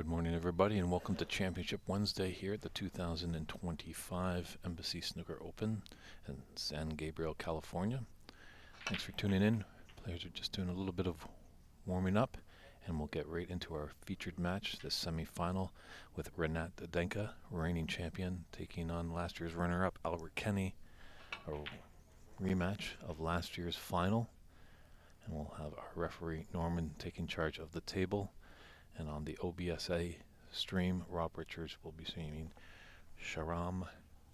Good morning, everybody, and welcome to Championship Wednesday here at the 2025 Embassy Snooker Open in San Gabriel, California. Thanks for tuning in. Players are just doing a little bit of warming up, and we'll get right into our featured match, the semifinal, with Renat Denkha, reigning champion, taking on last year's runner-up Albert Kenny, a rematch of last year's final. And we'll have our referee Norman taking charge of the table. And on the OBSA stream, Rob Richards will be streaming Sharam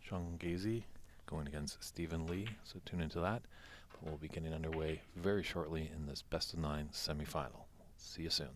Chongazi going against Stephen Lee. So tune into that. But we'll be getting underway very shortly in this best of 9 semifinal. See you soon.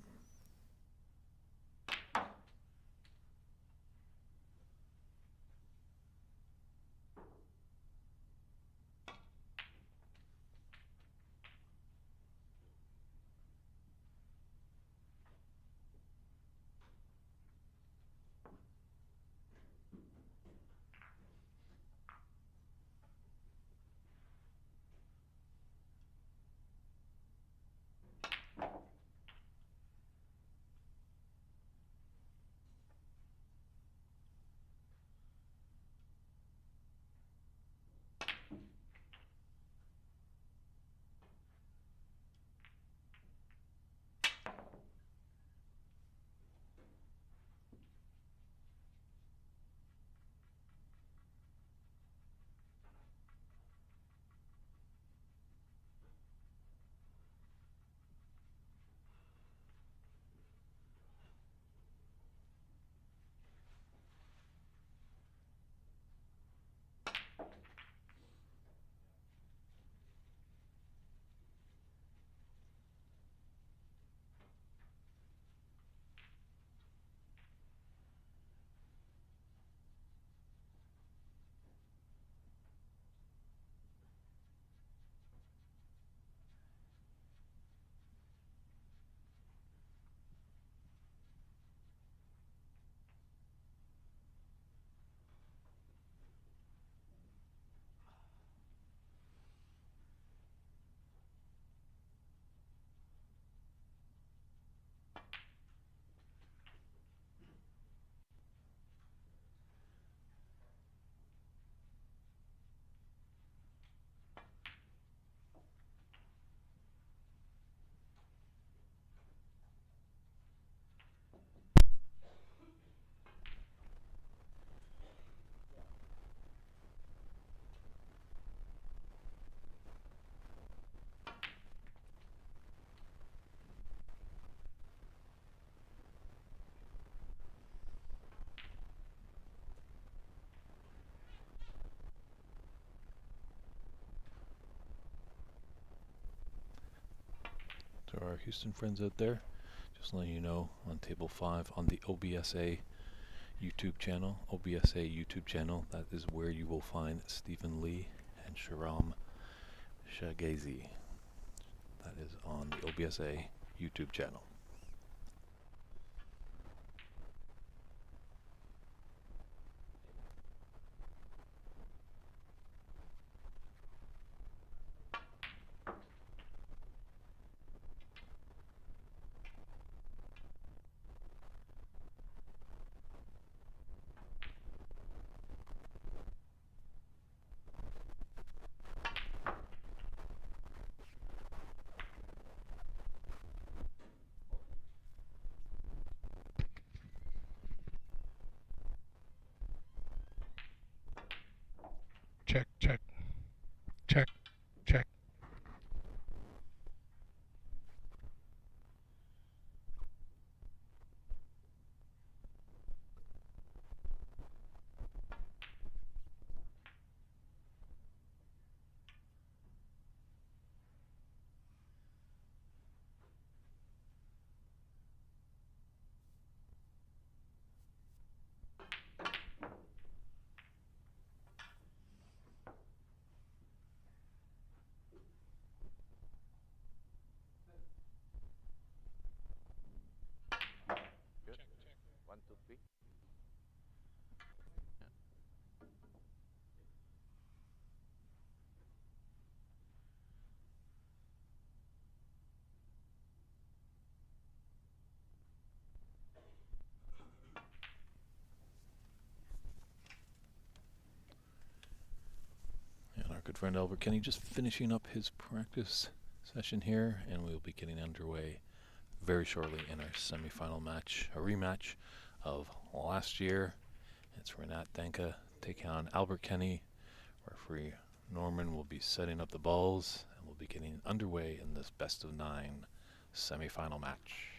To our Houston friends out there, just letting you know on table 5 on the OBSA YouTube channel, that is where you will find Stephen Lee and Sharam Chongazi. That is on the OBSA YouTube channel. Check, check, check, check. Good. 1, 2, 3. friend Albert Kenny just finishing up his practice session here, and we'll be getting underway very shortly in our semifinal match, a rematch of last year. It's Renat Denkha taking on Albert Kenny. Referee Norman will be setting up the balls, and we'll be getting underway in this best of 9 semifinal match.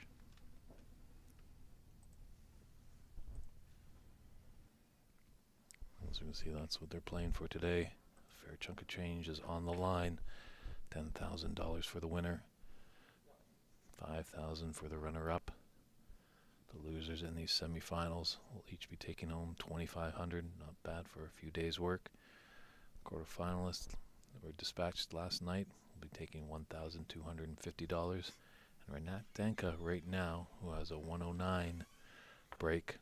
As you can see, that's what they're playing for today. A fair chunk of change is on the line. $10,000 for the winner, $5,000 for the runner-up. The losers in these semifinals will each be taking home $2,500. Not bad for a few days' work. Quarterfinalists that were dispatched last night will be taking $1,250. And Renat Denkha right now, who has a 109 break,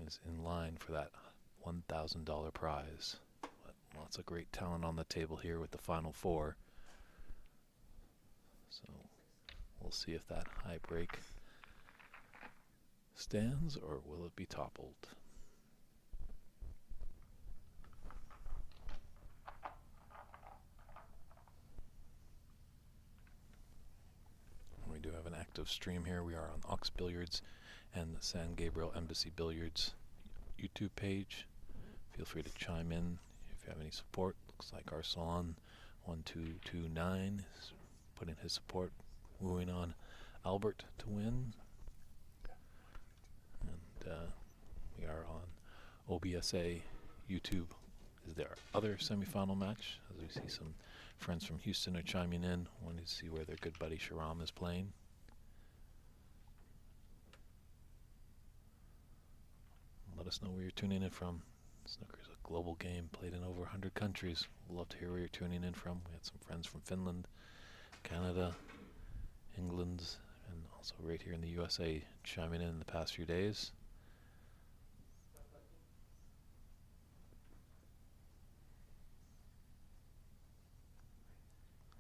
is in line for that $1,000 prize. But lots of great talent on the table here with the final 4. So we'll see if that high break stands or will it be toppled. We do have an active stream here. We are on Ox Billiards and the San Gabriel Embassy Billiards YouTube page. Feel free to chime in if you have any support. Looks like Arsalan 1229 is putting his support, wooing on Albert to win. And we are on OBSA YouTube. Is there other semifinal match? As we see some friends from Houston are chiming in, wanting to see where their good buddy Sharam is playing. Let us know where you're tuning in from. Snooker's a global game played in over 100 countries. We'd love to hear where you're tuning in from. We had some friends from Finland, Canada, England, and also right here in the USA chiming in the past few days.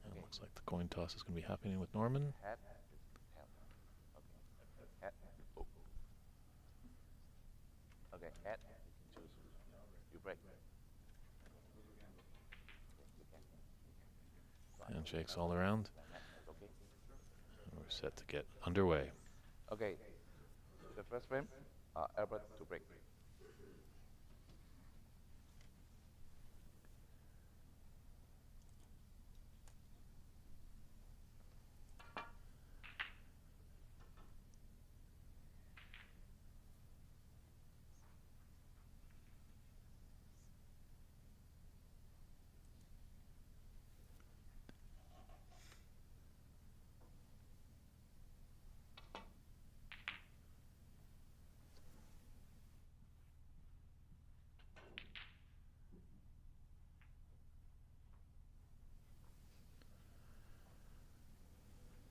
And it looks like the coin toss is going to be happening with Norman. Head is held. Okay. Head. Oh. Okay. Head. You can choose. You break. Handshakes all around. Okay. And we're set to get underway. Okay. The first frame. Albert to break.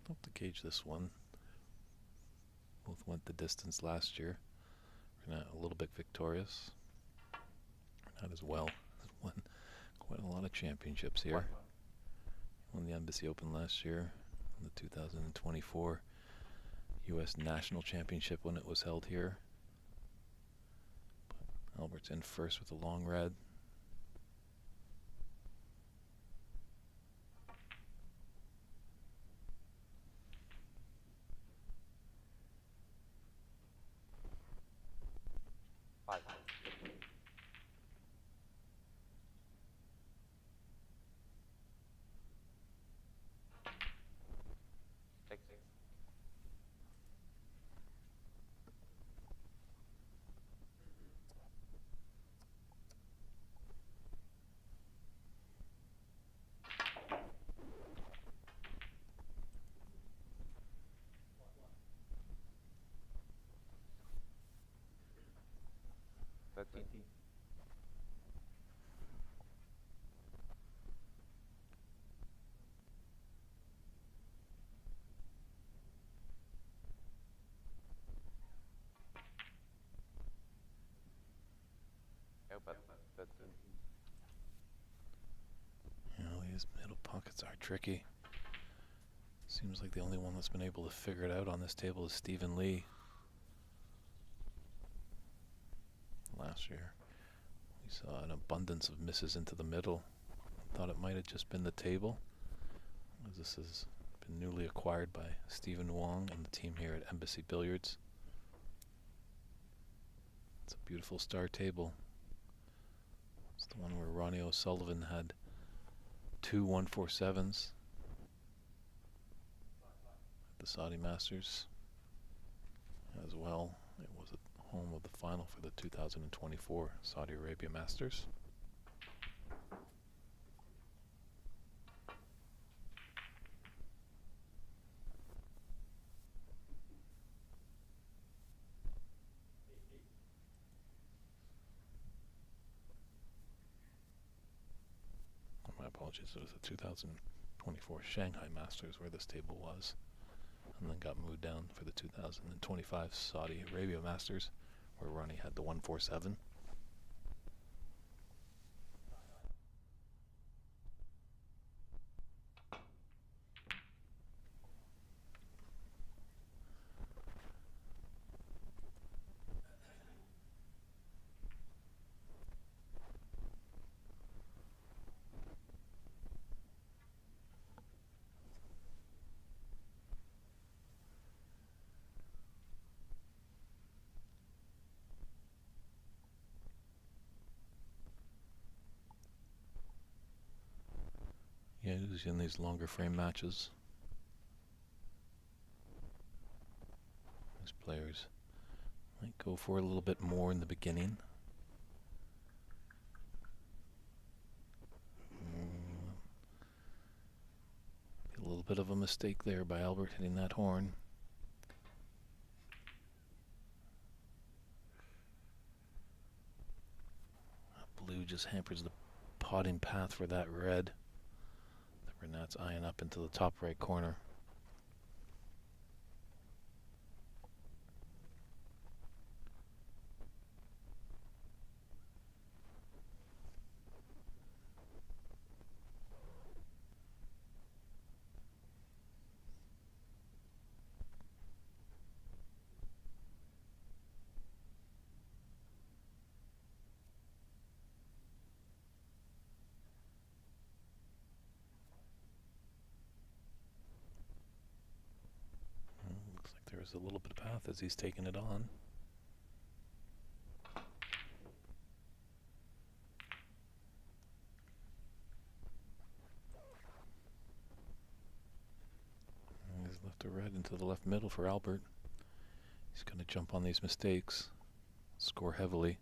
Hope to gauge this one. Both went the distance last year. Renat a little bit victorious. Renat as well. Won quite a lot of championships here. Won the Embassy Open last year. The 2024 U.S. National Championship when it was held here. But Albert's in first with a long red. Five. Six. Thirteen. Albert. 13. You know, these middle pockets are tricky. Seems like the only one that's been able to figure it out on this table is Stephen Lee. Last year, we saw an abundance of misses into the middle. thought it might have just been the table, as this has been newly acquired by Stephen Wong and the team here at Embassy Billiards. It's a beautiful star table. It's the one where Ronnie O'Sullivan had 2 147s at the Saudi Masters. As well, it was at home of the final for the 2024 Saudi Arabia Masters. My apologies, it was the 2024 Shanghai Masters where this table was, and then got moved down for the 2025 Saudi Arabia Masters, where Ronnie had the 147. Yeah, usually in these longer frame matches, these players might go for a little bit more in the beginning. A little bit of a mistake there by Albert hitting that horn. Blue just hampers the potting path for that red. Renat's eyeing up into the top right corner. Looks like there's a little bit of path as he's taking it on. He's left a red into the left middle for Albert. He's going to jump on these mistakes, score heavily.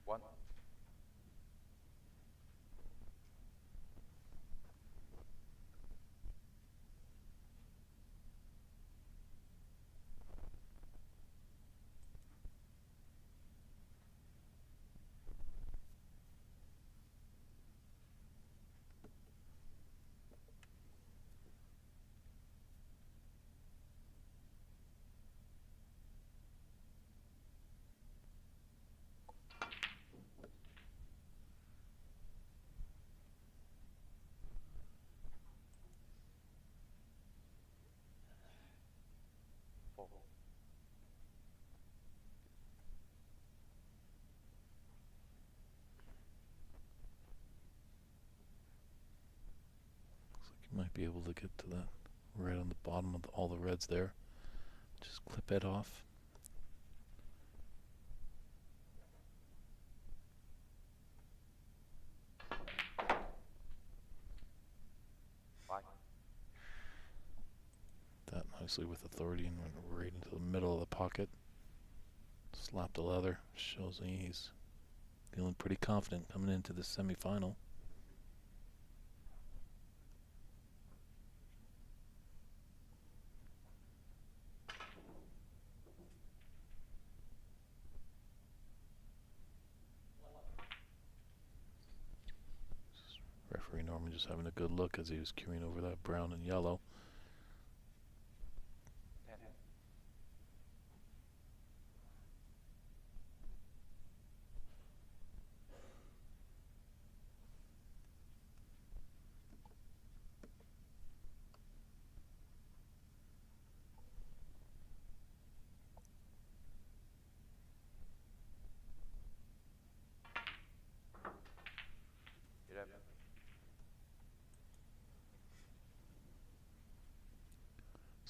One. Four. Looks like you might be able to get to that right on the bottom of all the reds there. Just clip it off. Five. That nicely with authority and went right into the middle of the pocket. Slapped the leather. Shows me he's feeling pretty confident coming into the semifinal. Referee Norman just having a good look as he was queuing over that brown and yellow. 10.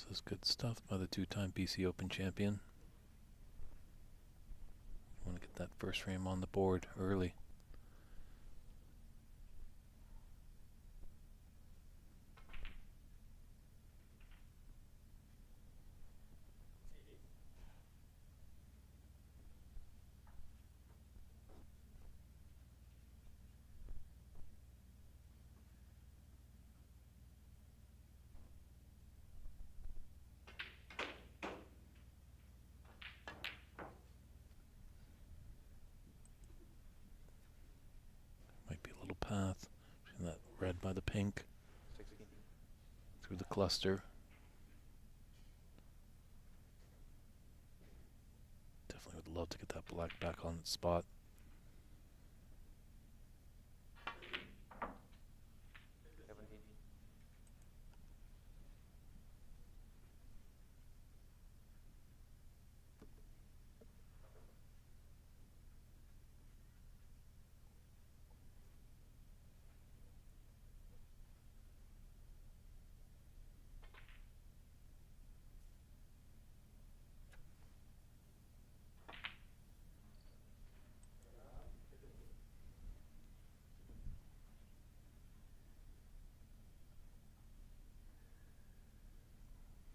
This is good stuff by the two-time BC Open champion. Want to get that first frame on the board early. Might be a little path between that red by the pink 16. through the cluster. Definitely would love to get that black back on its spot.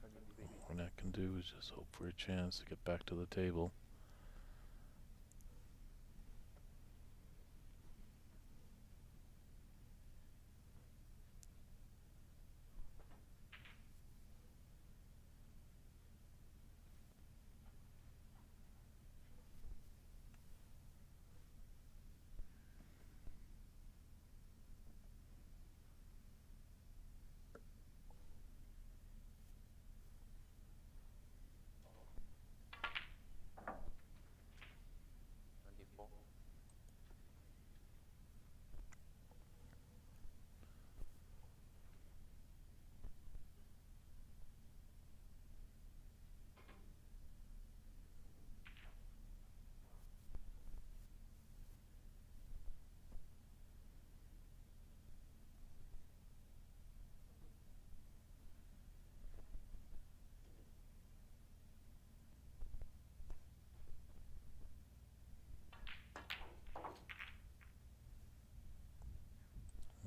17. What Renat can do is just hope for a chance to get back to the table.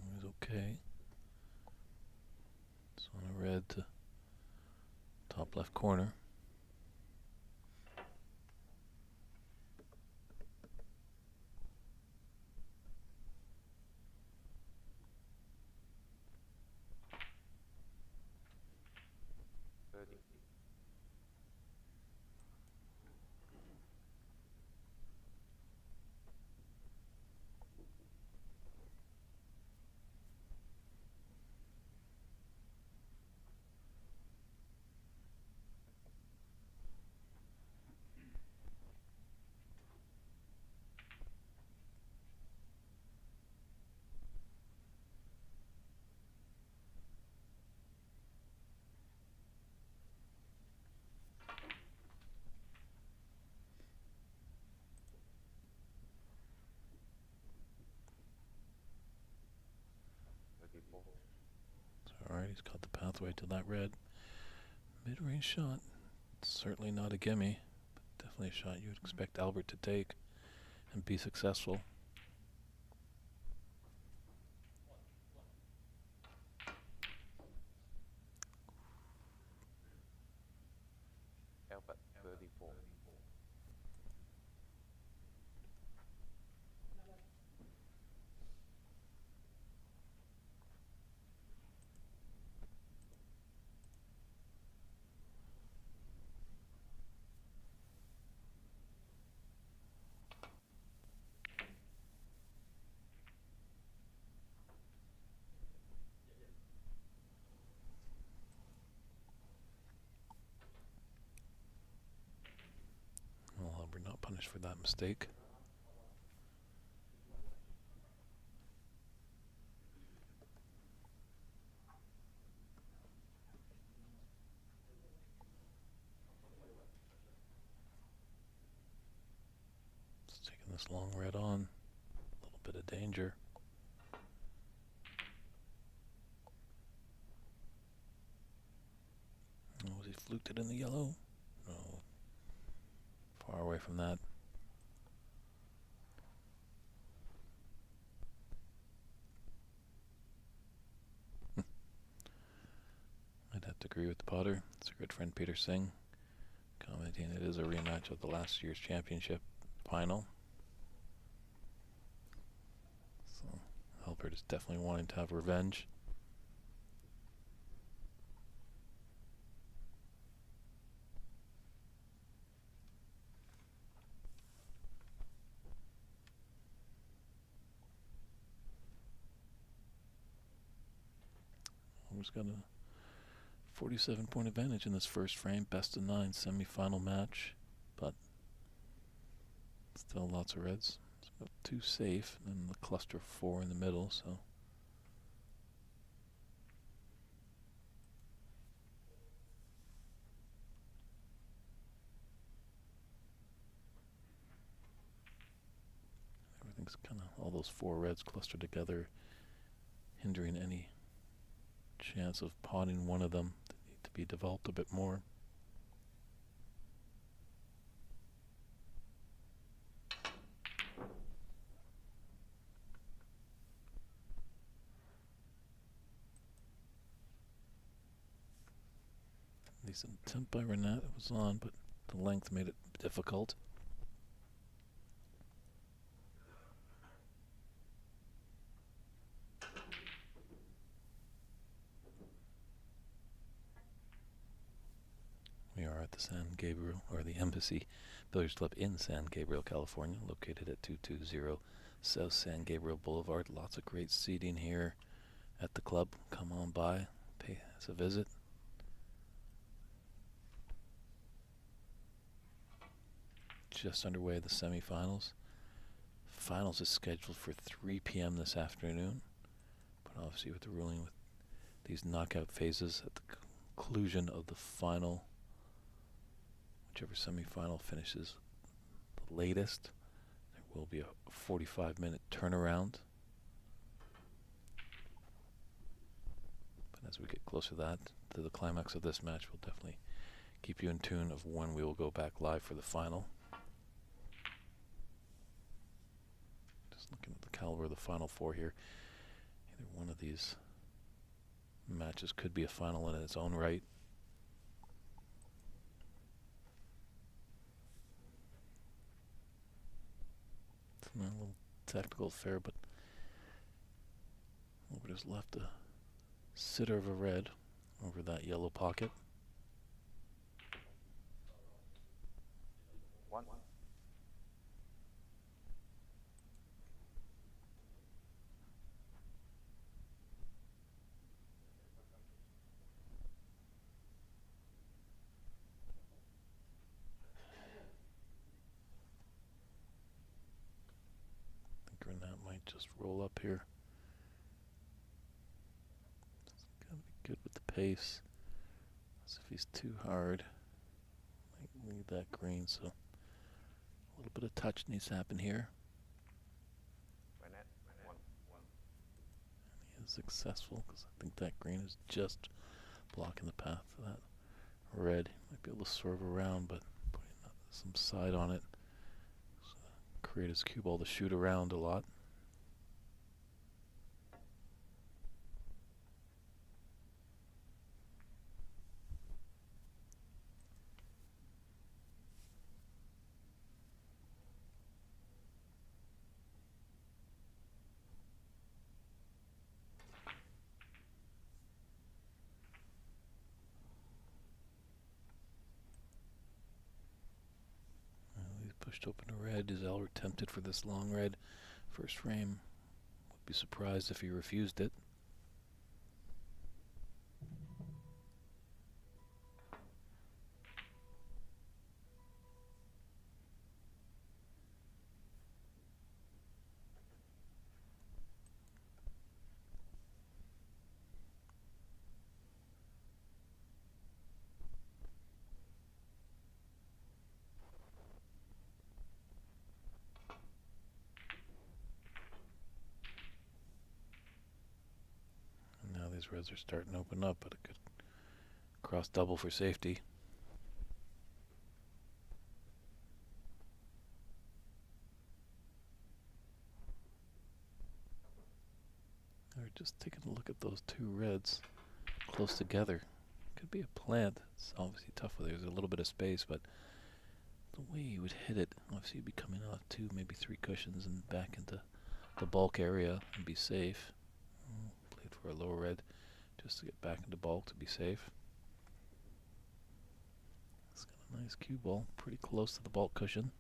Always okay. It's on a red to top left corner. It's alright, he's got the pathway to that red. Mid-range shot. Certainly not a gimme, but definitely a shot you would expect Albert to take and be successful. Albert 34. Well, Albert not punished for that mistake. Just taking this long red on. A little bit of danger. fluked it in the yellow. No. Far away from that. I'd have to agree with the potter. It's a good friend Peter Singh commenting it is a rematch of the last year's championship final. So Albert is definitely wanting to have revenge. Albert's got a 47-point advantage in this first frame, best of 9 semi-final match, but still lots of reds. It's about 2 safe, and the cluster of 4 in the middle, so. Everything's kind of, all those 4 reds clustered together, hindering any chance of potting one of them that need to be developed a bit more. Decent attempt by Renat. It was on, but the length made it difficult. We are at the San Gabriel, or the Embassy Billiards Club in San Gabriel, California, located at 220 South San Gabriel Boulevard. Lots of great seating here at the club. Come on by, pay us a visit. Just underway the semifinals. Finals is scheduled for 3 p.m. this afternoon, but obviously with the ruling with these knockout phases at the conclusion of the final, whichever semifinal finishes the latest, there will be a 45-minute turnaround. But as we get closer to the climax of this match, we'll definitely keep you in tune of when we will go back live for the final. Just looking at the caliber of the final 4 here. Either one of these matches could be a final in its own right. It's a little tactical affair, but we just left a sitter of a red over that yellow pocket. One. I think Renat might just roll up here. It's gotta be good with the pace. As if he's too hard, might leave that green, so a little bit of touch needs to happen here. Renat. One. He is successful because I think that green is just blocking the path to that red. He might be able to swerve around, but putting some side on it, so create his cue ball to shoot around a lot. He's pushed open a red. Is Albert tempted for this long red? First frame. Would be surprised if he refused it. And now these reds are starting to open up, but a good cross double for safety. those two reds close together. Could be a plant. It's obviously tough where there's a little bit of space, but the way you would hit it, obviously you'd be coming off 2, maybe 3 cushions and back into the bulk area and be safe. Played for a low red just to get back into bulk to be safe. It's got a nice cue ball, pretty close to the bulk cushion.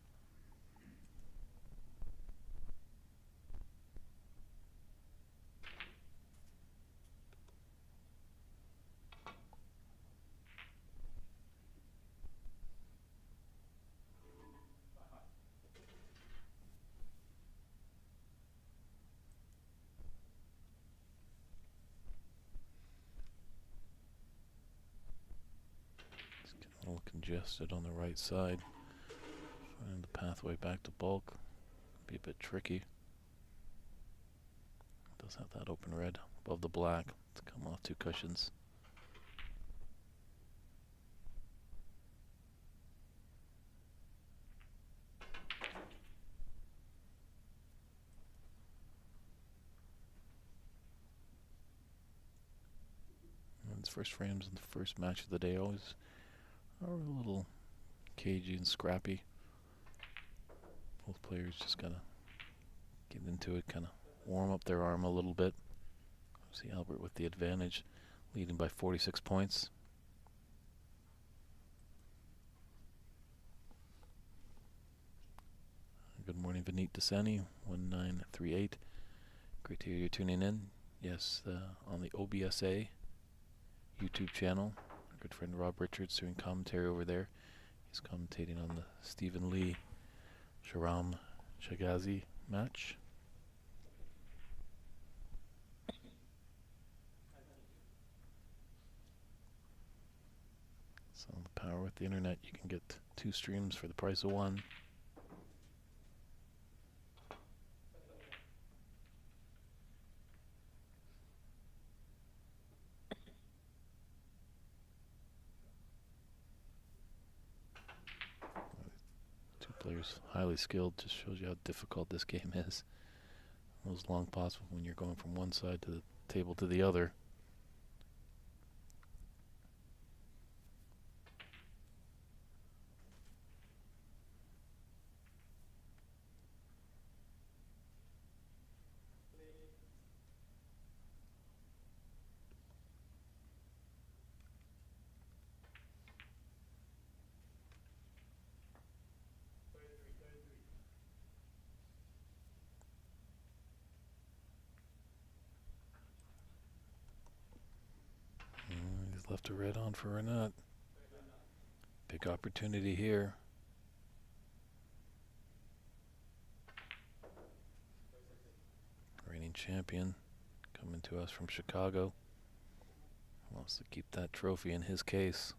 A little congested on the right side. Find the pathway back to bulk. Be a bit tricky. Does have that open red above the black to come off 2 cushions. And his first frames in the first match of the day always are a little cagey and scrappy. Both players just gotta get into it, kind of warm up their arm a little bit. See Albert with the advantage, leading by 46 points. Good morning, Renat Denkha, 1938. Great to hear you tuning in. Yes, on the OBSA YouTube channel. Our good friend Rob Richards doing commentary over there. He's commentating on the Stephen Lee Sharam Shagazi match. So the power with the internet, you can get 2 streams for the price of 1. Two players highly skilled, just shows you how difficult this game is. Those long pots when you're going from one side to the table to the other. He's left a red on for Renat. Big opportunity here. Reigning champion coming to us from Chicago. Wants to keep that trophy in his case.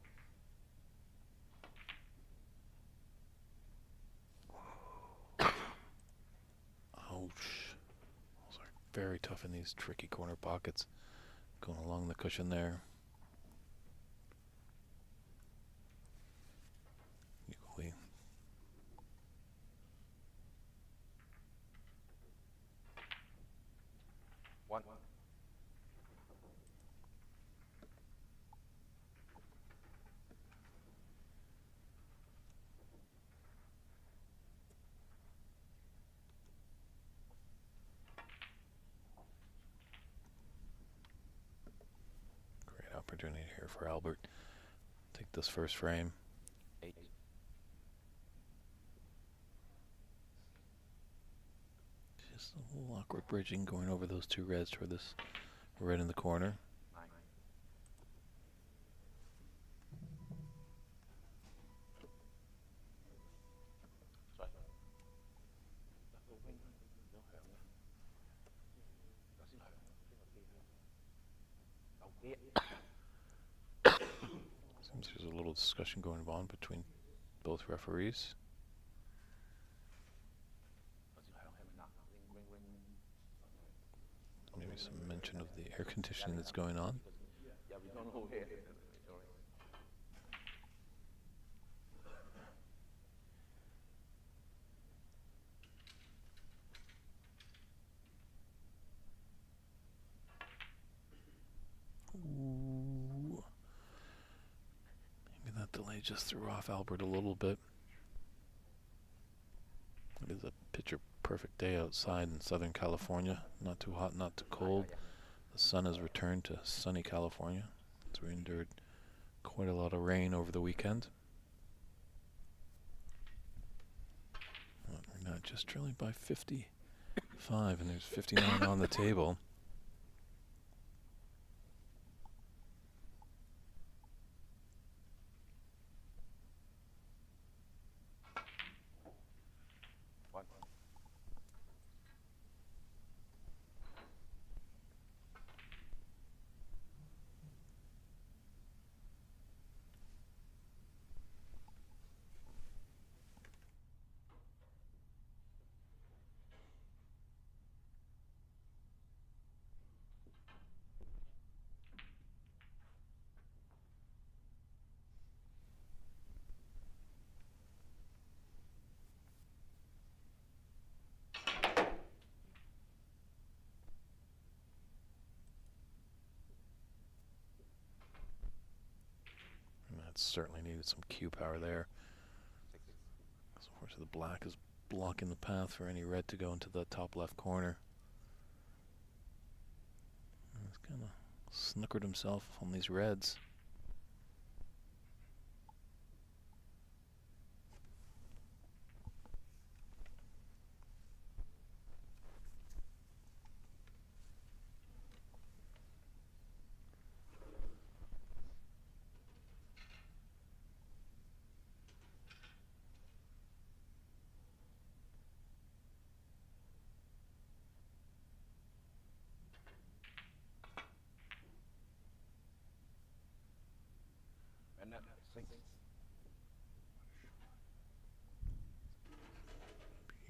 Ouch. Those are very tough in these tricky corner pockets. Going along the cushion there. Equally. One. Great opportunity here for Albert. Take this first frame. 8. Just a little awkward bridging going over those 2 reds for this red in the corner. 9. Sorry. Seems there's a little discussion going on between both referees. Maybe some mention of the air conditioning that's going on. delay just threw off Albert a little bit. It is a picture-perfect day outside in Southern California. Not too hot, not too cold. The sun has returned to sunny California, as we endured quite a lot of rain over the weekend. We're not just trailing by 55, and there's 59 on the table. Certainly needed some cue power there. Unfortunately, the black is blocking the path for any red to go into the top left corner. He's kind of snookered himself on these reds.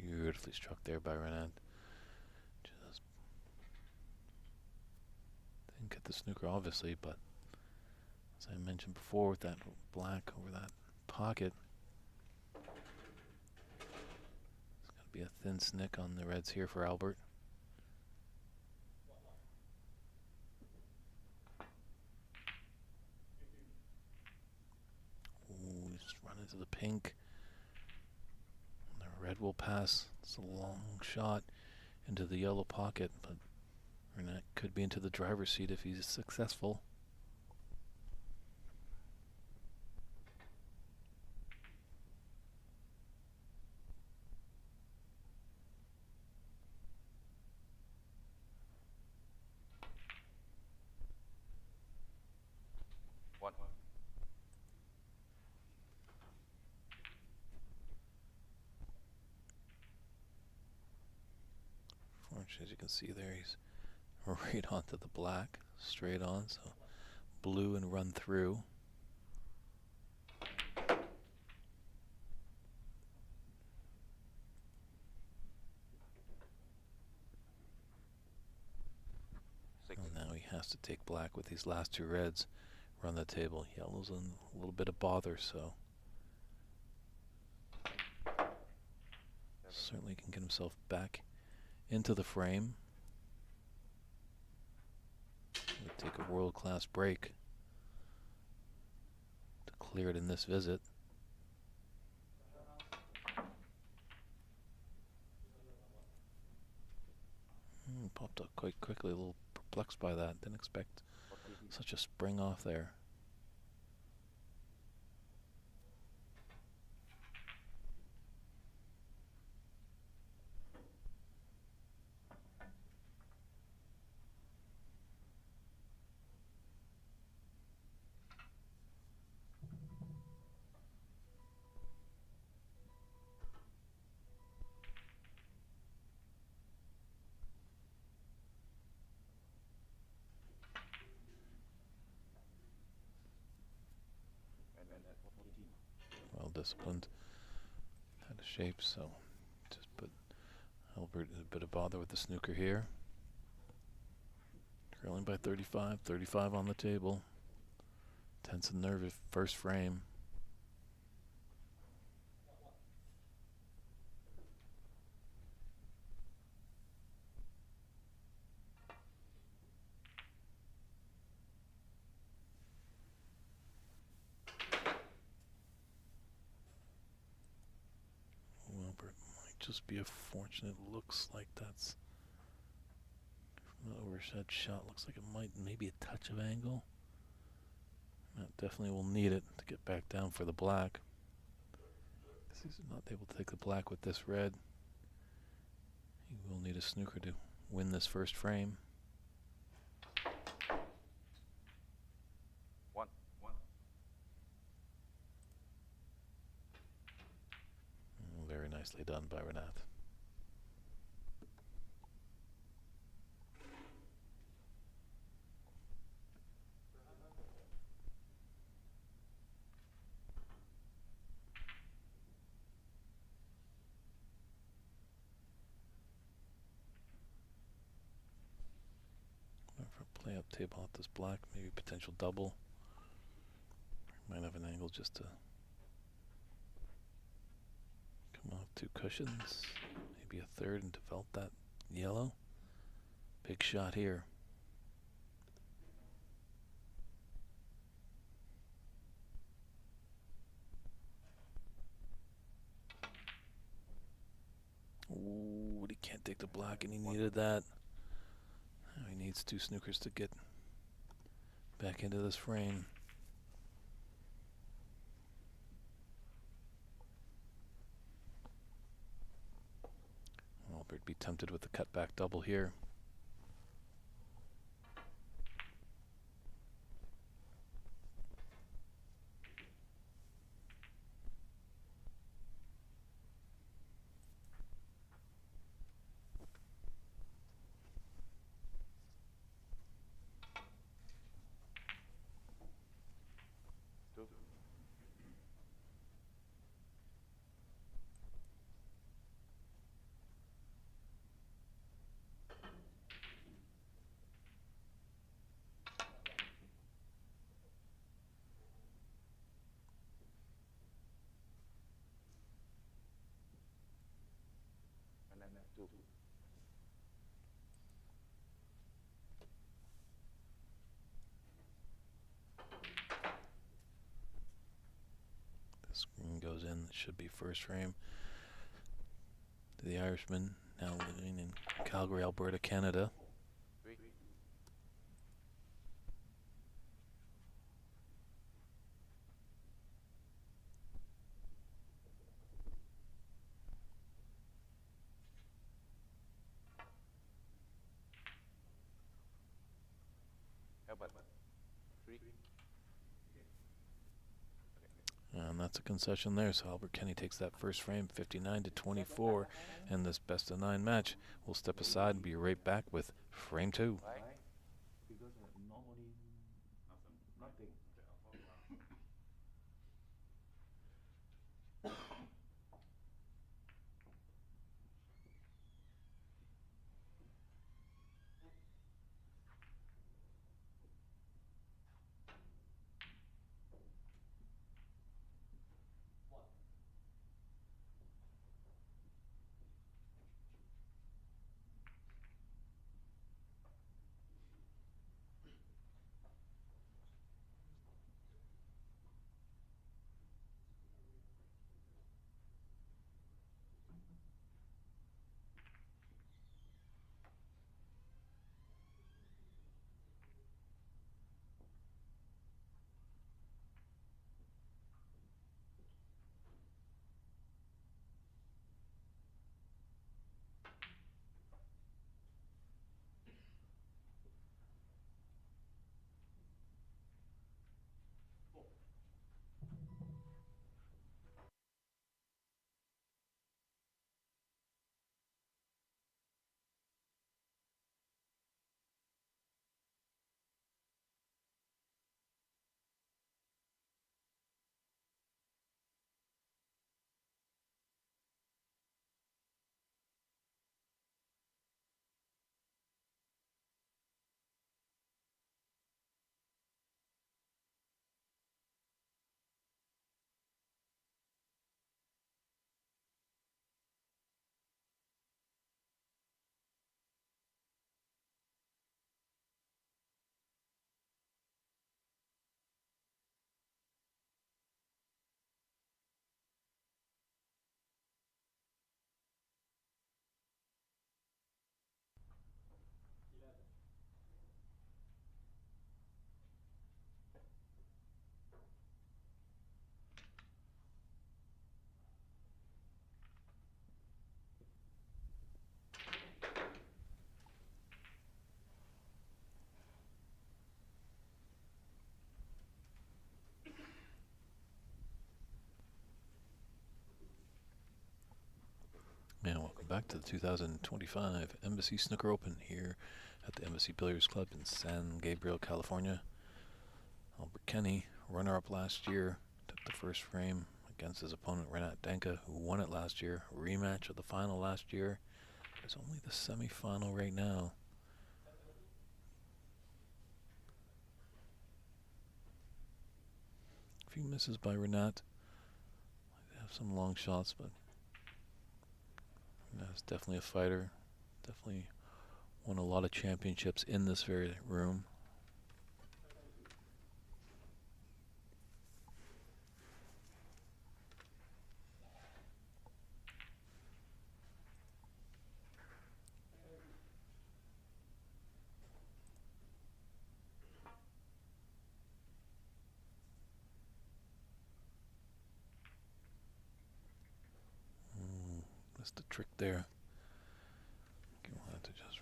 Beautifully struck there by Renat. Just didn't get the snooker, obviously, but as I mentioned before, with that black over that pocket, it's going to be a thin snick on the reds here for Albert. Ooh, just run into the pink. The red will pass. It's a long shot into the yellow pocket, but Renat could be into the driver's seat if he's successful. As you can see there, he's right onto the black, straight on, so blue and run through. And now he has to take black with these last two reds, run the table. Yellow's in a little bit of bother, so certainly can get himself back into the frame. Would take a world-class break to clear it in this visit. Popped up quite quickly, a little perplexed by that. Didn't expect such a spring off there. Well disciplined, out of shape, so just put Albert in a bit of bother with the snooker here. Trailing by 35, 35 on the table. Tense and nervous first frame. just be a fortune. It looks like that's from the overhead shot. Looks like it might maybe a touch of angle. That definitely will need it to get back down for the black. He's not able to take the black with this red. He will need a snooker to win this first frame. One. Very nicely done by Renat. Play up table at this black, maybe potential double. Might have an angle just to come off 2 cushions, maybe a third, and develop that yellow. Big shot here. Ooh, but he can't take the black, and he needed that. Now he needs 2 snookers to get back into this frame. Albert be tempted with the cutback double here. Two. And then 2. This green goes in. It should be first frame. The Irishman, now living in Calgary, Alberta, Canada. 3. Albert. 3. And that's a concession there. So Albert Kenny takes that first frame, 59-24, and this best of 9 match. We'll step aside and be right back with frame 2. Right? Because normally nothing. And welcome back to the 2025 Embassy Snooker Open here at the Embassy Billiards Club in San Gabriel, California. Albert Kenny, runner-up last year, took the first frame against his opponent Renat Denkha, who won it last year. A rematch of the final last year. It's only the semi-final right now. A few misses by Renat. They have some long shots, but Renat's definitely a fighter. Definitely won a lot of championships in this very room. Missed the trick there. You want to just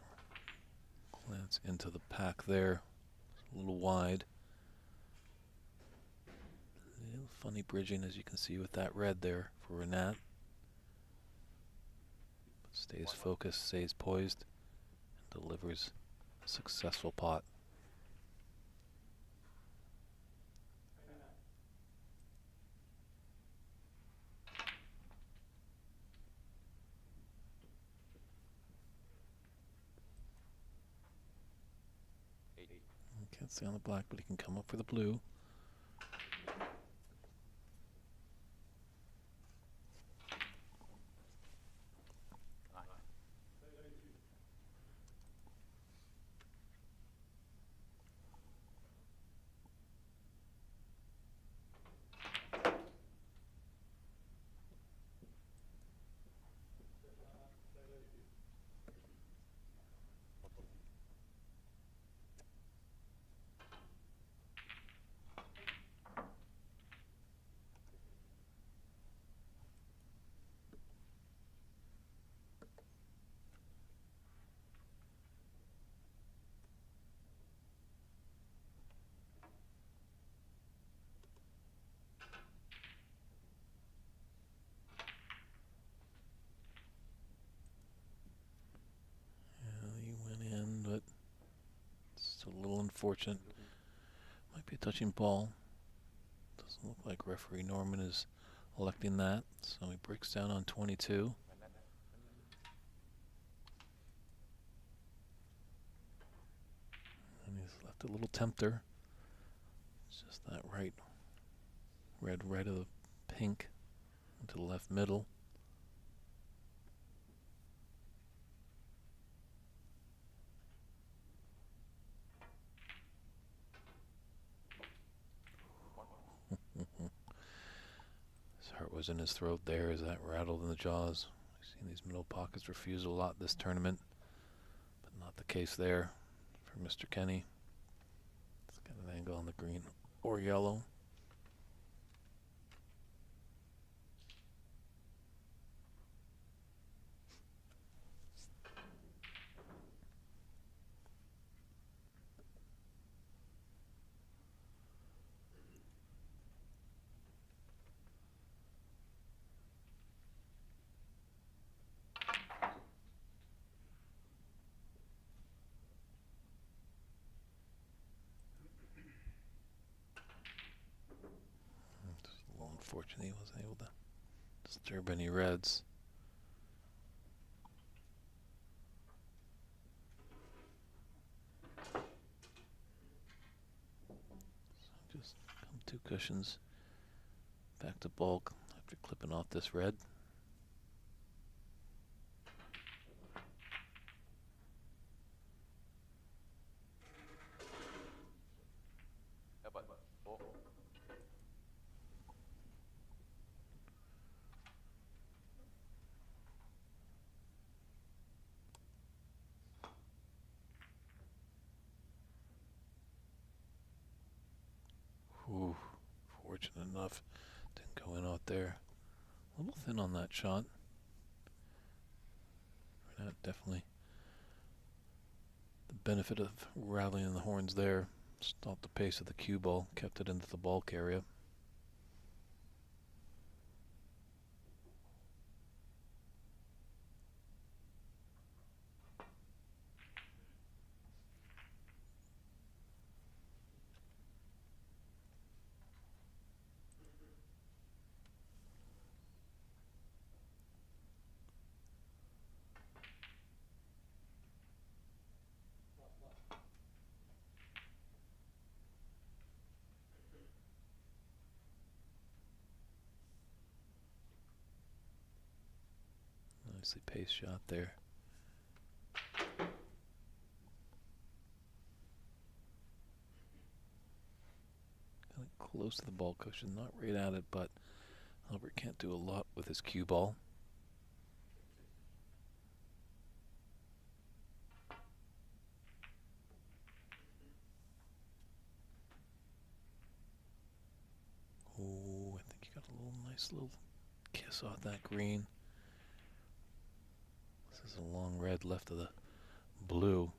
glance into the pack there. It's a little wide. A little funny bridging, as you can see, with that red there for Renat. But stays focused, stays poised, and delivers a successful pot. Can't stay on the black, but he can come up for the blue. He went in, but it's a little unfortunate. Might be a touching ball. Doesn't look like referee Norman is electing that, so he breaks down on 22. And he's left a little tempter. It's just that right of the pink into the left middle. His heart was in his throat there as that rattled in the jaws. We've seen these middle pockets refuse a lot this tournament, but not the case there for Mr. Kenny. It's got an angle on the green or yellow. Unfortunately, he wasn't able to disturb any reds. So just come 2 cushions back to bulk after clipping off this red. Ooh, fortunate enough, didn't go in out there. A little thin on that shot. Definitely the benefit of rattling the horns there. Stopped the pace of the cue ball, kept it into the bulk area. Nicely paced shot there. Kind of close to the ball cushion, not right at it, but Albert can't do a lot with his cue ball. Oh, I think he got a nice little kiss off that green. This is a long red left of the blue.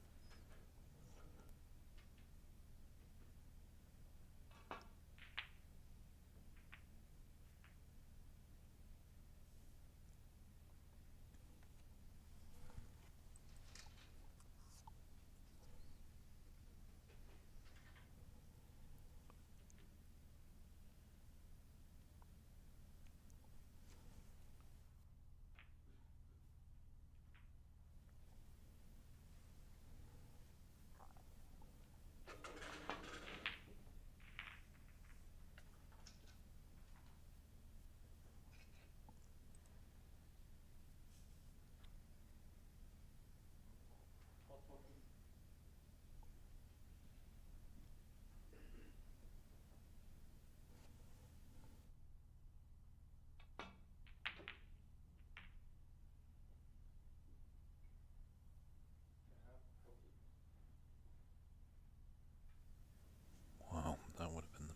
Wow, that would have been the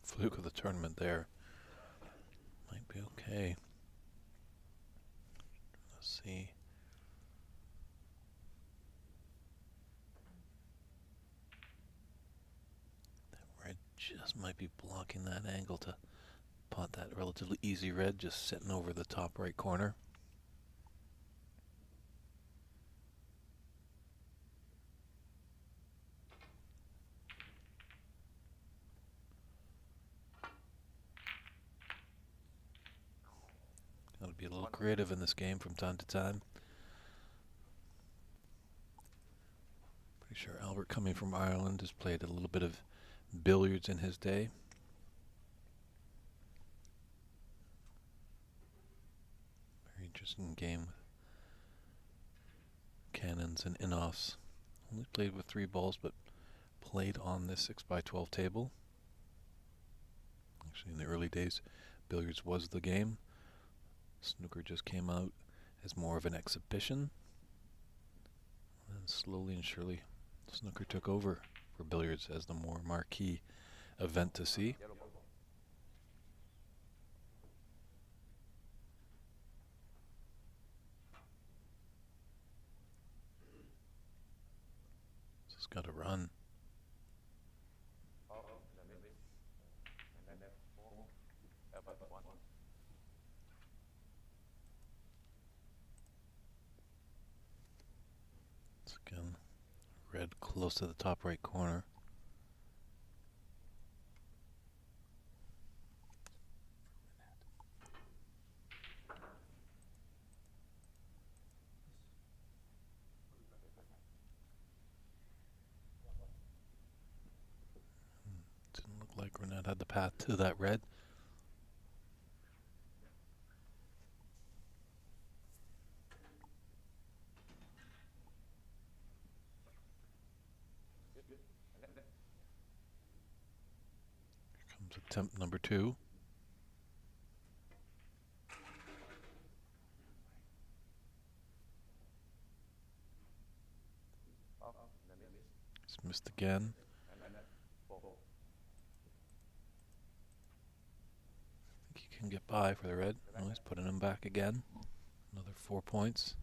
fluke of the tournament there. Might be okay. Let's see. That red just might be blocking that angle to pot that relatively easy red just sitting over the top right corner. Got to be a little creative in this game from time to time. Pretty sure Albert, coming from Ireland, has played a little bit of billiards in his day. Very interesting game with cannons and in-offs. Only played with 3 balls, but played on this 6x12 table. Actually, in the early days, billiards was the game. Snooker just came out as more of an exhibition. And slowly and surely, snooker took over for billiards as the more marquee event to see. Yellow ball. So it's got to run. Off the middle. And then 4. About 1. It's again red close to the top right corner. Didn't look like Renat had the path to that red. Here comes attempt number 2. Off the middle. He's missed again. And then 4. I think he can get by for the red. Oh, he's putting him back again. Another 4 points.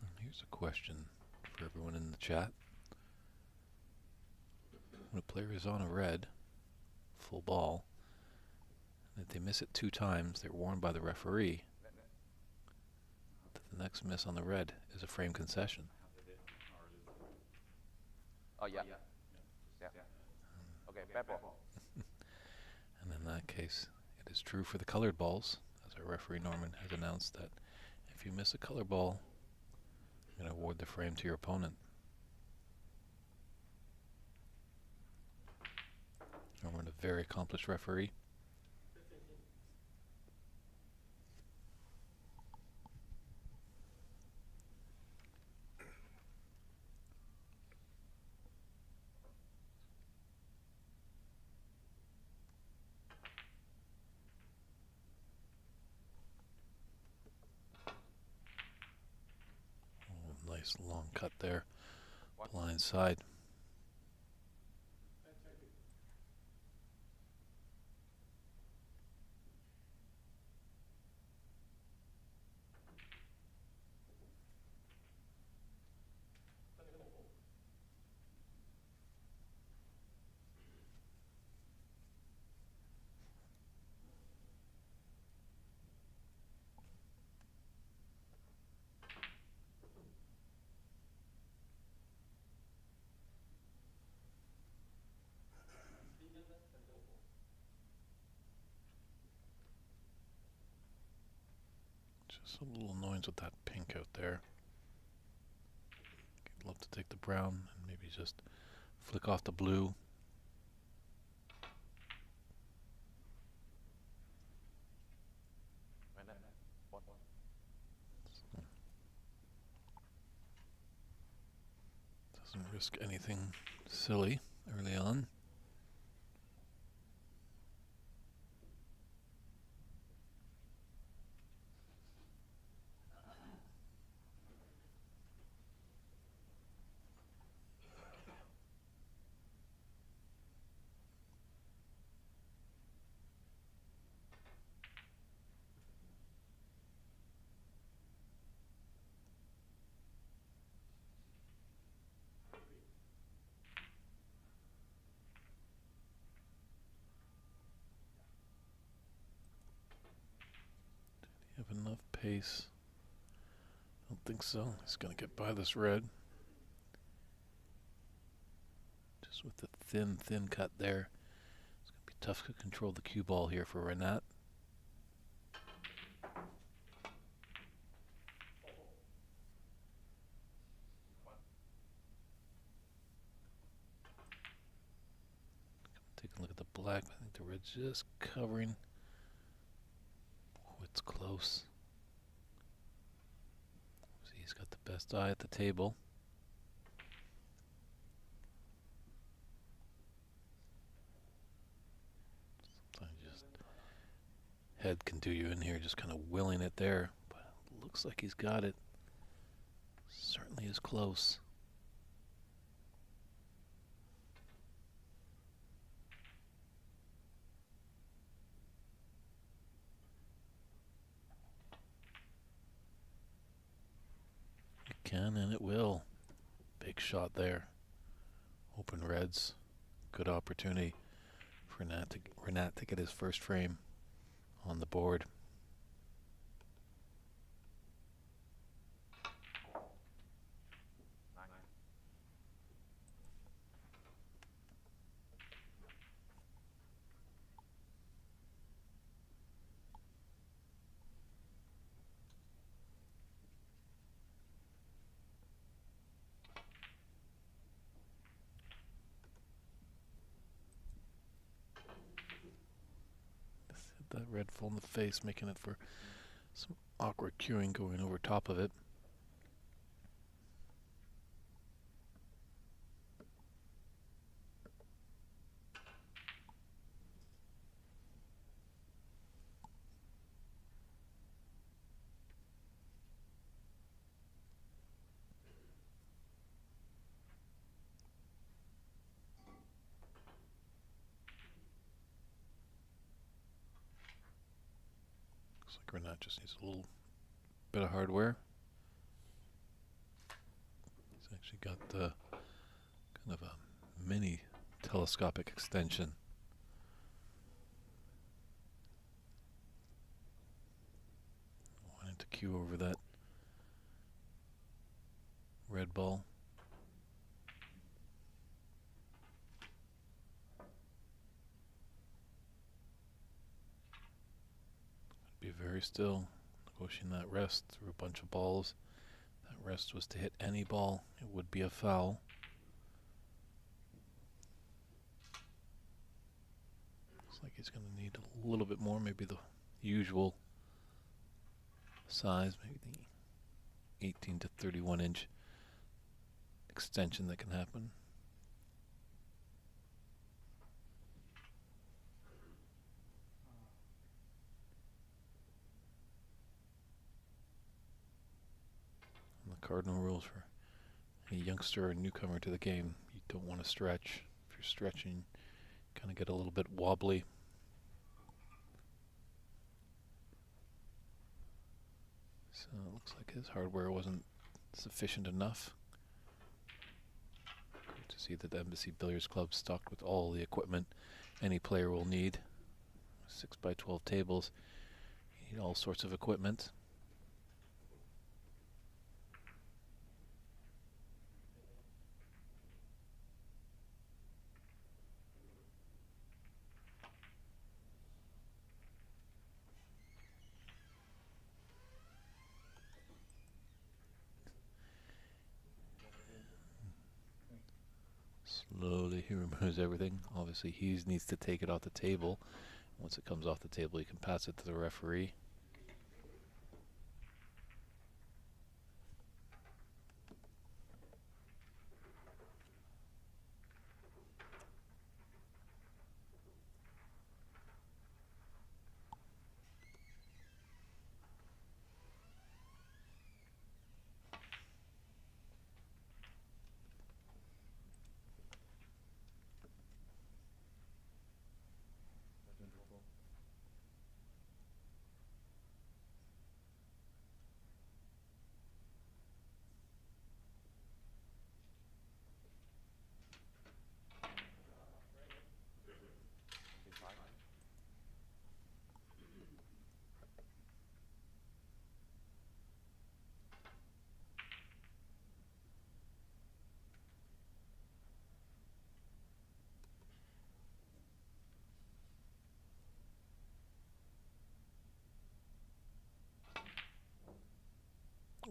And here's a question for everyone in the chat. When a player is on a red, full ball, and if they miss it 2 times, they're warned by the referee that the next miss on the red is a frame concession. Oh, yeah. Yeah. Okay, bad ball. And in that case, it is true for the colored balls, as our referee Norman has announced that if you miss a color ball, you're going to award the frame to your opponent. Norman, a very accomplished referee. Nice long cut there. Blind side. Just a little annoyance with that pink out there. I'd love to take the brown and maybe just flick off the blue. Renat, 1. Doesn't risk anything silly early on. You have enough pace. I don't think so. He's going to get by this red. Just with the thin cut there. It's going to be tough to control the cue ball here for Renat. Take a look at the black. I think the red's just covering. Oh, it's close. See, he's got the best eye at the table. Sometimes just head can do you in here, just kind of willing it there. But it looks like he's got it. Certainly is close. It can and it will. Big shot there. Open reds. Good opportunity for Renat to get his first frame on the board. That red full in the face, making it for some awkward cueing going over top of it. Looks like Renat just needs a little bit of hardware. He's actually got the kind of a mini telescopic extension. Wanting to cue over that red ball. Be very still, negotiating that rest through a bunch of balls. That rest was to hit any ball, it would be a foul. Looks like he's going to need a little bit more, maybe the usual size, maybe the 18 to 31 inch extension that can happen. And the cardinal rules for a youngster or newcomer to the game, you don't want to stretch. If you're stretching, kind of get a little bit wobbly. So it looks like his hardware wasn't sufficient enough. Good to see that the Embassy Billiards Club stocked with all the equipment any player will need. 6x12 tables. You need all sorts of equipment. Slowly he removes everything. Obviously he needs to take it off the table. Once it comes off the table, you can pass it to the referee.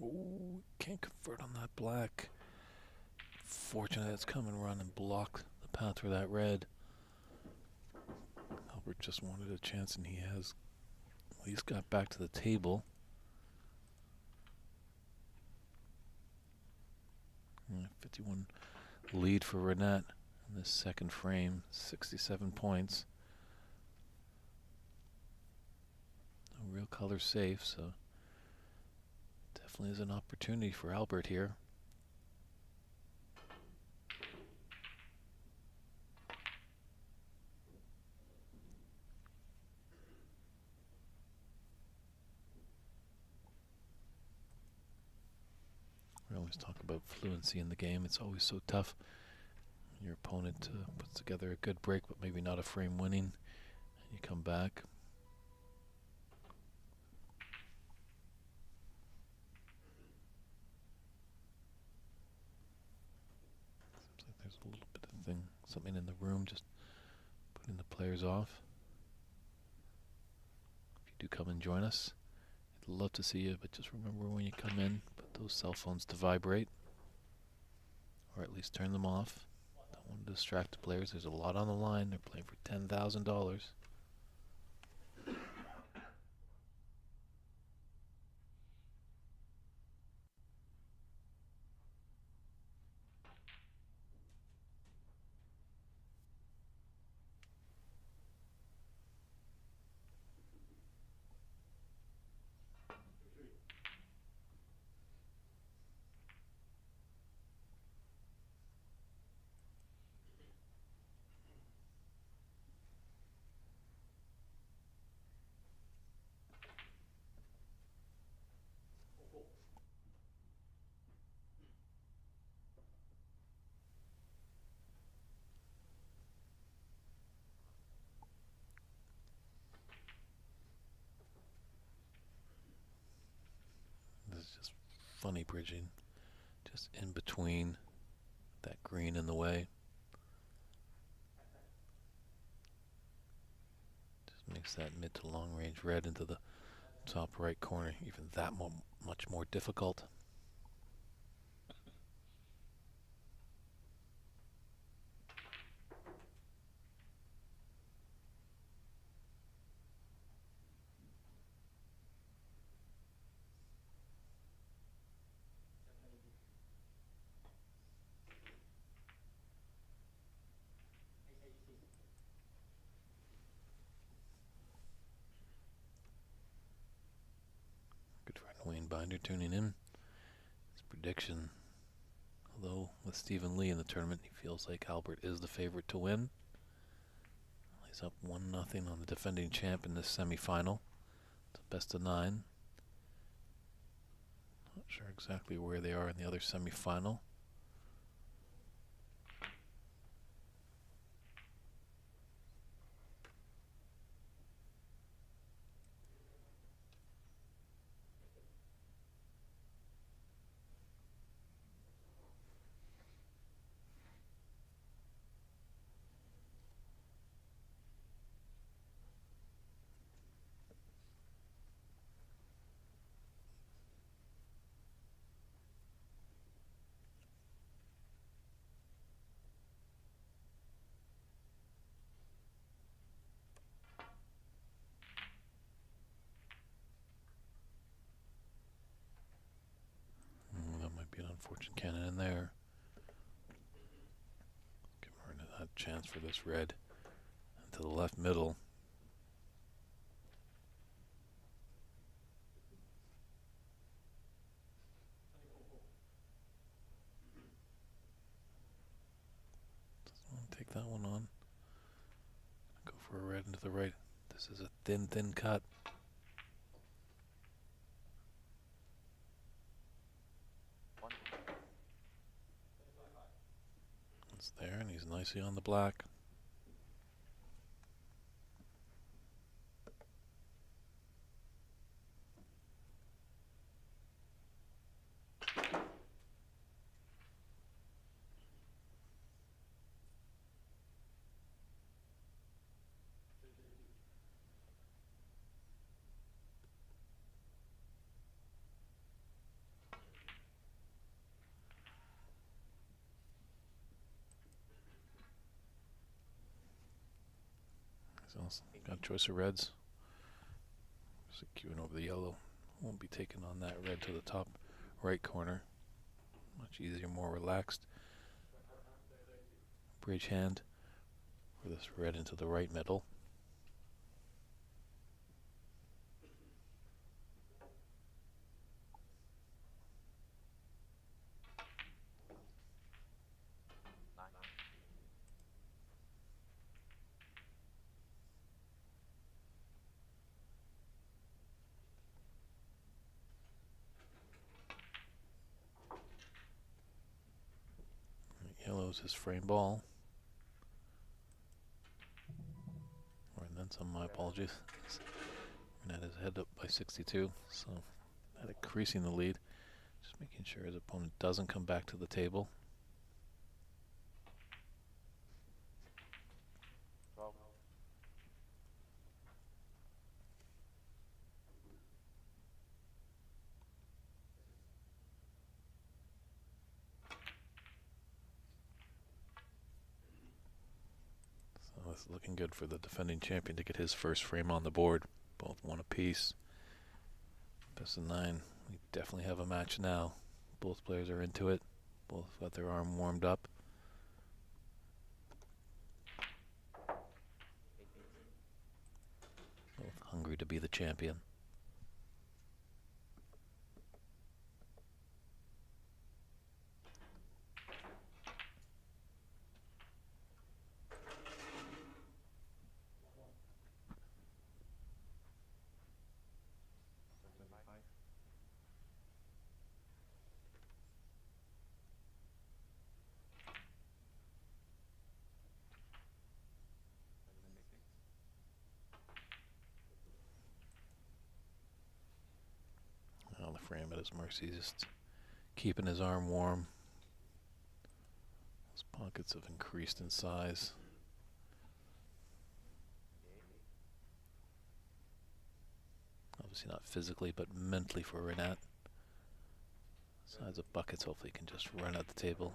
Oh, can't convert on that black. Fortunate it's come and run and block the path for that red. Albert just wanted a chance, and he has at least got back to the table. 51 lead for Renat in this second frame, 67 points. No real color safe, so definitely is an opportunity for Albert here. We always talk about fluency in the game. It's always so tough. Your opponent puts together a good break, but maybe not a frame winning. And you come back. Seems like there's a little bit of thing, something in the room, just putting the players off. If you do come and join us, I'd love to see you, but just remember when you come in, put those cell phones to vibrate, or at least turn them off. Don't want to distract the players. There's a lot on the line. They're playing for $10,000. This is just funny bridging, just in between that green in the way. Just makes that mid to long range red into the top right corner even that much more difficult. Good friend Wayne Binder tuning in. His prediction Although with Stephen Lee in the tournament, he feels like Albert is the favorite to win. He's up 1-0 on the defending champ in this semifinal. It's a best of 9. Not sure exactly where they are in the other semifinal. That might be an unfortunate cannon in there. Give Renat a chance for this red. And to the left middle. Take that one on. Go for a red into the right. This is a thin cut. It's there, and he's nicely on the black. So got a choice of reds. Just queuing over the yellow. Won't be taking on that red to the top right corner. Much easier, more relaxed. Bridge hand for this red into the right middle. Yellow's his frame ball. Or and then some, my apologies. Renat is head up by 62, so that increasing the lead. Just making sure his opponent doesn't come back to the table. So it's looking good for the defending champion to get his first frame on the board. Both one apiece. Best of 9. We definitely have a match now. Both players are into it. Both got their arm warmed up. Both hungry to be the champion. Now the frame at his mercy, just keeping his arm warm. His pockets have increased in size. Obviously not physically, but mentally for Renat. Size of buckets, hopefully he can just run at the table.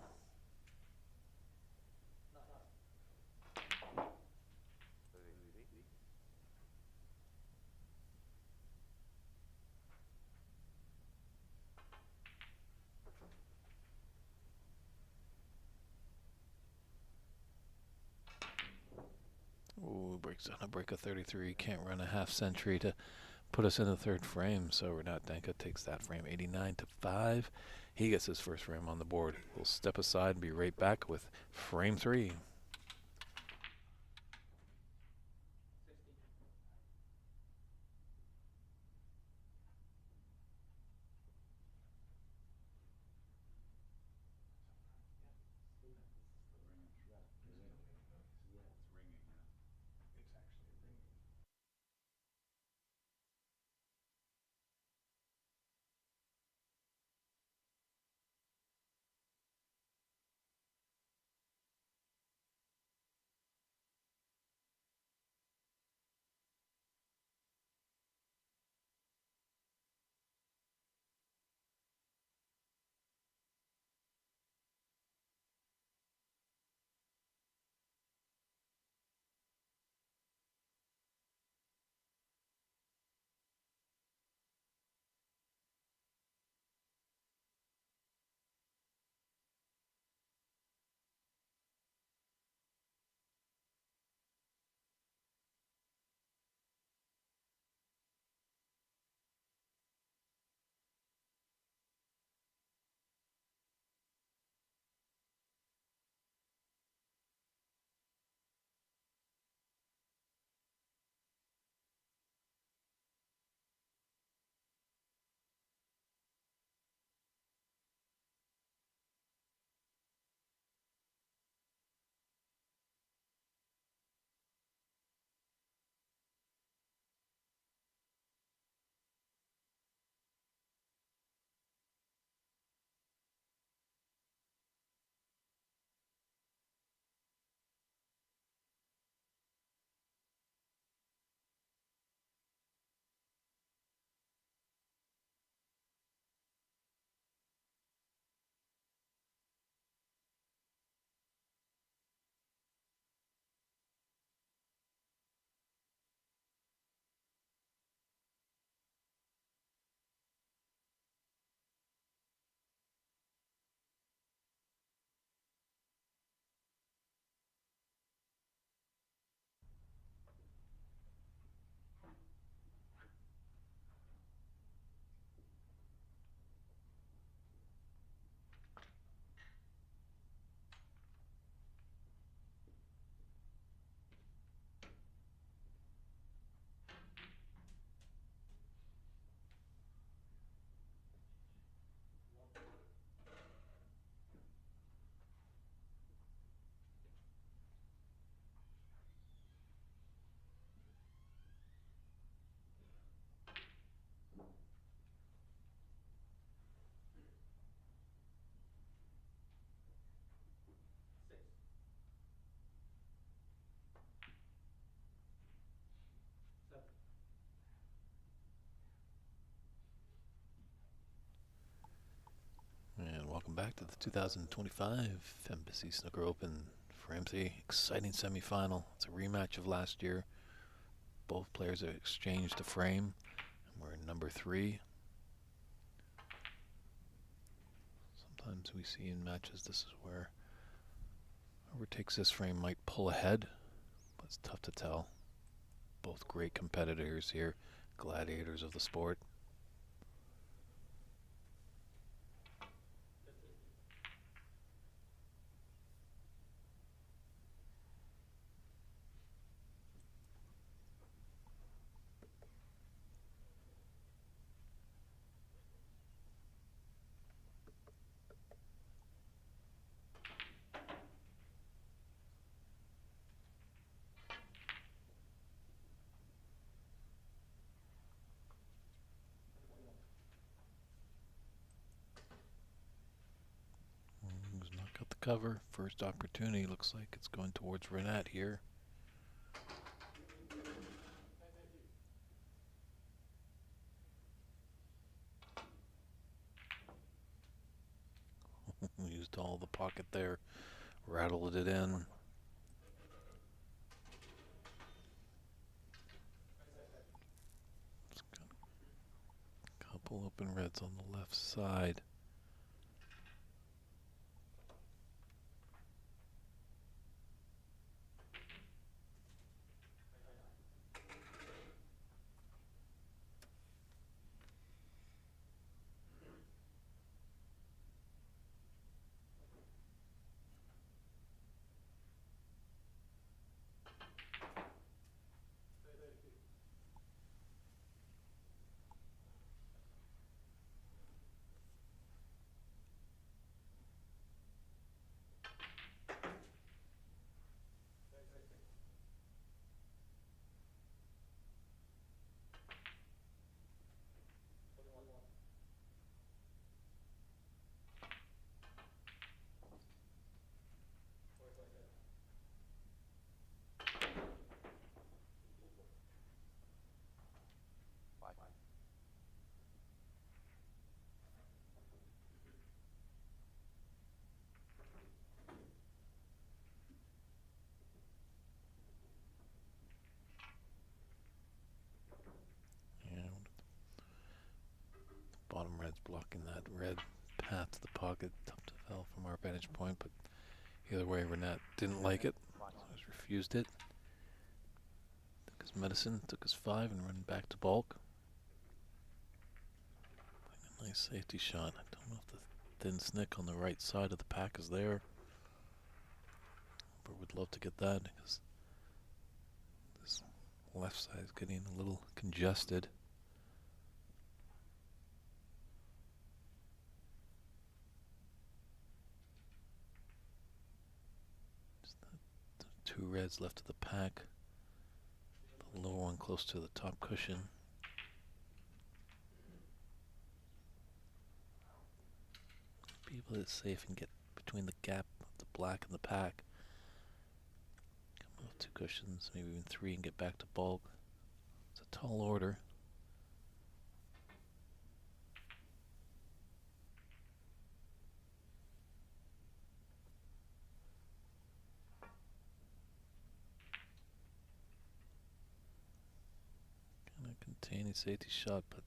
Ooh, breaks down a break of 33. Can't run a half century to put us in the third frame. So Renat Denkha takes that frame 89-5. He gets his first frame on the board. We'll step aside and be right back with frame 3. And welcome back to the 2025 Embassy Snooker Open Frame 3. Exciting semifinal. It's a rematch of last year. Both players have exchanged a frame. And we're in number 3. Sometimes we see in matches this is where whoever takes this frame might pull ahead, but it's tough to tell. Both great competitors here, gladiators of the sport. Who's not got the cover? First opportunity. Looks like it's going towards Renat here. Used all the pocket there, rattled it in. It's got a couple open reds on the left side. blocking that red path to the pocket, tough to tell from our vantage point, but either way, Renat didn't like it, so he's refused it. Took his medicine, took his 5, and ran back to bulk. Putting a nice safety shot. I don't know if the thin snick on the right side of the pack is there, but would love to get that because this left side is getting a little congested. Two reds left of the pack. The lower one close to the top cushion. Be able to hit safe and get between the gap of the black and the pack. Come off 2 cushions, maybe even 3, and get back to bulk. It's a tall order. Kind of containing safety shot, but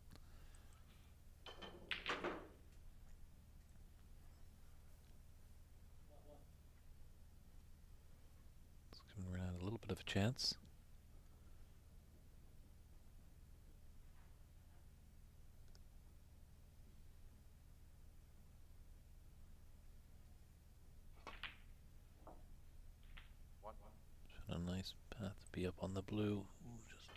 it's giving Renat a little bit of a chance. Shot a nice path to be up on the blue. Ooh, just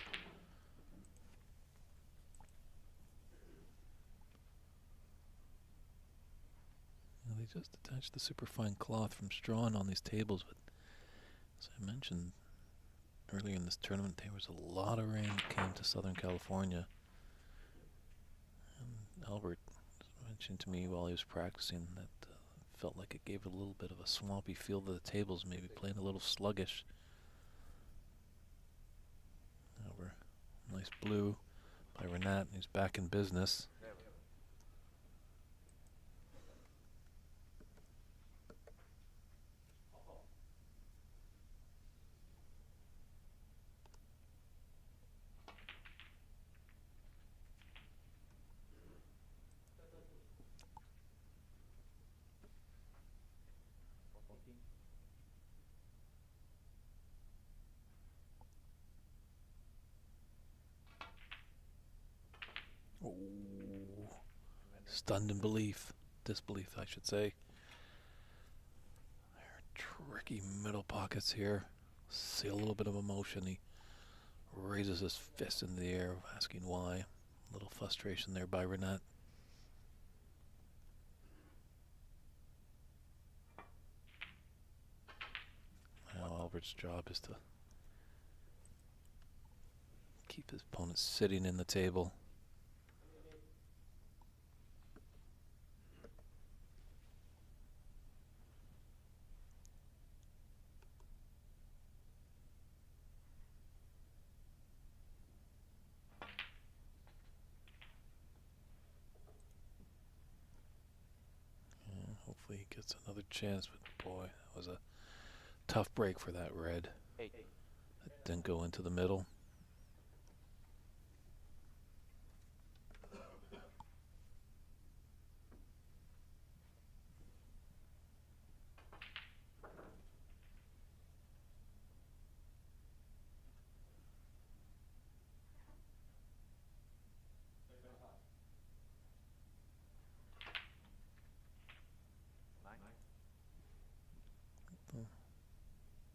they just attached the superfine cloth from Strawn on these tables, but as I mentioned earlier in this tournament, there was a lot of rain that came to Southern California. And Albert mentioned to me while he was practicing that felt like it gave a little bit of a swampy feel to the tables, maybe playing a little sluggish. Over nice blue by Renat, and he's back in business. Oh, stunned in disbelief, I should say. There are tricky middle pockets here. See a little bit of emotion. He raises his fist in the air, asking why. A little frustration there by Renat. Now Albert's job is to keep his opponent sitting in the table. And hopefully he gets another chance, but boy, that was a tough break for that red. It didn't go into the middle.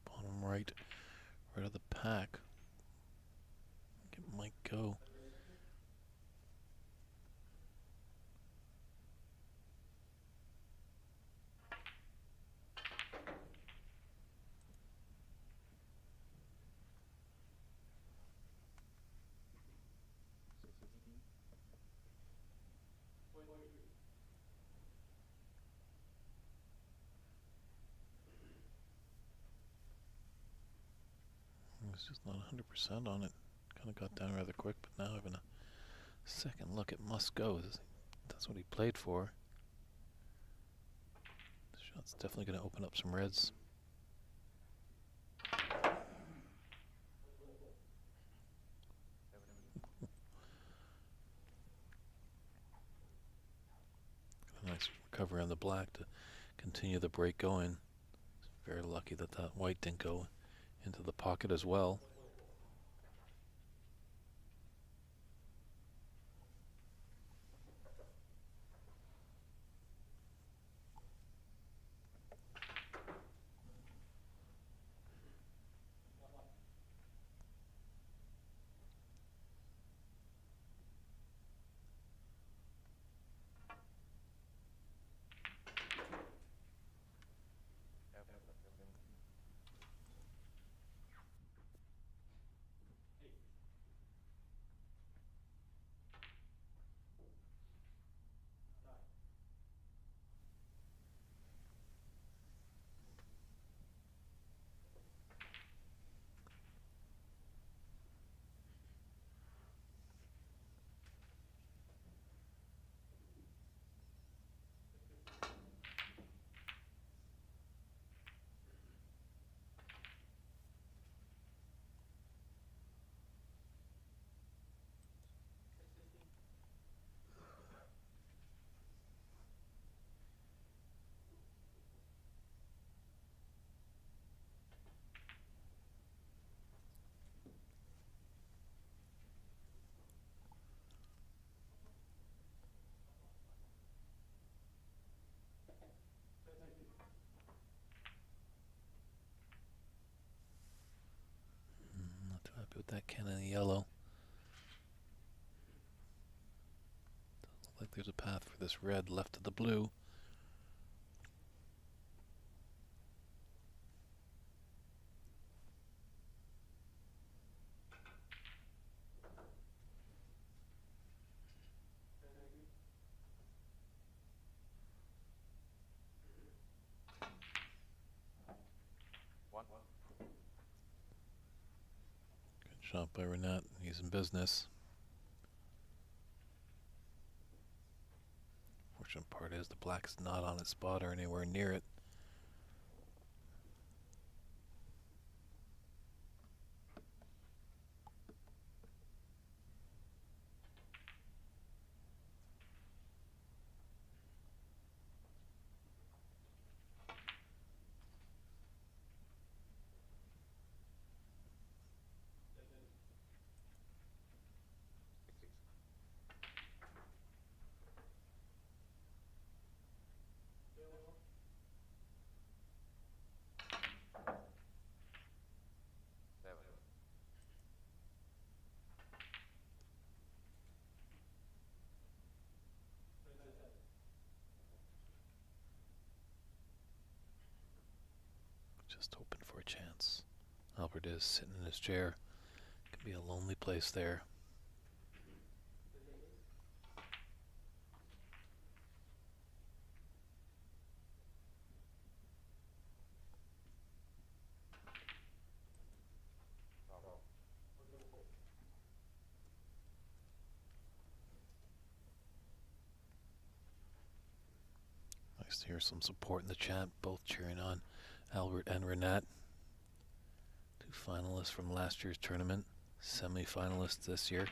Bottom right of the pack. It might go. I was just not 100% on it. Kind of got down rather quick, but now having a second look, it must go. That's what he played for. The shot's definitely going to open up some reds. Nice recovery on the black to continue the break going. Very lucky that that white didn't go into the pocket as well. Not too happy with that cannon yellow. Doesn't look like there's a path for this red left of the blue. Good shot by Renat. He's in business. Fortunate part is the black's not on its spot or anywhere near it. Just hoping for a chance. Albert is sitting in his chair. Could be a lonely place there. Nice to hear some support in the chat, both cheering on Albert and Renat. Two finalists from last year's tournament, semi-finalists this year.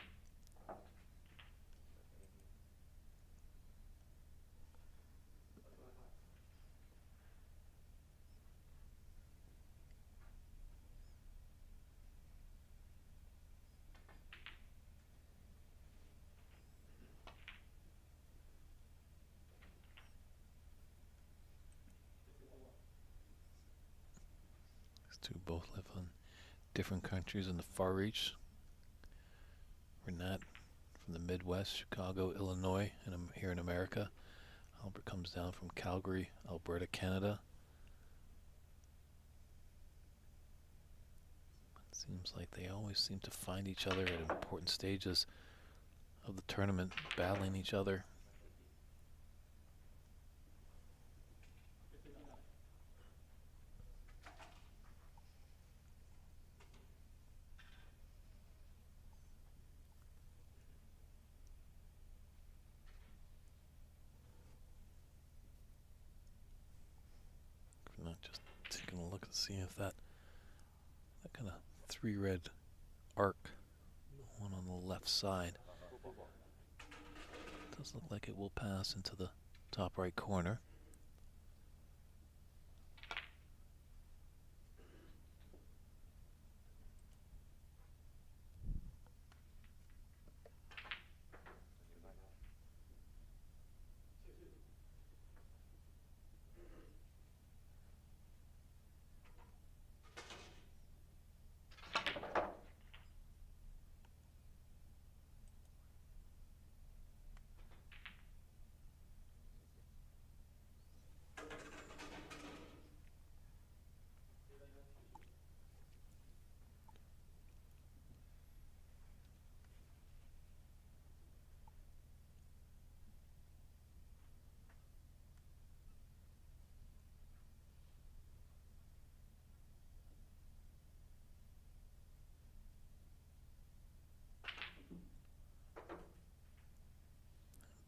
These two both live in different countries in the far reach. Renat from the Midwest, Chicago, Illinois, and here in America. Albert comes down from Calgary, Alberta, Canada. It seems like they always seem to find each other at important stages of the tournament, battling each other. Not just taking a look and see if that kind of three red arc, one on the left side, does look like it will pass into the top right corner.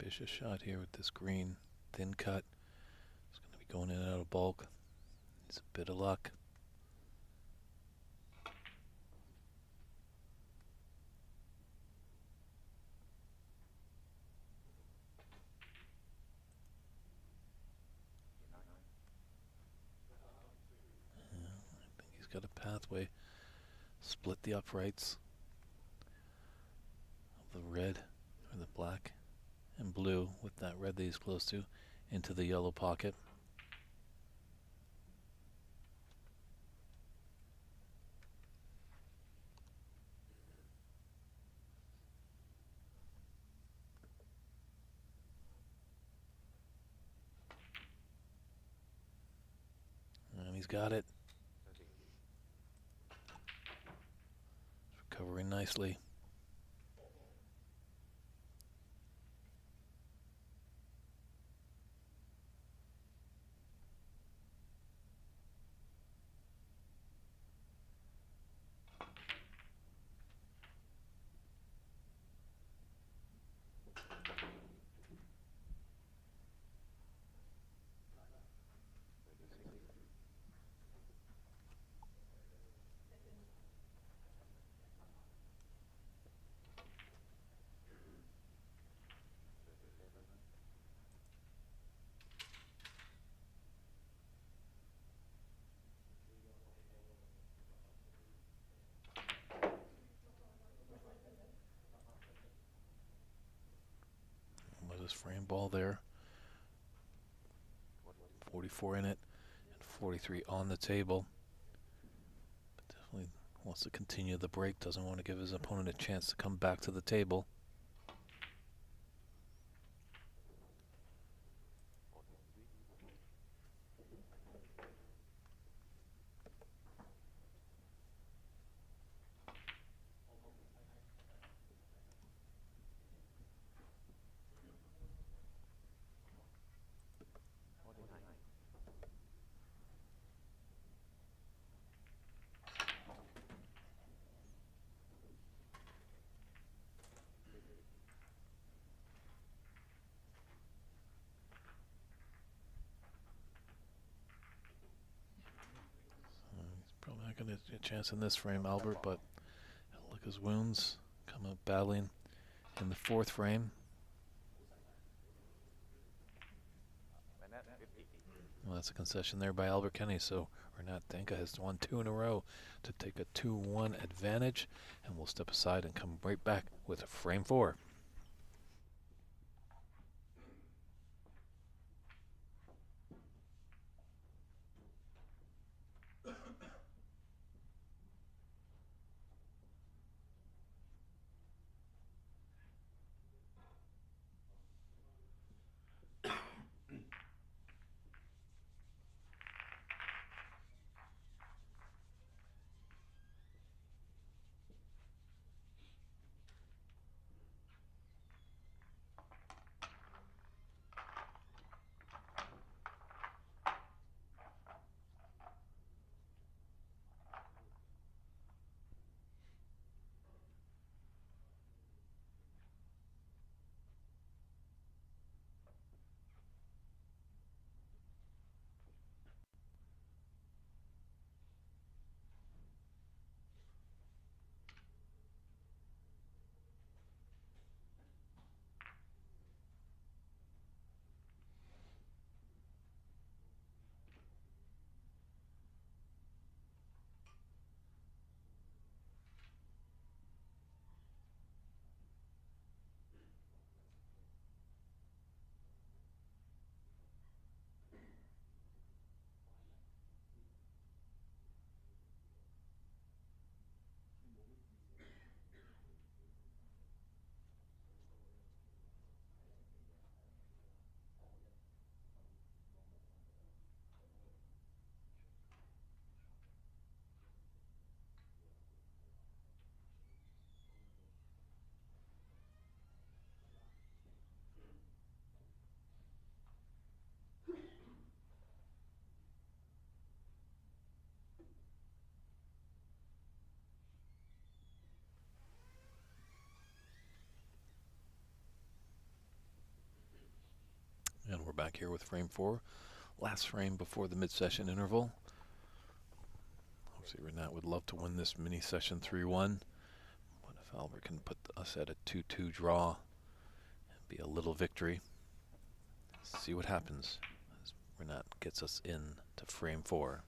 Ambitious shot here with this green thin cut. It's going to be going in and out of bulk. It's a bit of luck. I think he's got a pathway. Split the uprights of the red or the black and blue with that red that he's close to into the yellow pocket. And he's got it. Recovering nicely. With his frame ball there. 44 in it and 43 on the table. But definitely wants to continue the break. Doesn't want to give his opponent a chance to come back to the table. He's probably not going to get a chance in this frame, Albert, but look, his wounds come up battling in the fourth frame. Renat 50. Well, that's a concession there by Albert Kenny, so Renat Denkha has won 2 in a row to take a 2-1 advantage, and we'll step aside and come right back with frame 4. back here with frame 4. Last frame before the mid-session interval. Obviously, Renat would love to win this mini-session 3-1. But if Albert can put us at a 2-2 draw, it'd be a little victory. See what happens as Renat gets us in to frame 4.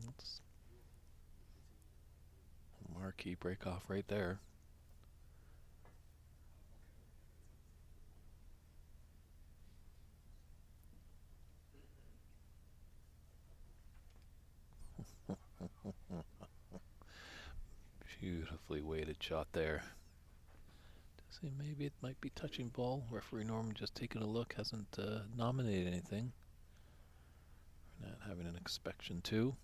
That's a marquee break off right there. Beautifully weighted shot there. See, maybe it might be touching ball. Referee Norman just taking a look, hasn't nominated anything. Not having an inspection too.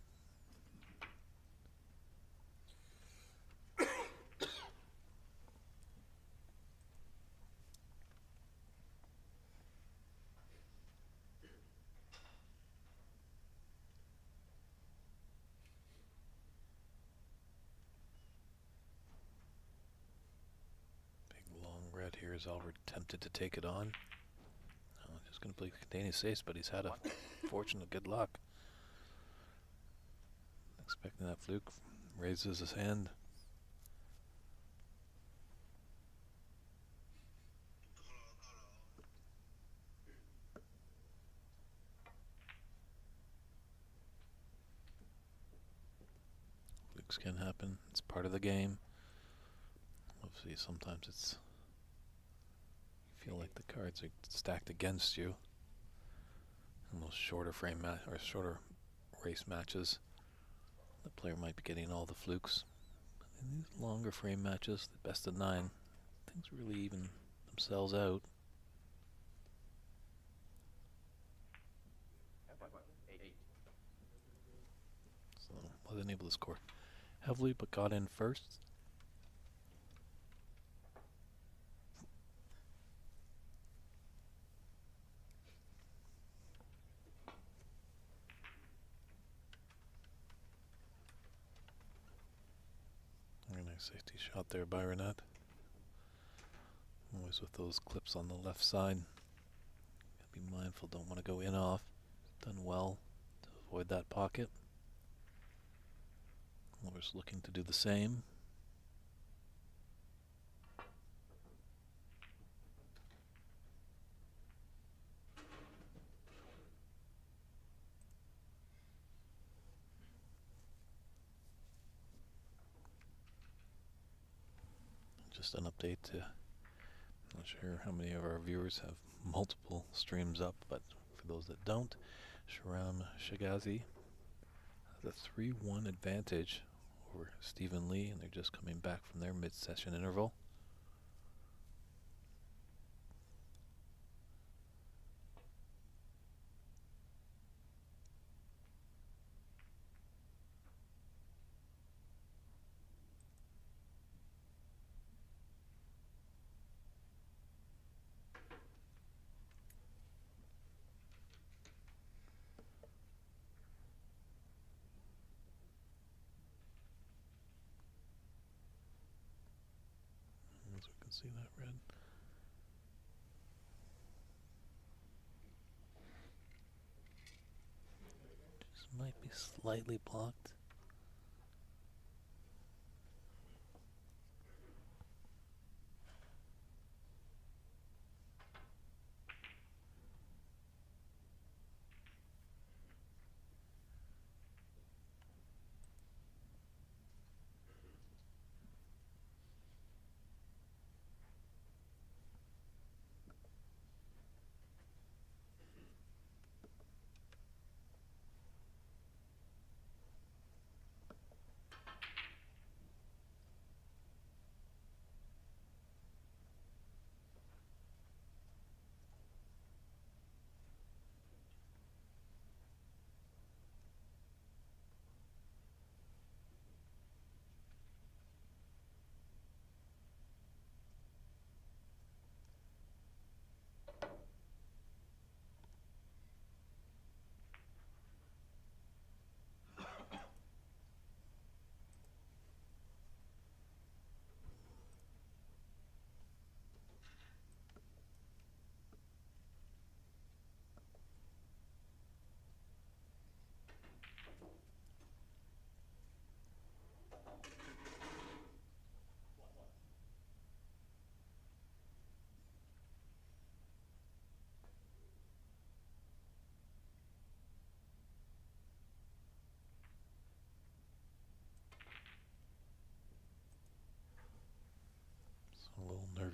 Here is Albert tempted to take it on. Oh, just going to play contain his ace, but he's had a fortunate good luck. Expecting that fluke. Raises his hand. Flukes can happen. It's part of the game. Obviously, sometimes it's feel like the cards are stacked against you in those shorter frame or shorter race matches. The player might be getting all the flukes. But in these longer frame matches, the best of 9, things really even themselves out. So wasn't able to score heavily, but got in first. Very nice safety shot there by Renat. Always with those clips on the left side. Gotta be mindful, don't want to go in off. Done well to avoid that pocket. Always looking to do the same. Just an update to, not sure how many of our viewers have multiple streams up, but for those that don't, Sharam Shagazi has a 3-1 advantage over Stephen Lee, and they're just coming back from their mid-session interval. As we can see that red. Just might be slightly blocked.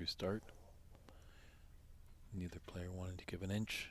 restart. Neither player wanted to give an inch.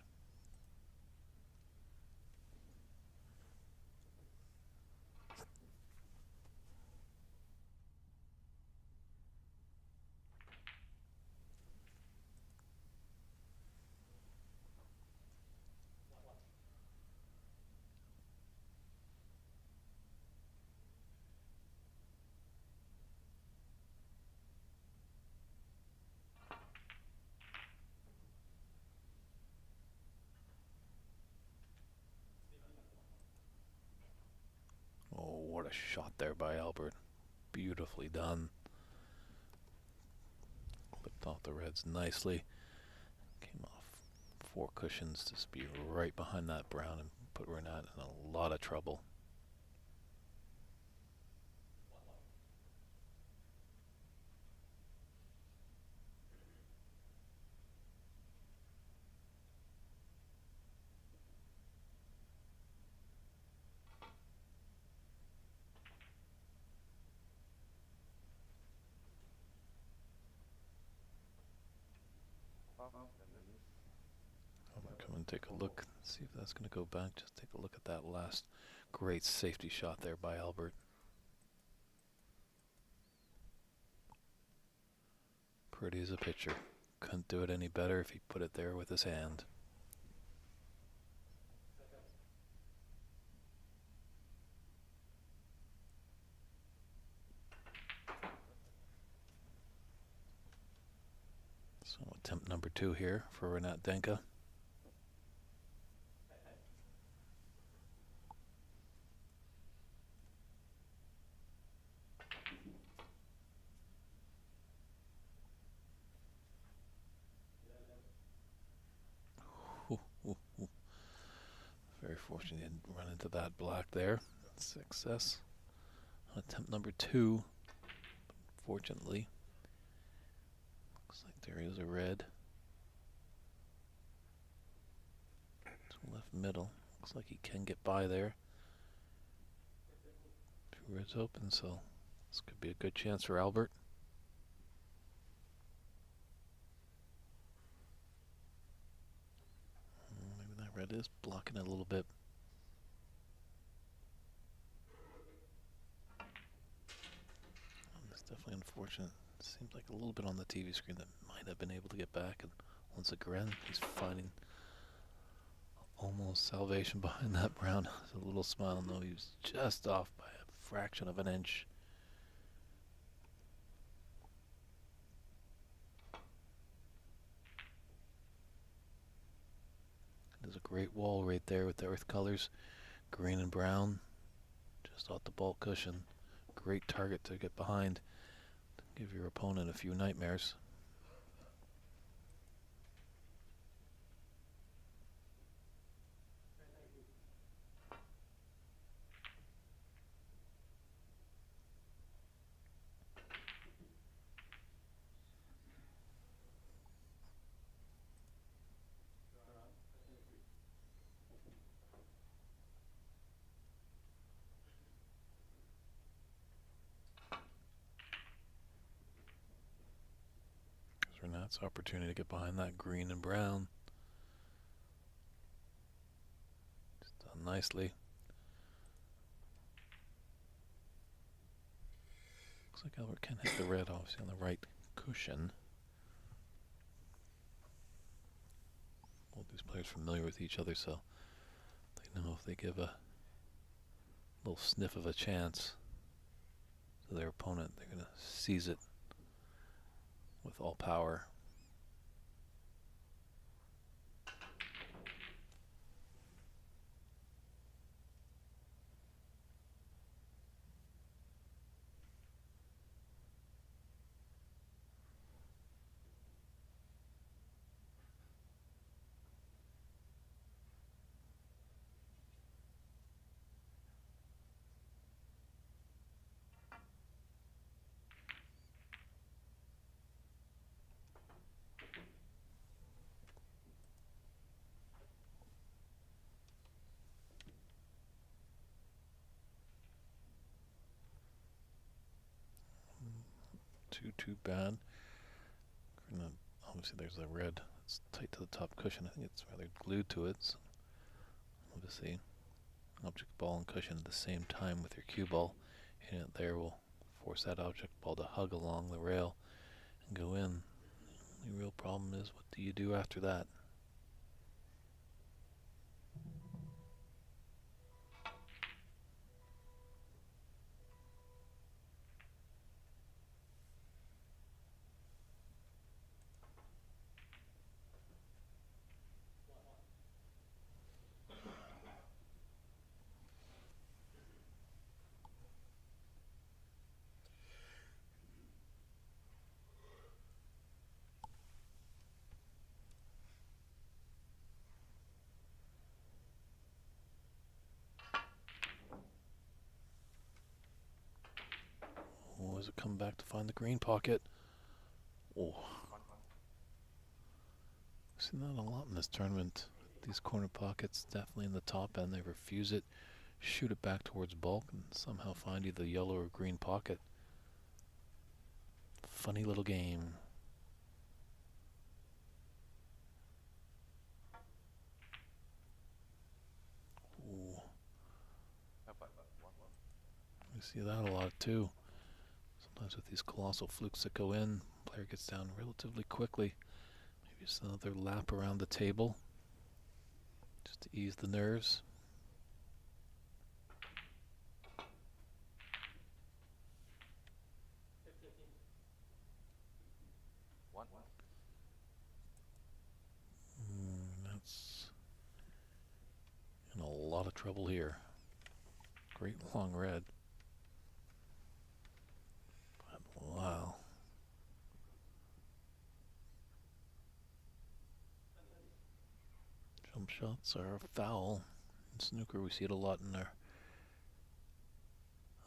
Oh, what a shot there by Albert. Beautifully done. Clipped off the reds nicely. Came off 4 cushions to be right behind that brown and put Renat in a lot of trouble. I'm going to come and take a look, see if that's going to go back. Just take a look at that last great safety shot there by Albert. Pretty as a picture. Couldn't do it any better if he put it there with his hand. So attempt number 2 here for Renat Denkha. Very fortunate he didn't run into that black there. Success. Attempt number 2. Fortunately, looks like there is a red. To left middle. Looks like he can get by there. 2 reds open, so this could be a good chance for Albert. Maybe that red is blocking it a little bit. It's definitely unfortunate. Seems like a little bit on the TV screen that might have been able to get back, and once again he's finding almost salvation behind that brown. A little smile, no, he was just off by a fraction of an inch. There's a great wall right there with the earth colors, green and brown, just off the ball cushion. Great target to get behind. Give your opponent a few nightmares. Renat's opportunity to get behind that green and brown. Just done nicely. Looks like Albert can hit the red, obviously, on the right cushion. Both these players familiar with each other, so they know if they give a little sniff of a chance to their opponent, they're going to seize it with all power. Too bad. gonna, obviously there's a red that's tight to the top cushion. I think it's rather glued to it. So obviously, object ball and cushion at the same time with your cue ball. Hitting it there will force that object ball to hug along the rail and go in. The real problem is, what do you do after that? Oh, as it come back to find the green pocket. Oh, seen that a lot in this tournament. These corner pockets, definitely in the top end, they refuse it, shoot it back towards bulk, and somehow find either yellow or green pocket. Funny little game. Ooh, we see that a lot too. Sometimes with these colossal flukes that go in, player gets down relatively quickly. Maybe just another lap around the table, just to ease the nerves. That's in a lot of trouble here. Great long red. But wow. Jump shots are foul. In snooker, we see it a lot in our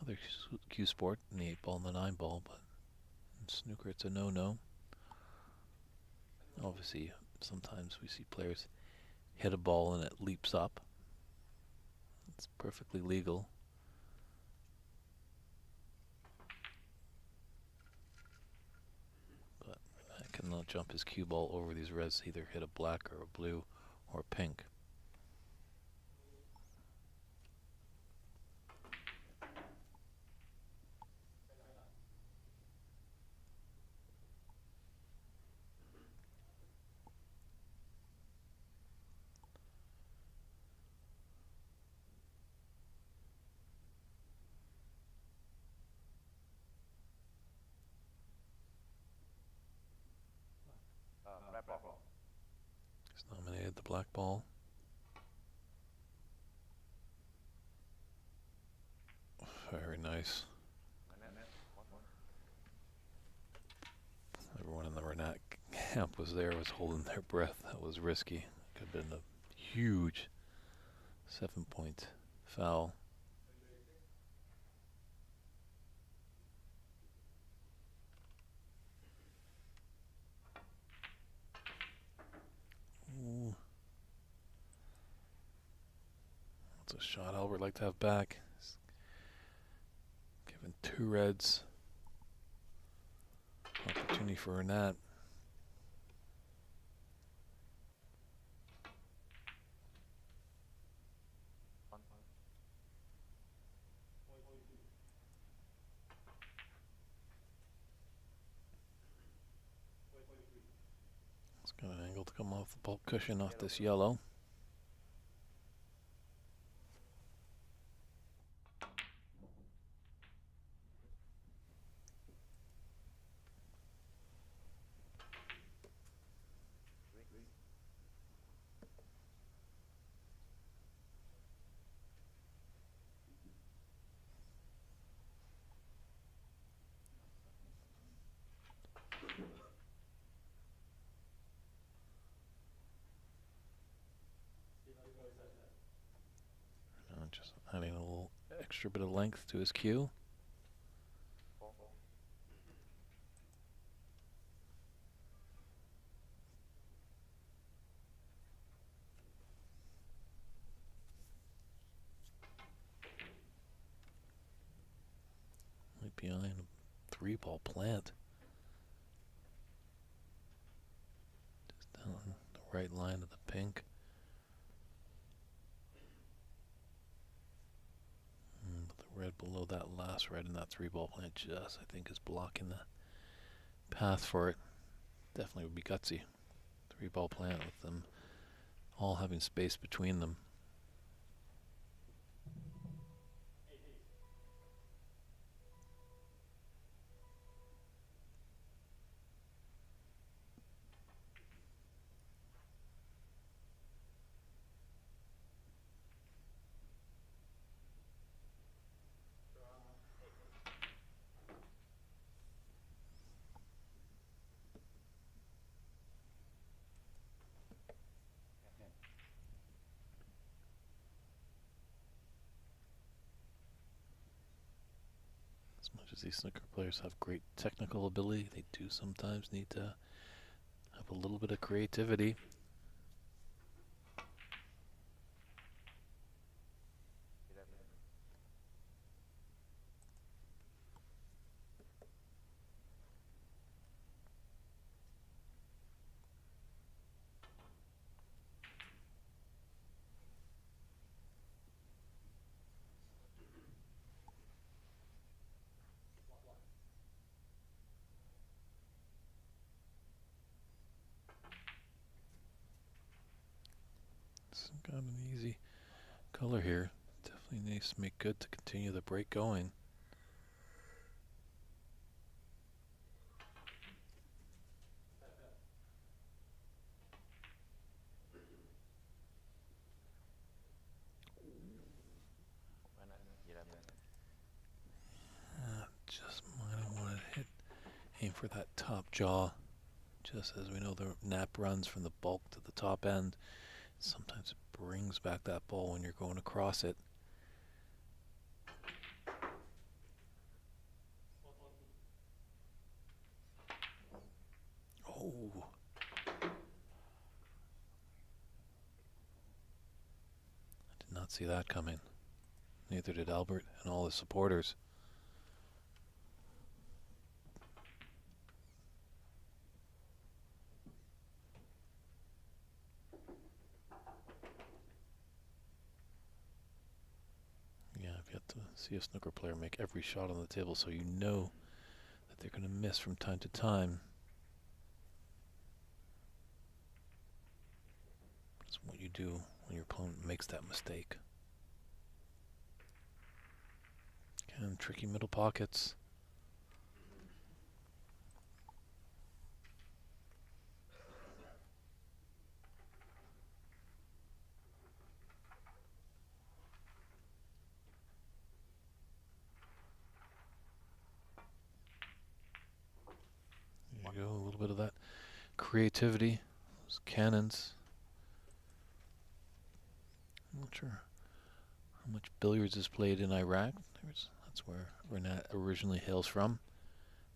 other cue sport, in the 8-ball and the 9-ball, but in snooker it's a no-no. Obviously, sometimes we see players hit a ball and it leaps up. It's perfectly legal. But I cannot jump his cue ball over these reds, either hit a black or a blue or a pink. Red ball. He's nominated the black ball. Very nice. Everyone in the Renat camp was there, was holding their breath. That was risky. Could have been a huge 7-point foul. Ooh. That's a shot Albert like to have back. He's given 2 reds. Opportunity for Renat. It's got an angle to come off the bulk cushion off this yellow. Just adding a little extra bit of length to his cue. Right behind a 3-ball plant. bright line of the pink. But the red below that last red in that 3-ball plant just, I think, is blocking the path for it. Definitely would be gutsy. 3-ball plant with them all having space between them. As much as these snooker players have great technical ability, they do sometimes need to have a little bit of creativity. It's got an easy color here. Definitely needs to make good to continue the break going. Just might have wanted to aim for that top jaw. Just as we know, the nap runs from the bulk to the top end. Sometimes it brings back that ball when you're going across it. Oh. I did not see that coming. Neither did Albert and all his supporters. Yeah, I've yet to see a snooker player make every shot on the table, so you know that they're going to miss from time to time. That's what you do when your opponent makes that mistake. Again, tricky middle pockets. There you go, a little bit of that creativity. Those cannons. I'm not sure how much billiards is played in Iraq. That's where Renat originally hails from.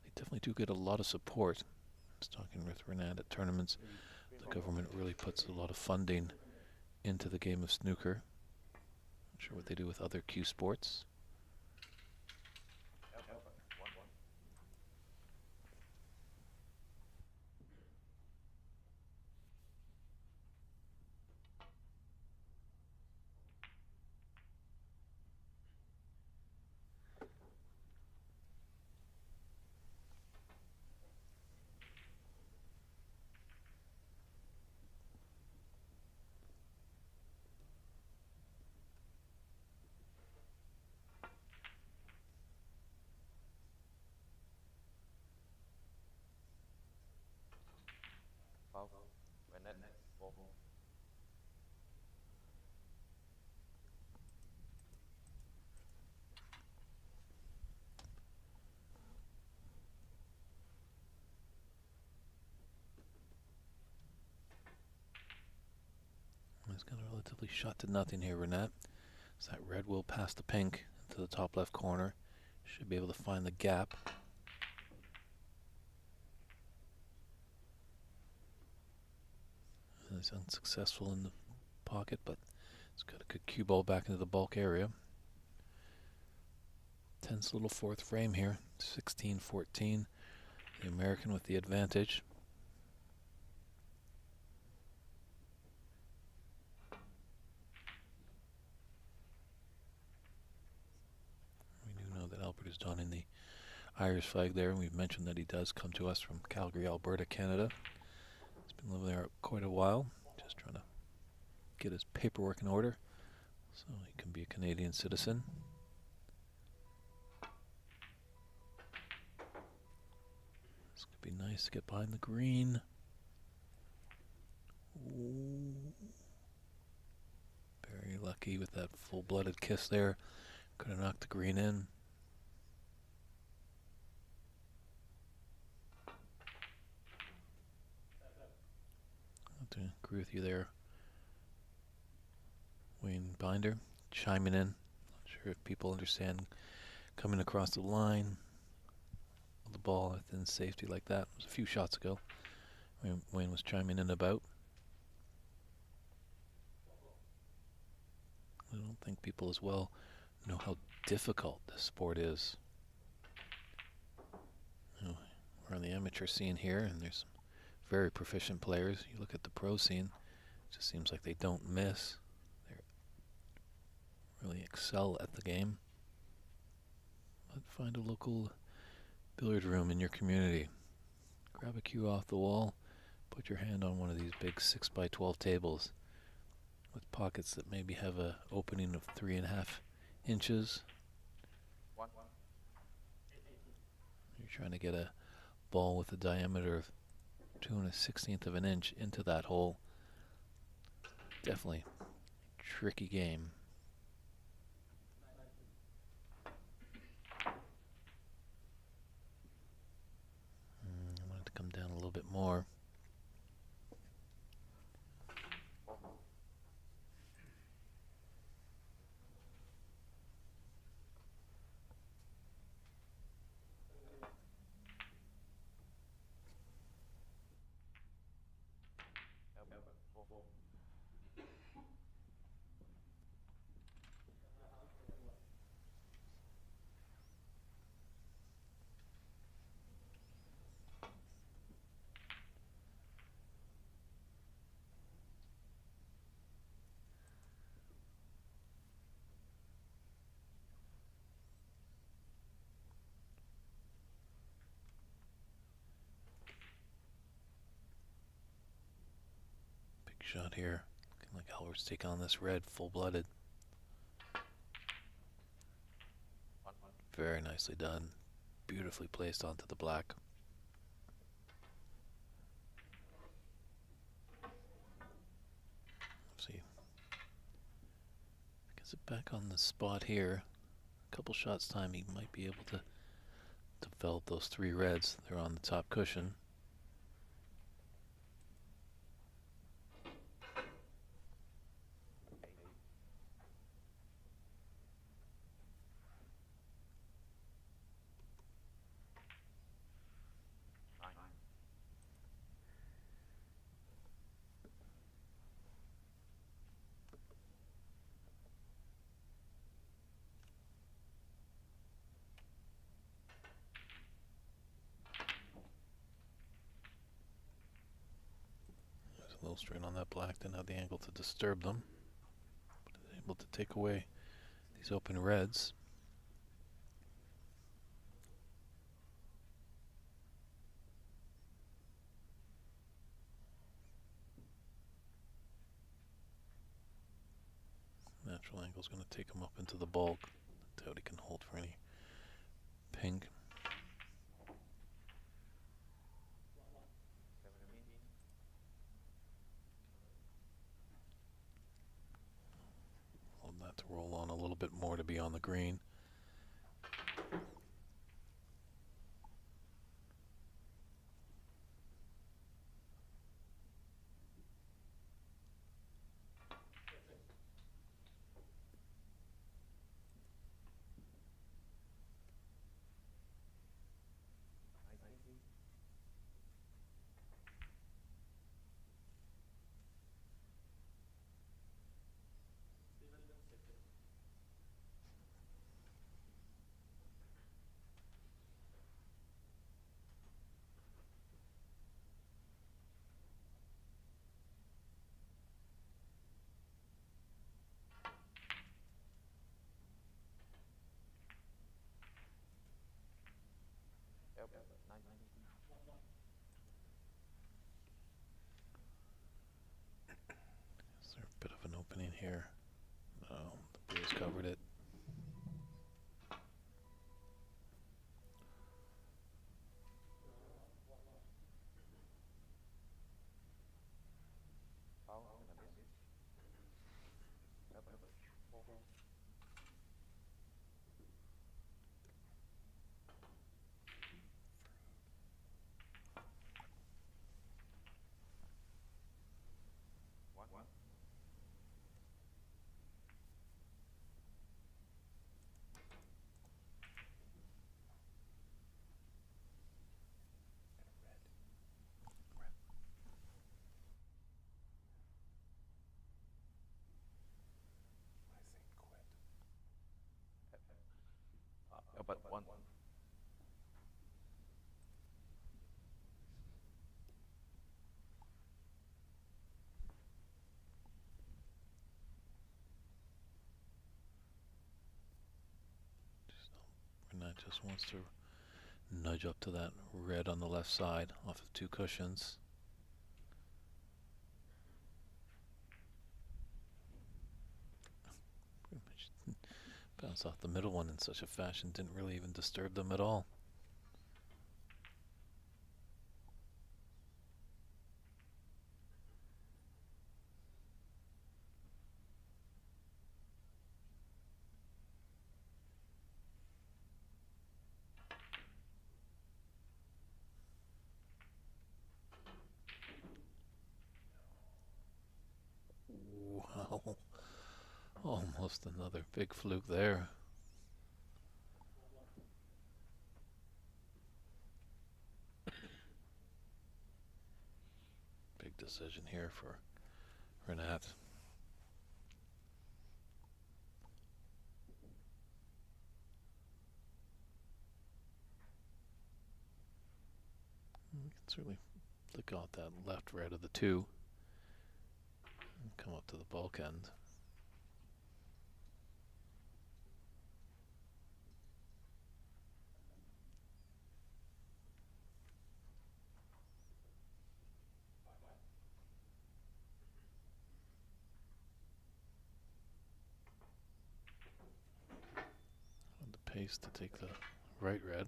They definitely do get a lot of support. I was talking with Renat at tournaments. The government really puts a lot of funding into the game of snooker. Not sure what they do with other cue sports. He's got a relatively shot to nothing here, Renat. So that red will pass the pink into the top left corner. Should be able to find the gap. And he's unsuccessful in the pocket, but he's got a good cue ball back into the bulk area. Tense little fourth frame here. 16-14. The American with the advantage. Irish flag there, and we've mentioned that he does come to us from Calgary, Alberta, Canada. He's been living there quite a while, just trying to get his paperwork in order so he can be a Canadian citizen. This could be nice to get behind the green. Ooh. Very lucky with that full-blooded kiss there. Could have knocked the green in. I have to agree with you there, Wayne Binder, chiming in. Not sure if people understand coming across the line of the ball within safety like that. It was a few shots ago. Wayne was chiming in about. I don't think people as well know how difficult this sport is. You know, we're on the amateur scene here, and there's some very proficient players. You look at the pro scene, it just seems like they don't miss. They really excel at the game. But find a local billiard room in your community. Grab a cue off the wall, put your hand on one of these big 6x12 tables with pockets that maybe have an opening of 3.5 inches. You're trying to get a ball with a diameter of 2 1/16 of an inch into that hole. Definitely a tricky game. I wanted to come down a little bit more. Big shot here. Looking like Albert's taking on this red full-blooded. Very nicely done. Beautifully placed onto the black. Let's see. Gets it back on the spot here. A couple shots time, he might be able to develop those 3 reds. They're on the top cushion. There's a little straight on that black, didn't have the angle to disturb them. But is able to take away these open reds. Natural angle is going to take him up into the bulk. Doubt he can hold for any pink. Hold that to roll on a little bit more to be on the green. happening here? No, the breeze covered it. Foul and a miss. Double. 4. 1. But 1. Renat just wants to nudge up to that red on the left side off of 2 cushions. Pretty much bounced off the middle one in such a fashion, didn't really even disturb them at all. Wow. Almost another big fluke there. Big decision here for Renat. You can certainly flick out that left red of the 2 and come up to the bulk end. On the pace to take the right red.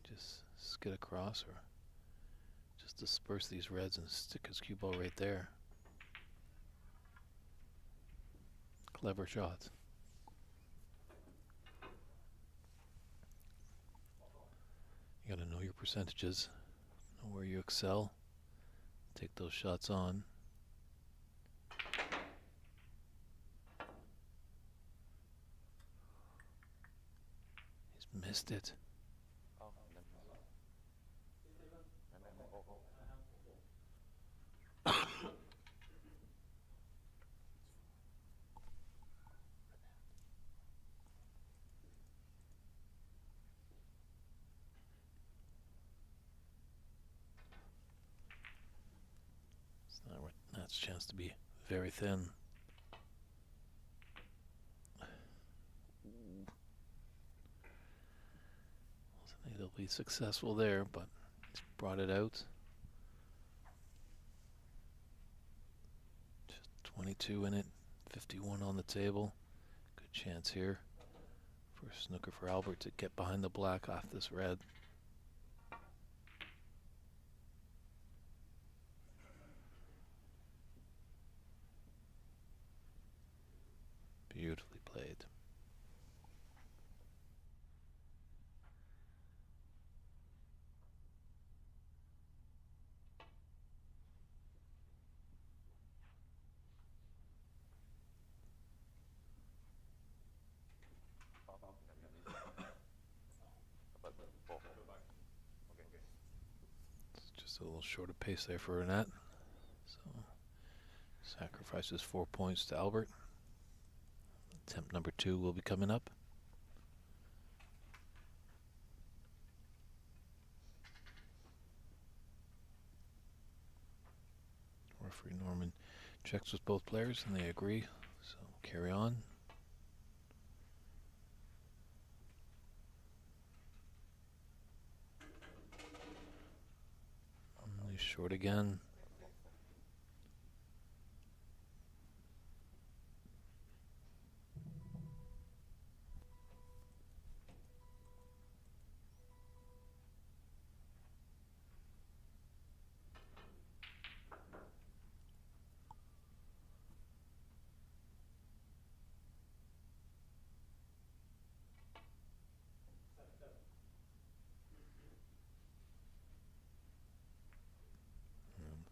Just skid across or just disperse these reds and stick his cue ball right there. Clever shot. You gotta know your percentages, know where you excel, take those shots on. He's missed it. Foul and a miss. And then 4. It's not Renat's chance to be very thin. They'll be successful there, but he's brought it out. Just 22 in it, 51 on the table. Good chance here for snooker for Albert to get behind the black off this red. Beautifully played. Foul and a miss. But 4. Okay. It's just a little shorter pace there for Renat. So sacrifices 4 points to Albert. Attempt number 2 will be coming up. Referee Norman checks with both players and they agree, so carry on. He's short again.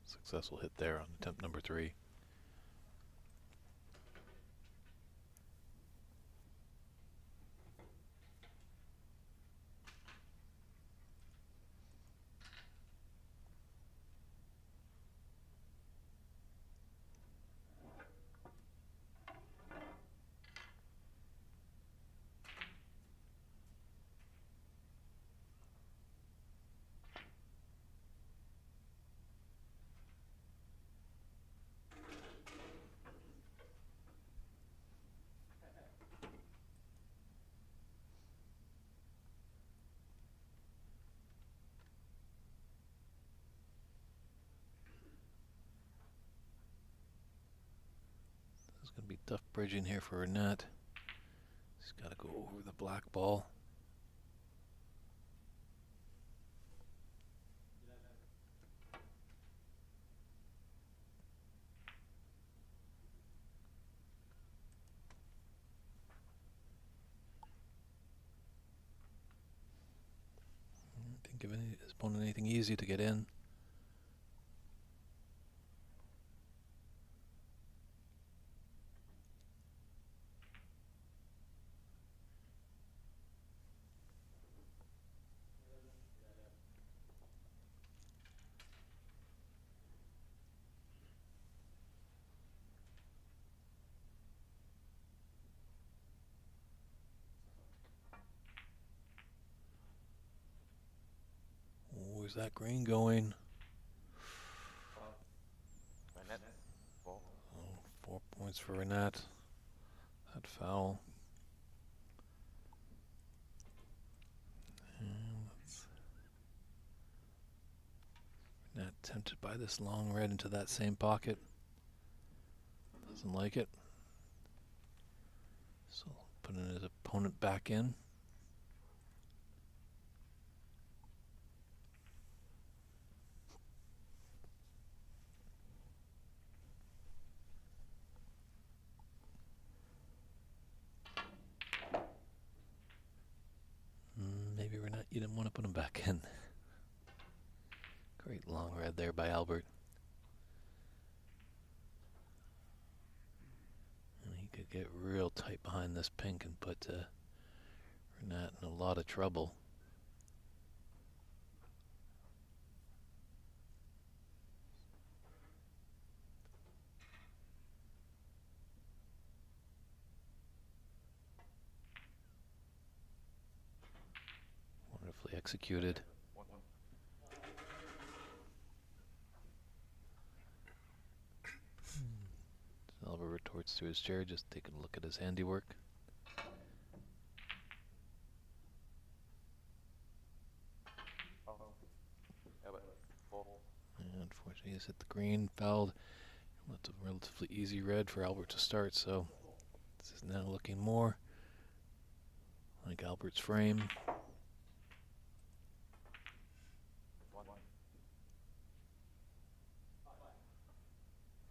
Successful hit there on attempt number 3. It's going to be tough bridging here for Renat. He's got to go over the black ball. Didn't give his opponent anything easy to get in. Where's that green going? Renat, 4. Oh, 4 points for Renat. That foul. Renat tempted by this long red into that same pocket. Doesn't like it. So putting his opponent back in. Maybe Renat, you didn't want to put him back in. Great long red there by Albert. And he could get real tight behind this pink and put Renat in a lot of trouble. Wonderfully executed. 1. Albert retorts to his chair, just taking a look at his handiwork. Albert, 4. And unfortunately, he's hit the green, fouled. That's a relatively easy red for Albert to start, so this is now looking more like Albert's frame. 1.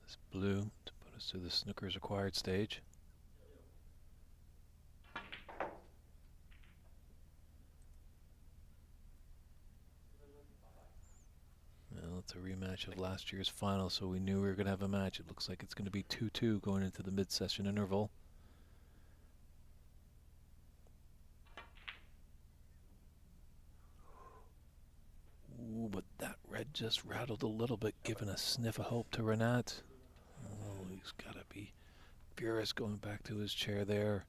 This blue to put us to the snooker's acquired stage. Well, it's a rematch of last year's final, so we knew we were going to have a match. It looks like it's going to be 2-2 going into the mid-session interval. Ooh, but that red just rattled a little bit, giving a sniff of hope to Renat. Oh, he's got to be furious going back to his chair there.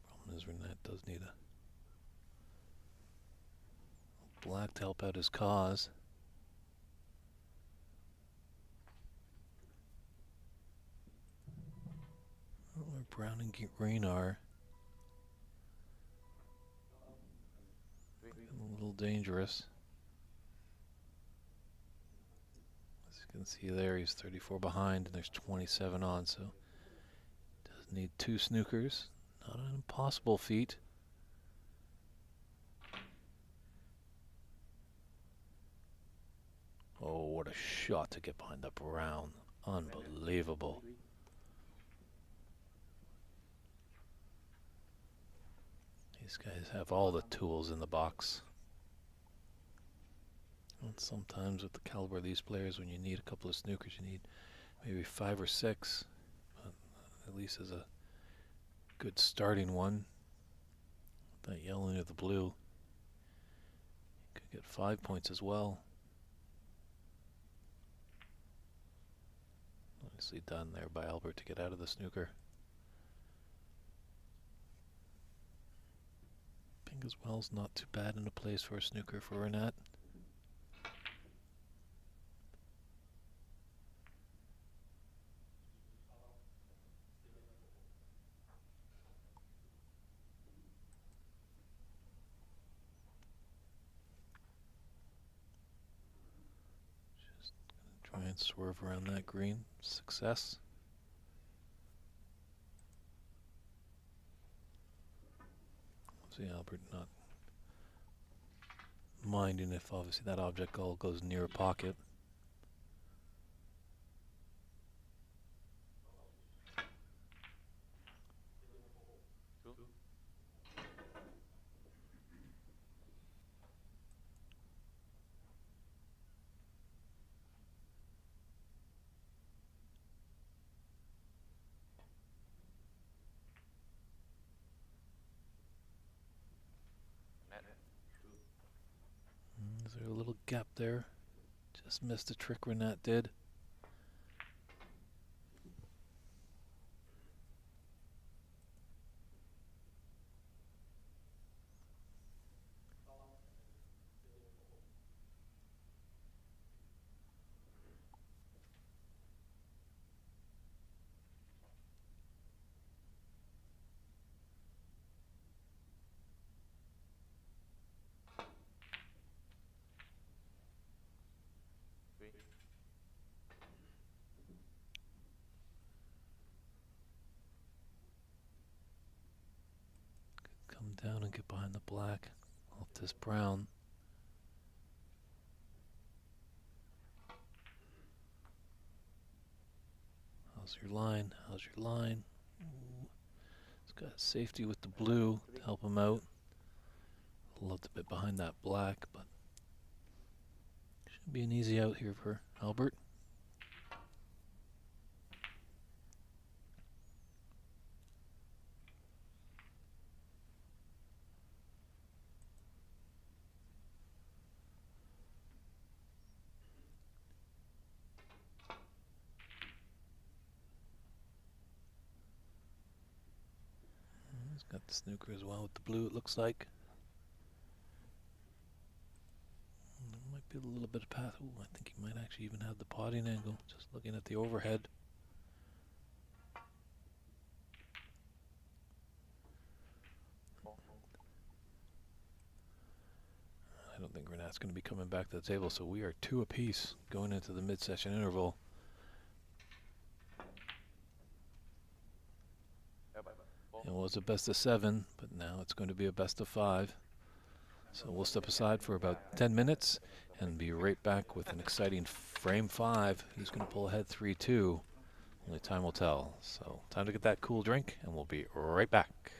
Problem is, Renat does need a black to help out his cause. Where brown and green are. A little dangerous. As you can see there, he's 34 behind and there's 27 on, so does need 2 snookers. Not an impossible feat. what a shot to get behind the brown. Unbelievable. These guys have all the tools in the box. And sometimes with the caliber of these players, when you need a couple of snookers, you need maybe 5 or 6. But at least as a good starting one. That yellow into the blue. Could get 5 points as well. Nicely done there by Albert to get out of the snooker. Pink as well is not too bad in a place for a snooker for Renat. Just gonna try and swerve around that green. Success. See Albert not minding if obviously that object all goes near a pocket. Net. Is there a little gap there? Just missed the trick Renat did. Three. Come down and get behind the black. Off this brown. How's your line? How's your line? Ooh. It's got safety with the blue to help him out. Loved a bit behind that black, but should be an easy out here for Albert. He's got the snooker as well with the blue, it looks like. There might be a little bit of path. Ooh, I think he might actually even have the potting angle, just looking at the overhead. I don't think Renat's going to be coming back to the table, so we are 2 apiece going into the mid-session interval. It was a best of 7, but now it's going to be a best of 5. So we'll step aside for about 10 minutes and be right back with an exciting frame 5. Who's going to pull ahead 3-2? Only time will tell. So time to get that cool drink, and we'll be right back.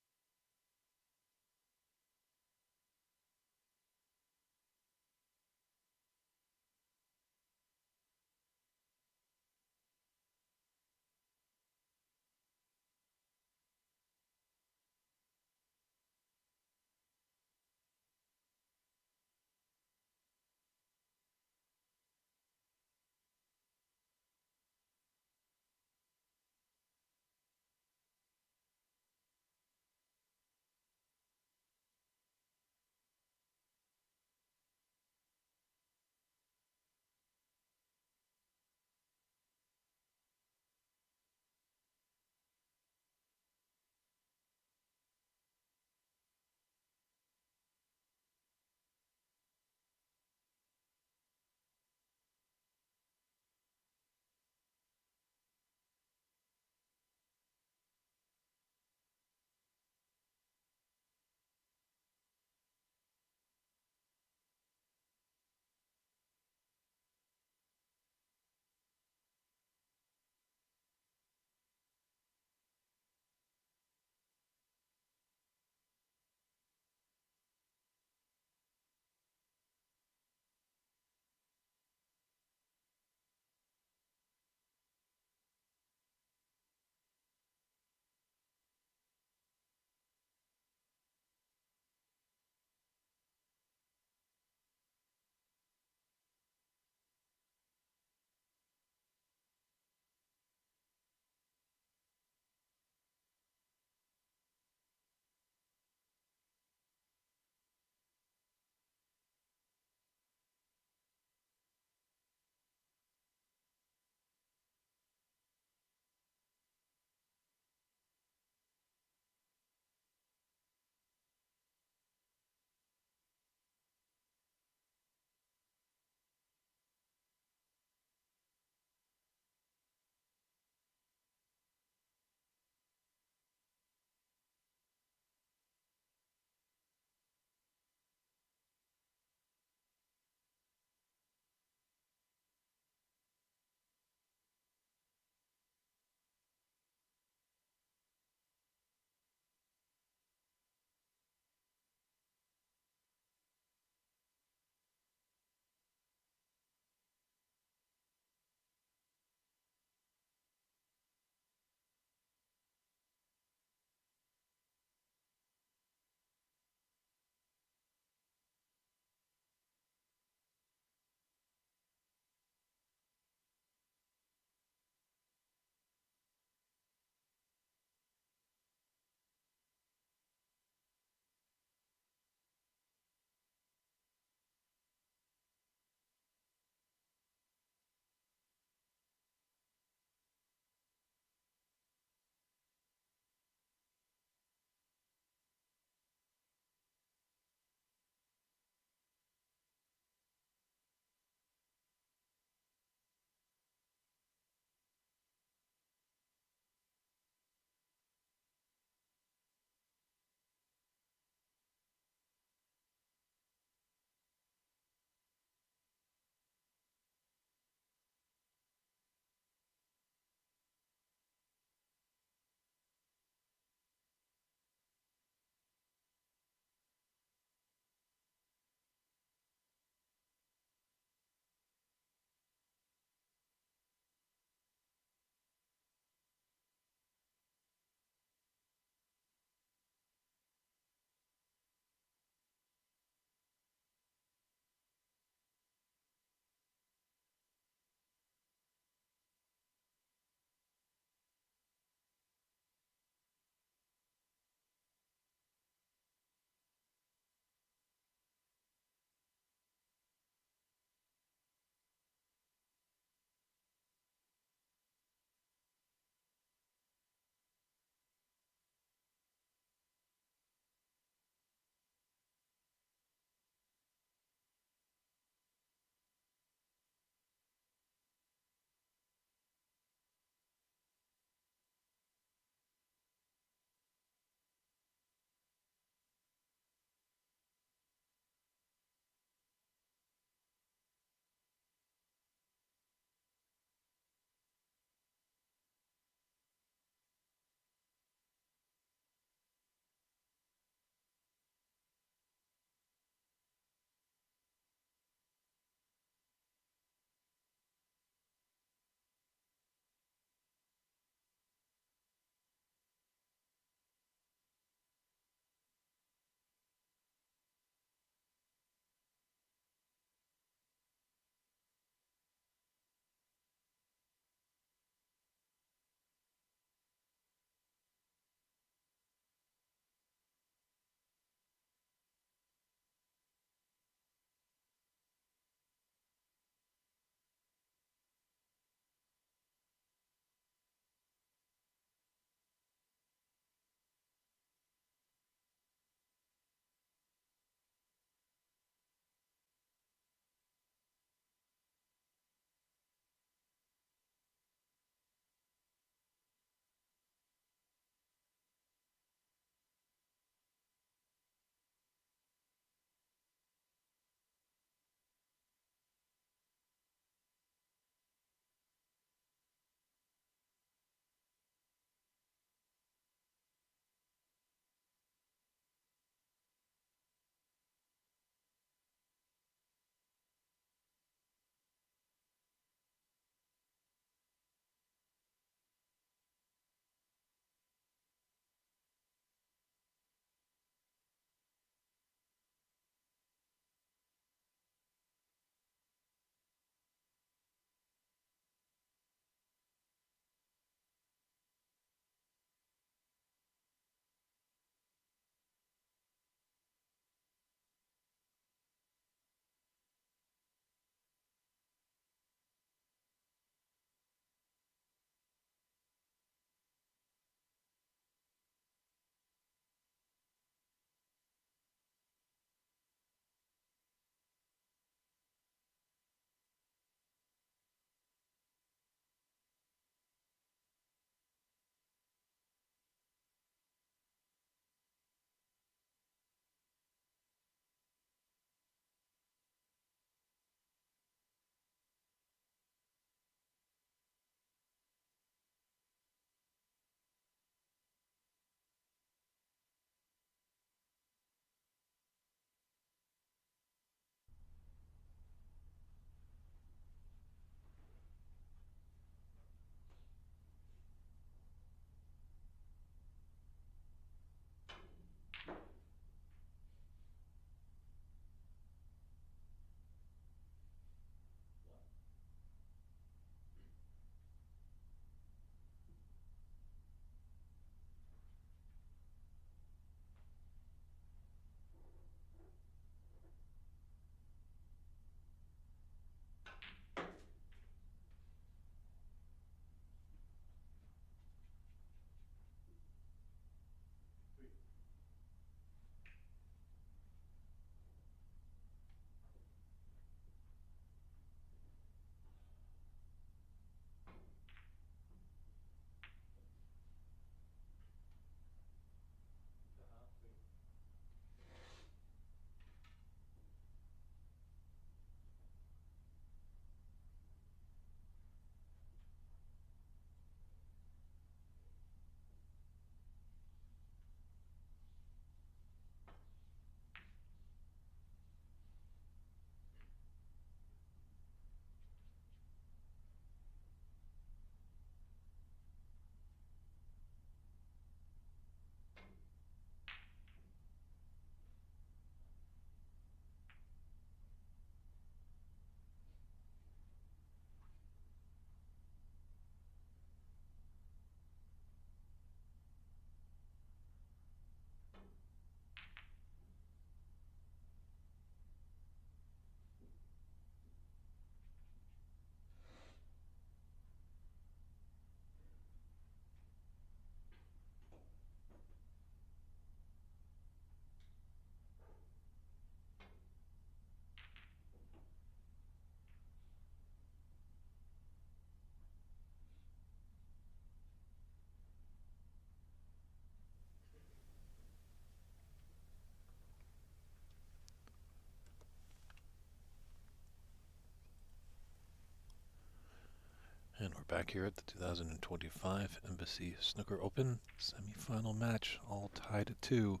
back here at the 2025 Embassy Snooker Open semi-final match, all tied at 2.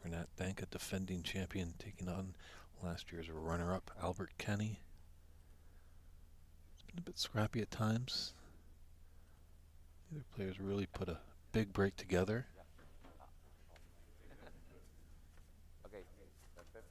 Renat Denkha, defending champion, taking on last year's runner-up Albert Kenny. It's been a bit scrappy at times. Neither players really put a big break together. Okay, the fifth.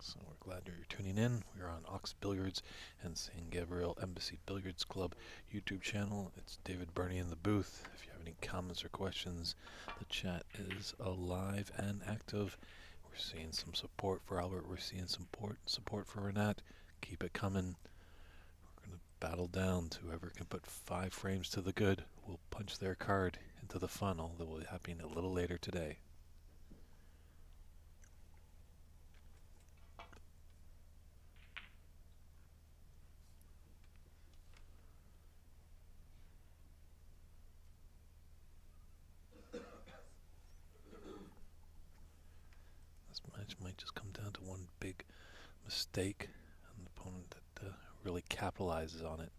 So we're glad you're tuning in. We're on Ox Billiards and San Gabriel Embassy Billiards Club YouTube channel. It's David Burney in the booth. If you have any comments or questions, the chat is alive and active. We're seeing some support for Albert. We're seeing some support for Renat. Keep it coming. We're going to battle down to whoever can put 5 frames to the good. We'll punch their card into the funnel that will be happening a little later today. This match might just come down to one big mistake, an opponent that really capitalizes on it.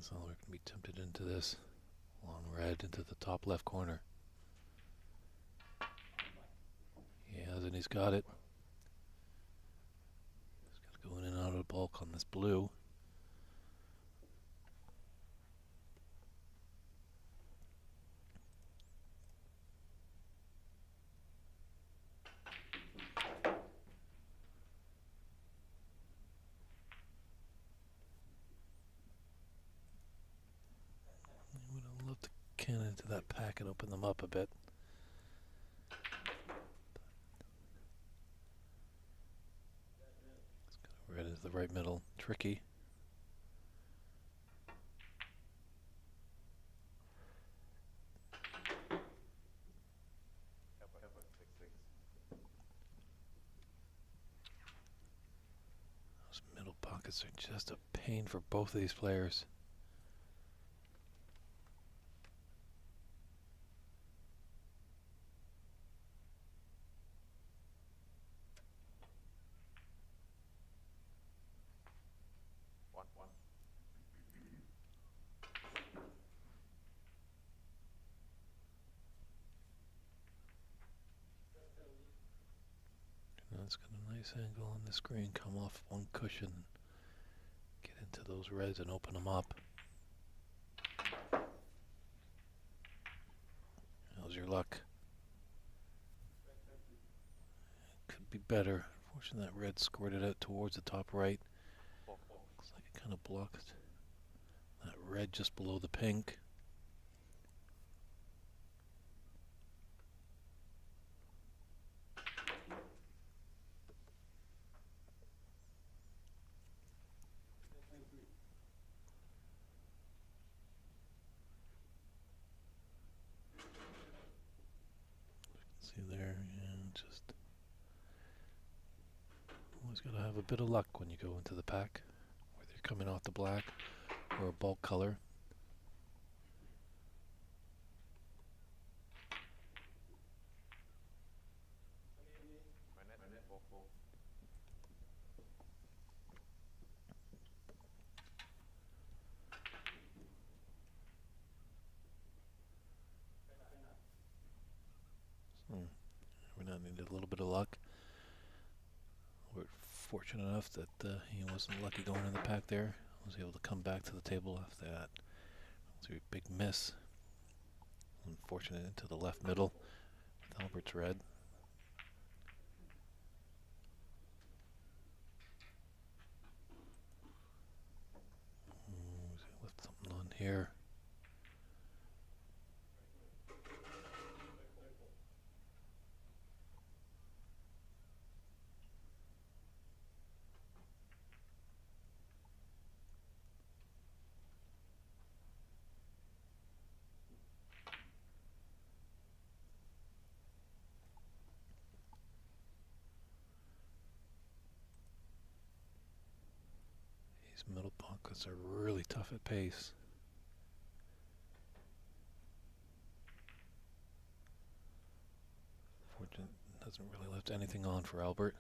So we're going to be tempted into this long red into the top left corner. He has it, he's got it. He's got to go in and out of the bulk on this blue. I would have loved to can into that pack and open them up a bit. It's got red into the right middle. Tricky. Those middle pockets are just a pain for both of these players. One. Now it's got a nice angle on the screen. Come off one cushion. Get into those reds and open them up. How's your luck? Could be better. Unfortunately, that red squirted out towards the top right. Looks like it kind of blocked that red just below the pink. See there, yeah, just always got to have a bit of luck when you go into the pack, whether you're coming off the black or a bulk color. Minute. Four. We're not needed a little bit of luck. We're fortunate enough that he wasn't lucky going in the pack there. Was able to come back to the table after that. It was a big miss. Unfortunate into the left middle with Albert's red. here. These middle pockets are really tough at pace. Fortune doesn't really lift anything on for Albert.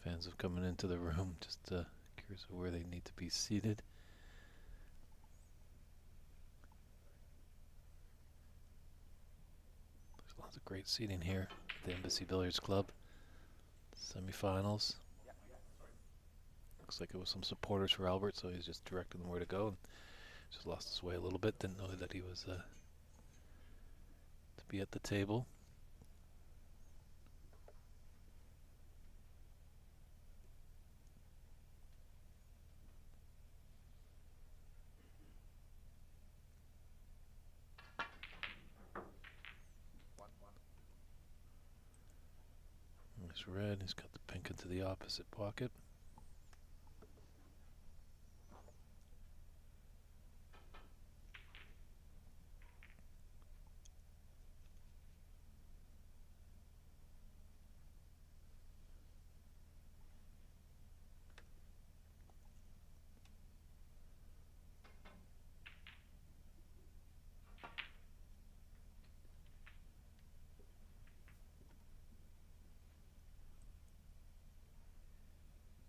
Fans have come into the room, just curious of where they need to be seated. There's lots of great seating here at the Embassy Billiards Club. Semifinals. Looks like it was some supporters for Albert, so he's just directing them where to go. Just lost his way a little bit. Didn't know that he was to be at the table. Nice red. He's got the pink into the opposite pocket.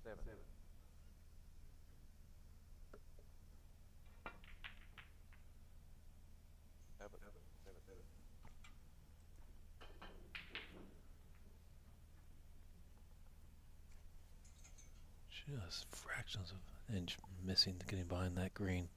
Seven. Just fractions of an inch missing to getting behind that green.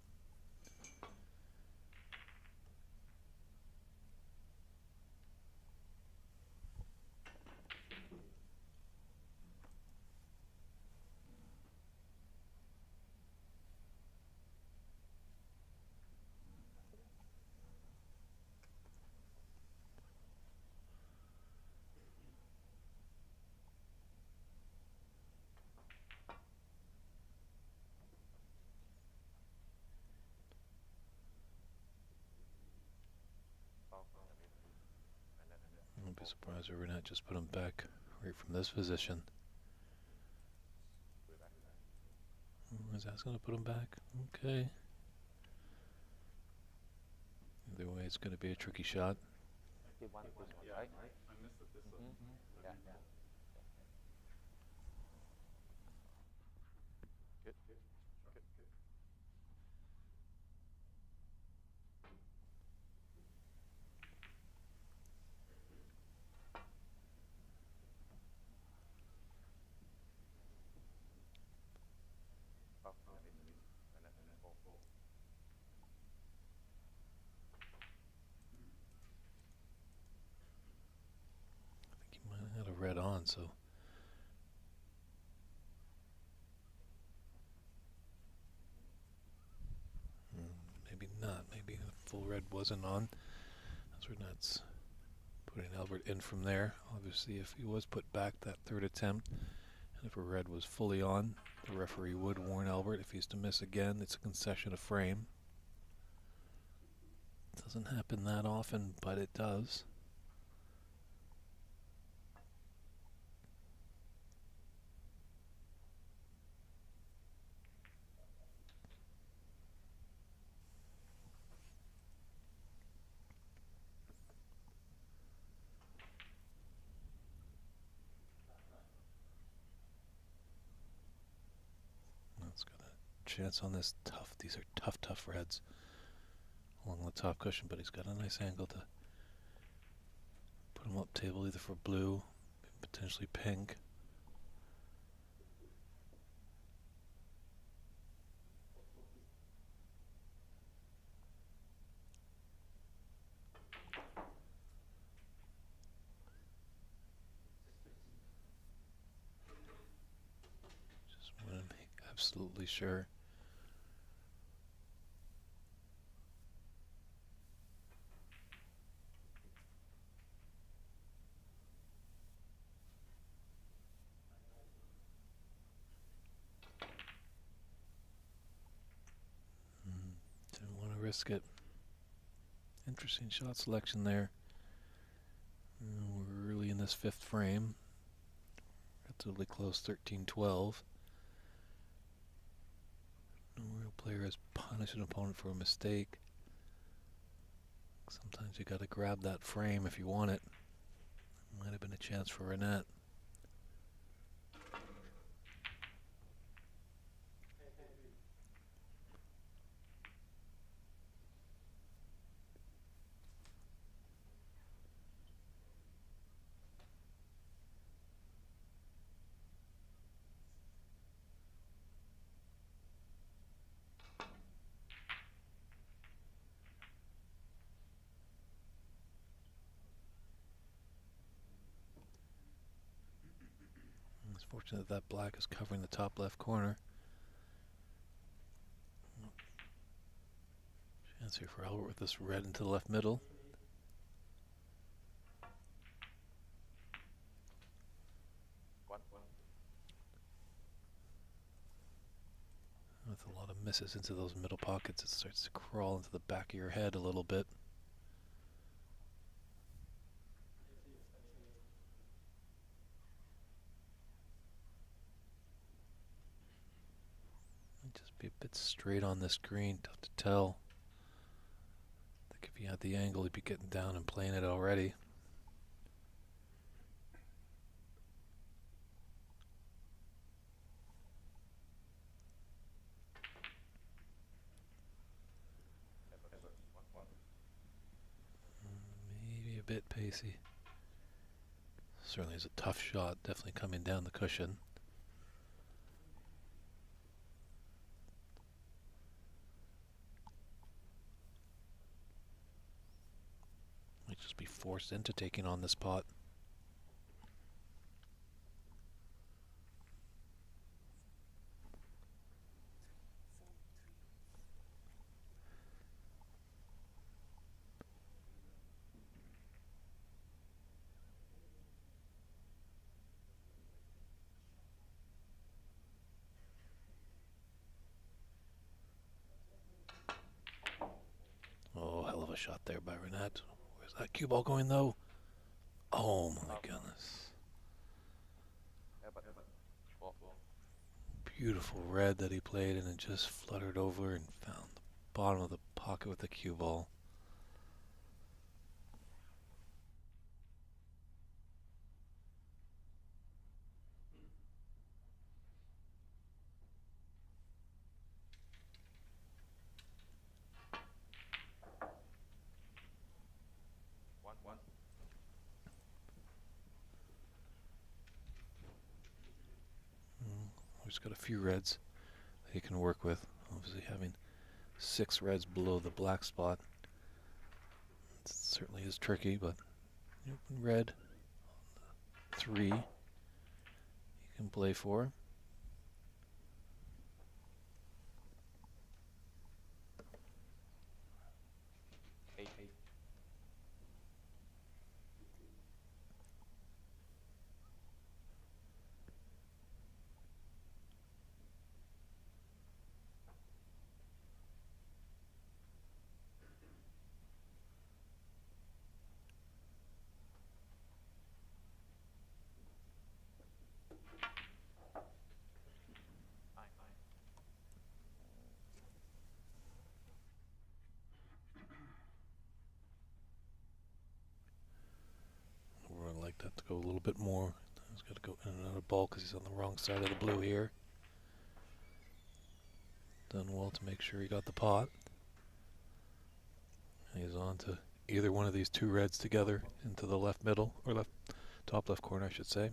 I wouldn't be surprised if Renat just put him back right from this position. Is that going to put him back? Okay. Either way, it's going to be a tricky shot. Right? I missed it this one. Yeah. Good. I think he might have had a red on, so. Maybe not. Maybe the full red wasn't on. That's Renat's putting Albert in from there. Obviously, if he was put back that third attempt, and if a red was fully on, the referee would warn Albert if he's to miss again. It's a concession of frame. It doesn't happen that often, but it does. That's gonna chance on this. Tough. These are tough, tough reds along the top cushion, but he's got a nice angle to put him up table either for blue, potentially pink. Just want to make absolutely sure. Didn't want to risk it. Interesting shot selection there. We're early in this fifth frame. Relatively close, 13-12. No real player has punished an opponent for a mistake. Sometimes you got to grab that frame if you want it. Might have been a chance for Renat. It's fortunate that black is covering the top left corner. Chance here for Albert with this red into the left middle. With a lot of misses into those middle pockets, it starts to crawl into the back of your head a little bit. Might just be a bit straight on this green, tough to tell. I think if he had the angle, he'd be getting down and playing it already. Maybe a bit pacey. Certainly is a tough shot, definitely coming down the cushion. Might just be forced into taking on this pot. Oh, hell of a shot there by Renat. Where's that cue ball going though? Oh my goodness. Beautiful red that he played, and it just fluttered over and found the bottom of the pocket with the cue ball. He's got a few reds that he can work with. Obviously having 6 reds below the black spot, it certainly is tricky, but red 3 you can play for. I'd like that to go a little bit more. He's got to go in and out of ball because he's on the wrong side of the blue here. done well to make sure he got the pot. And he's on to either one of these two reds together into the left middle, or left top left corner, I should say.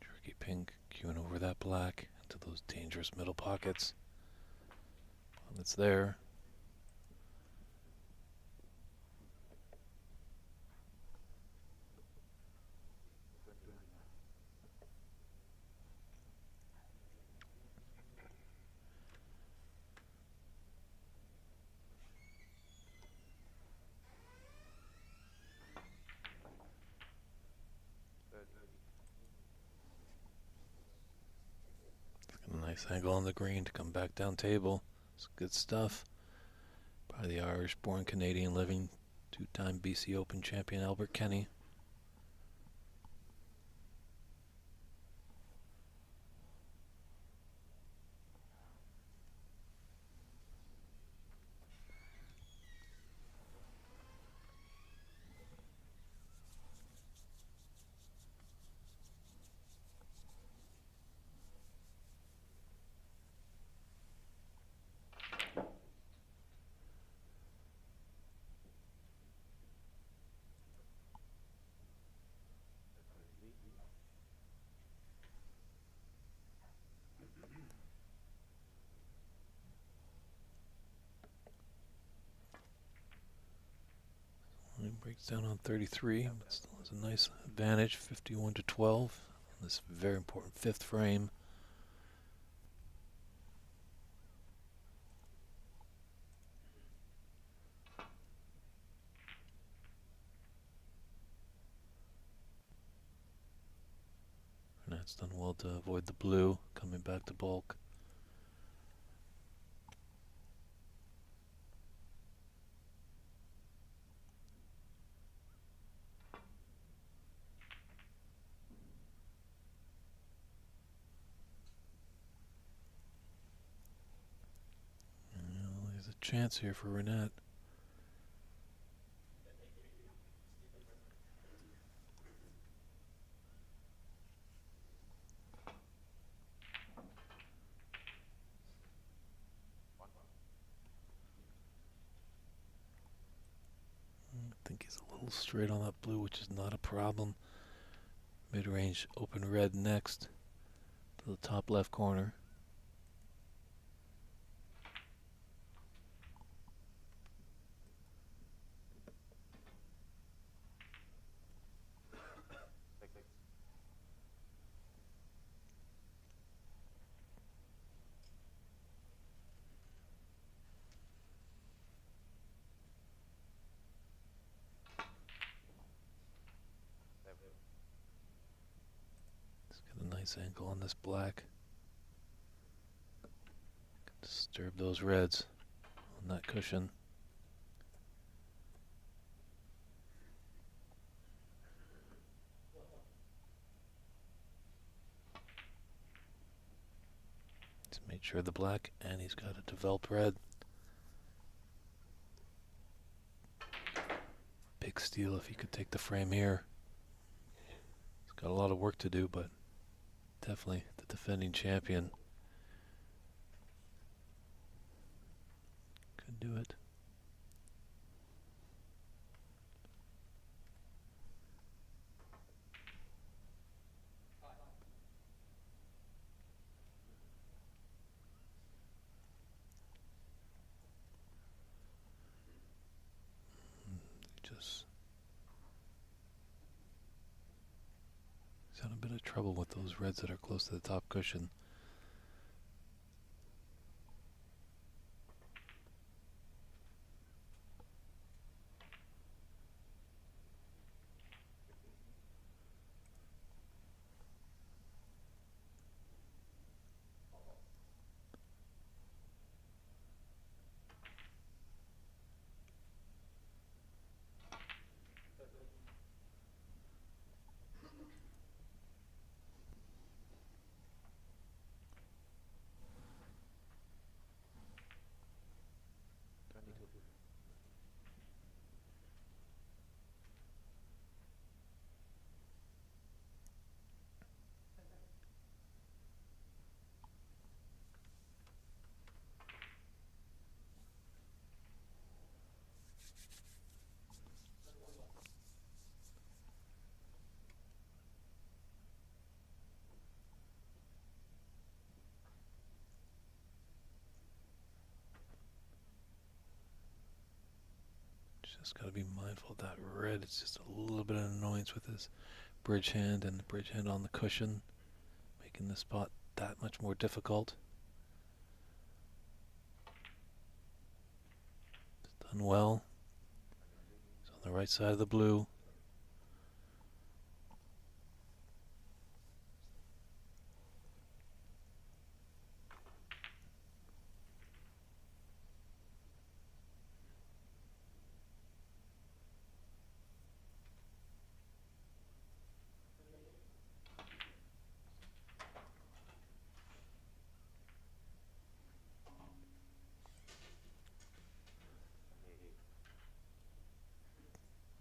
Tricky pink queuing over that black into those dangerous middle pockets. Well, it's there. Got a nice angle on the green to come back down table. It's good stuff. By the Irish-born Canadian living two-time BC Open champion Albert Kenny. He breaks down on 33, but still has a nice advantage, 51 to 12, on this very important fifth frame. Renat's done well to avoid the blue, coming back to bulk. Well, there's a chance here for Renat. I think he's a little straight on that blue, which is not a problem. Mid-range open red next to the top left corner. He's got a nice angle on this black. Disturb those reds on that cushion. He's made sure the black, and he's got a developed red. Big steal if he could take the frame here. He's got a lot of work to do, but definitely the defending champion could do it. trouble with those reds that are close to the top cushion. Just got to be mindful of that red. It's just a little bit of annoyance with his bridge hand and the bridge hand on the cushion, making the spot that much more difficult. It's done well. It's on the right side of the blue.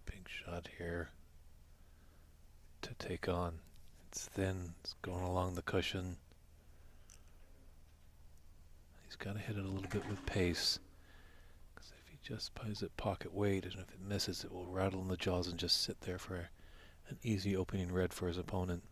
Big shot here to take on. It's thin, it's going along the cushion. He's got to hit it a little bit with pace, because if he just plays it pocket weight, and if it misses, it will rattle in the jaws and just sit there for an easy opening red for his opponent.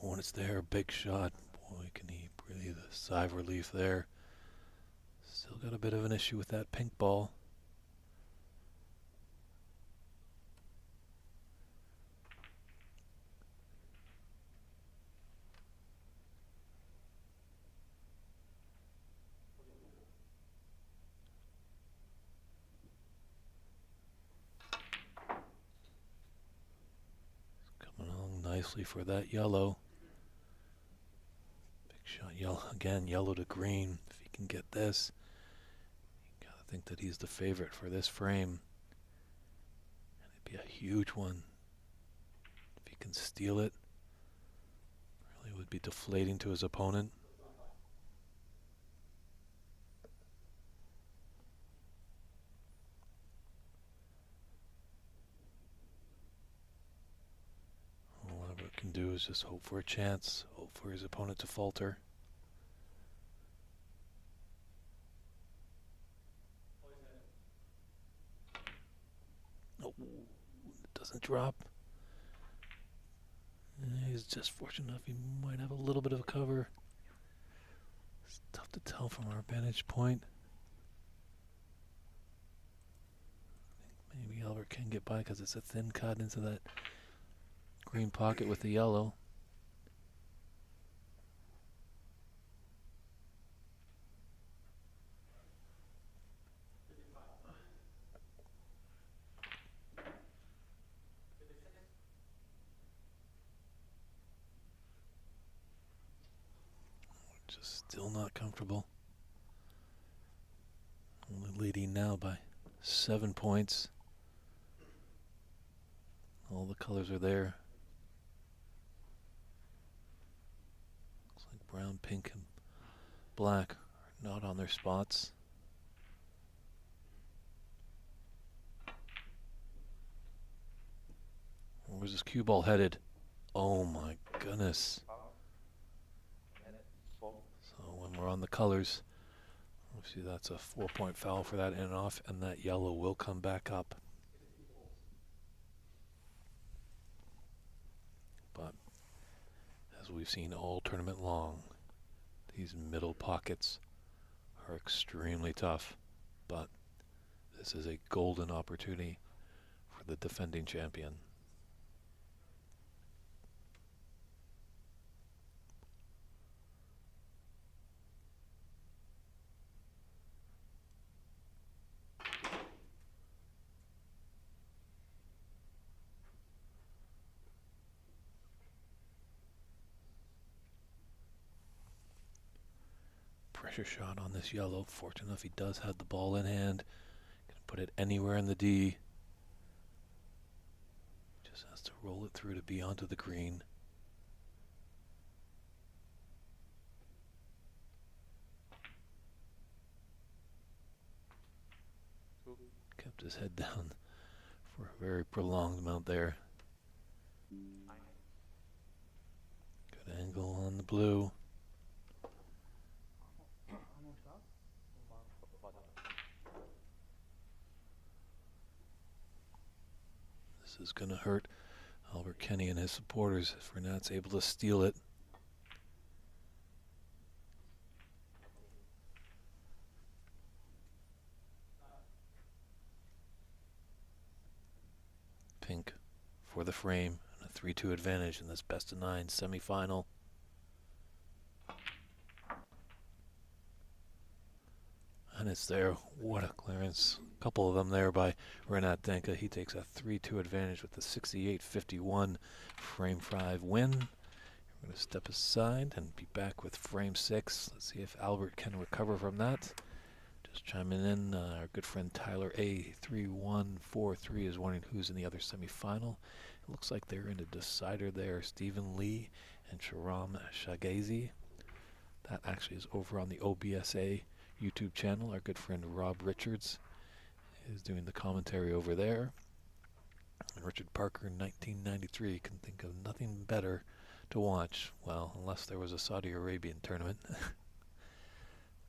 When it's there, big shot. Boy, can he breathe a sigh of relief there. Still got a bit of an issue with that pink ball. It's coming along nicely for that yellow. Shot yellow again, yellow to green. If he can get this, you gotta think that he's the favorite for this frame. And it'd be a huge one. If he can steal it, really would be deflating to his opponent. All Albert can do is just hope for a chance, hope for his opponent to falter. Oh, it doesn't drop. He's just fortunate enough he might have a little bit of a cover. It's tough to tell from our vantage point. I think maybe Albert can get by because it's a thin cut into that green pocket with the yellow. Just still not comfortable. Only leading now by 7 points. All the colors are there. Looks like brown, pink, and black are not on their spots. Where's this cue ball headed? Oh my goodness. So when we're on the colors. See, that's a 4-point foul for that in and off, and that yellow will come back up. But as we've seen all tournament long, these middle pockets are extremely tough. But this is a golden opportunity for the defending champion. Pressure shot on this yellow. Fortunate enough, he does have the ball in hand. Can put it anywhere in the D. Just has to roll it through to be onto the green. Kept his head down for a very prolonged amount there. Good angle on the blue. This is going to hurt Albert Kenny and his supporters if Renat's able to steal it. Pink for the frame and a 3-2 advantage in this best-of-9 semifinal. And it's there. What a clearance. A couple of them there by Renat Denkha. He takes a 3-2 advantage with the 68-51 frame 5 win. We're going to step aside and be back with frame 6. Let's see if Albert can recover from that. Just chiming in, our good friend Tyler A3143 is wondering who's in the other semifinal. It looks like they're in a decider there. Stephen Lee and Sharam Shagazi. That actually is over on the OBSA YouTube channel. Our good friend Rob Richards is doing the commentary over there. And Richard Parker in 1993 can think of nothing better to watch. Well, unless there was a Saudi Arabian tournament.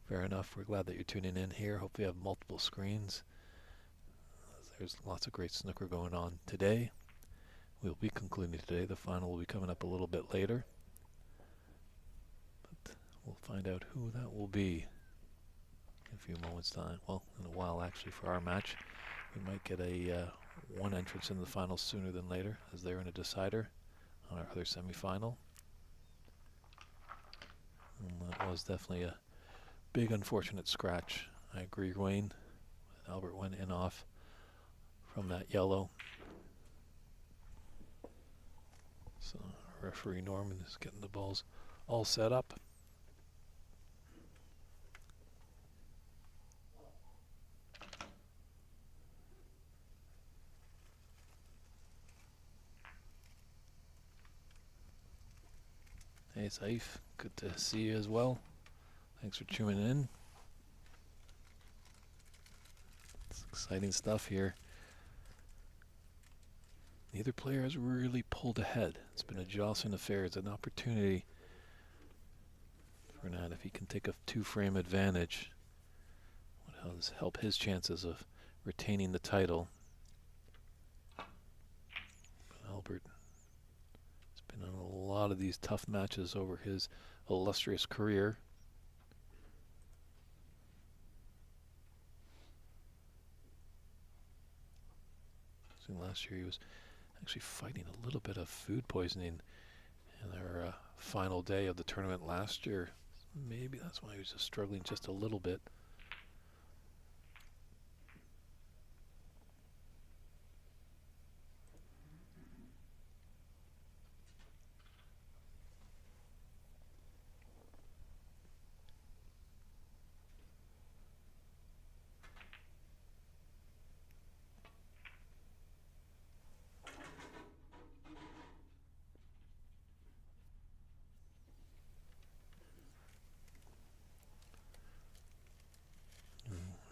Fair enough. We're glad that you're tuning in here. Hope you have multiple screens. There's lots of great snooker going on today. We'll be concluding today. The final will be coming up a little bit later. But we'll find out who that will be in a few moments' time. Well, in a while actually for our match. We might get a one entrance in the final sooner than later, as they're in a decider on our other semifinal. And that was definitely a big unfortunate scratch. I agree, Wayne. Albert went in off from that yellow. So referee Norman is getting the balls all set up. Hey Saif, good to see you as well. Thanks for tuning in. It's exciting stuff here. Neither player has really pulled ahead. It's been a jostling affair. It's an opportunity for Renat if he can take a 2-frame advantage. Would help his chances of retaining the title. But Albert has been on a lot of these tough matches over his illustrious career. So last year he was actually fighting a little bit of food poisoning in our final day of the tournament last year. Maybe that's why he was just struggling just a little bit.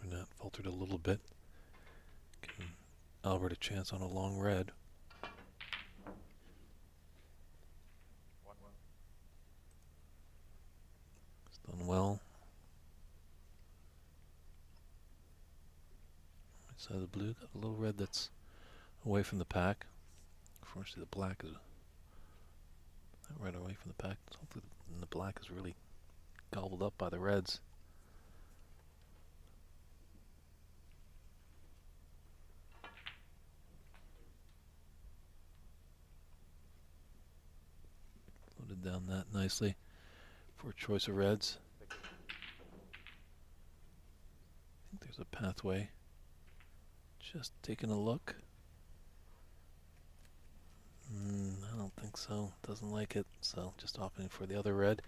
Renat faltered a little bit, giving Albert a chance on a long red. It's done well. side of the blue. Got a little red that's away from the pack. Unfortunately, the black is not right away from the pack. Hopefully, the black is really gobbled up by the reds. Loaded down that nicely for a choice of reds. I think there's a pathway. Just taking a look. I don't think so. Doesn't like it. So just opting for the other red.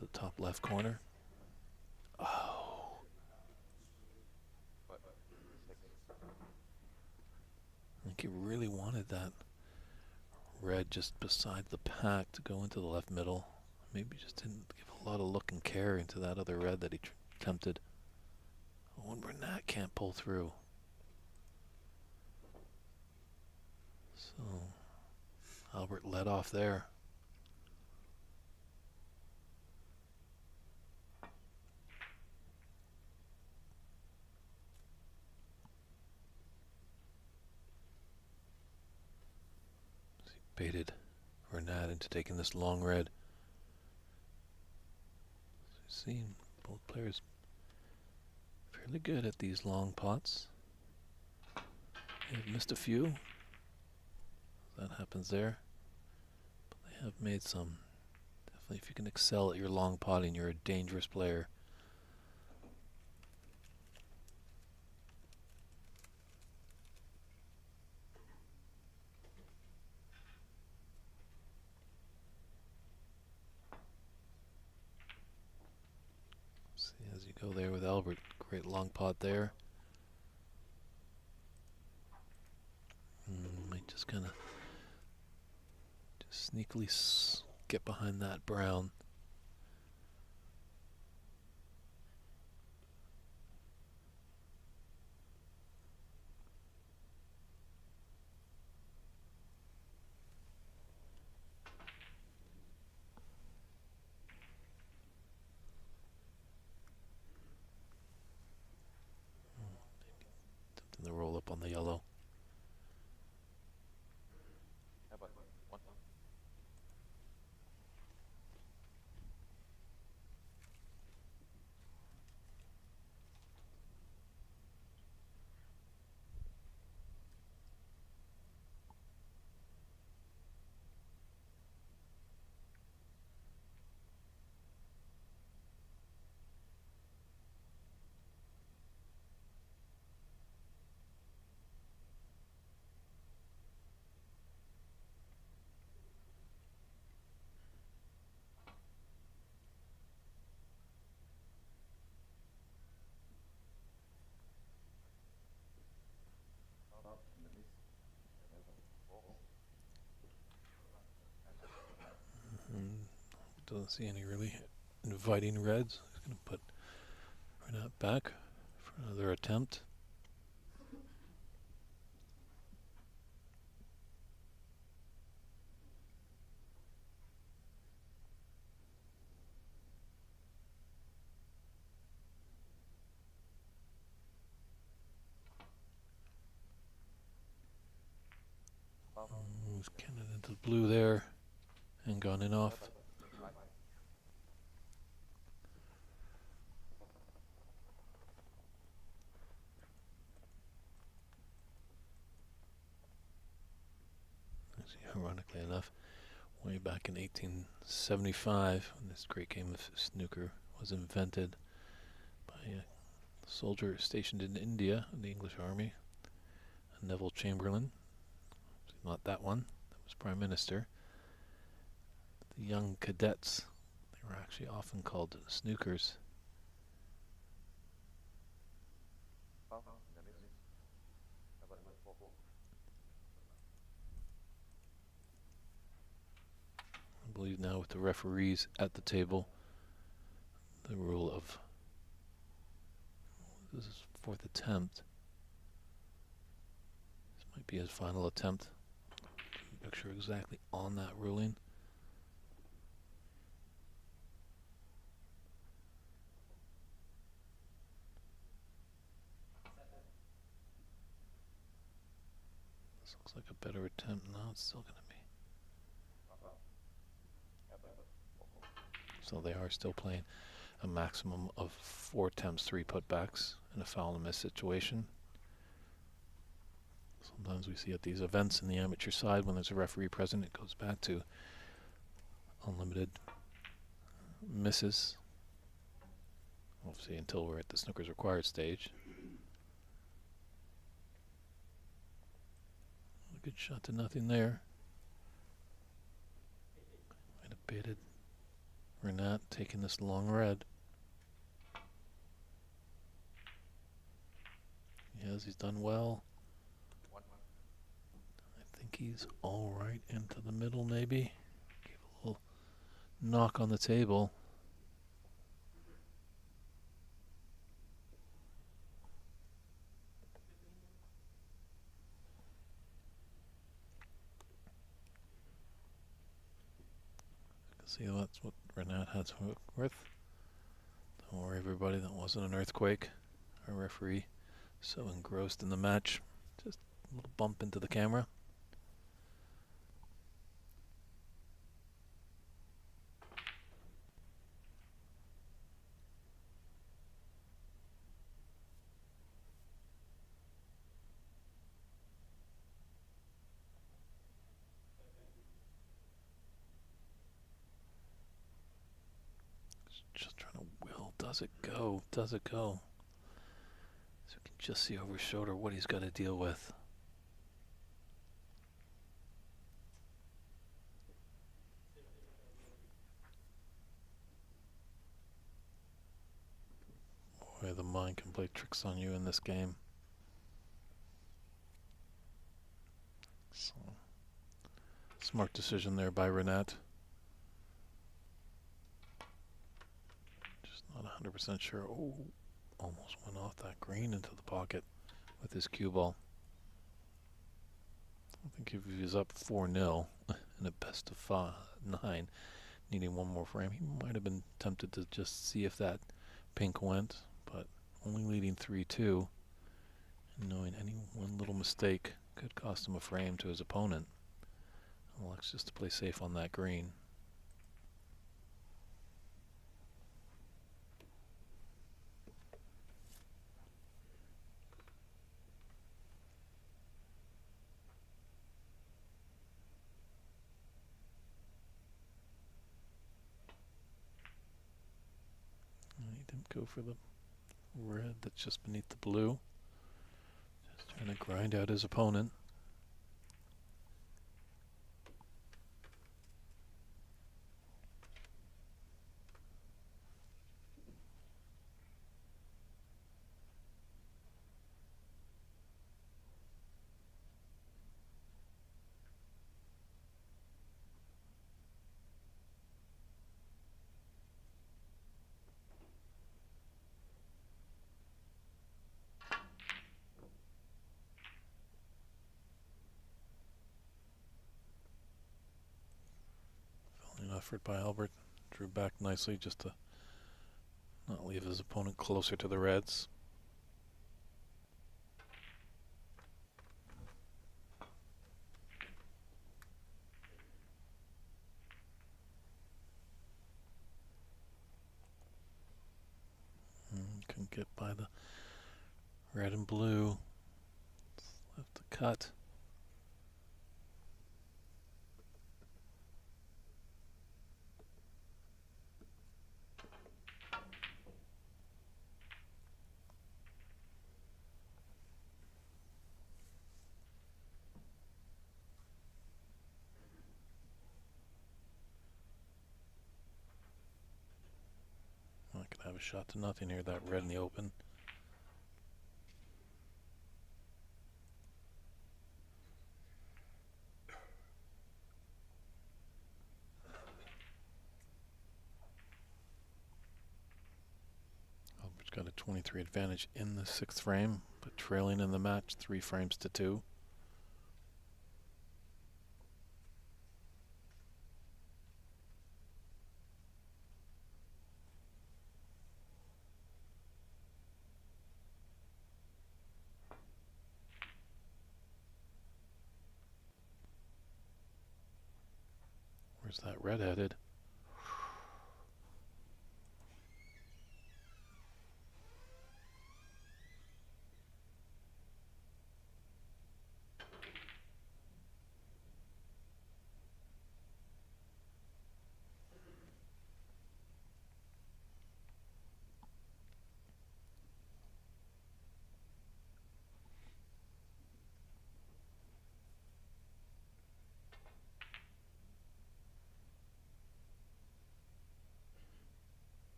The top left corner. Oh. I think he really wanted that red just beside the pack to go into the left middle. Maybe just didn't give a lot of look and care into that other red that he attempted. Oh, and Renat can't pull through. So Albert led off there. He baited Renat into taking this long red. So you've seen both players fairly good at these long pots. They've missed a few. That happens there. But they have made some. Definitely, if you can excel at your long potting, you're a dangerous player. See, as you go there with Albert, great long pot there. Might just kind of sneakily get behind that brown. Attempting the roll up on the yellow. How about one? Doesn't see any really inviting reds. He's going to put Renat back for another attempt. Moves Cannon into the blue there and gone in off. Ironically enough, way back in 1875, when this great game of snooker was invented by a soldier stationed in India in the English Army, Neville Chamberlain. Not that one, that was Prime Minister. The young cadets, they were actually often called snookers. I believe now with the referees at the table, the rule of this is fourth attempt. This might be his final attempt. Not sure exactly on that ruling. This looks like a better attempt. No, it's still going to be. So they are still playing a maximum of 4 attempts, 3 putbacks in a foul and miss situation. Sometimes we see at these events in the amateur side when there's a referee present, it goes back to unlimited misses. We'll see until we're at the snooker's required stage. A good shot to nothing there. Might have baited Renat taking this long red. Yes, he's done well. I think he's all right into the middle maybe. Gave a little knock on the table. See, that's what Renat had to work with. Don't worry, everybody, that wasn't an earthquake. Our referee so engrossed in the match. Just a little bump into the camera. Just trying to will. Does it go? Does it go? So we can just see over his shoulder what he's got to deal with. Boy, the mind can play tricks on you in this game. So, smart decision there by Renat. Just not 100% sure. Oh, almost went off that green into the pocket with his cue ball. I think if he was up 4-0 in a best of 9, needing one more frame, he might have been tempted to just see if that pink went, but only leading 3-2, and knowing any one little mistake could cost him a frame to his opponent. Elects just to play safe on that green. And he didn't go for the red that's just beneath the blue. Just trying to grind out his opponent. Valiant effort by Albert. Drew back nicely just to not leave his opponent closer to the reds. Couldn't get by the red and blue. Left to cut. I could have a shot to nothing here, that red in the open. Albert's got a 23 advantage in the 6th frame, but trailing in the match 3 frames to 2. Where's that red headed?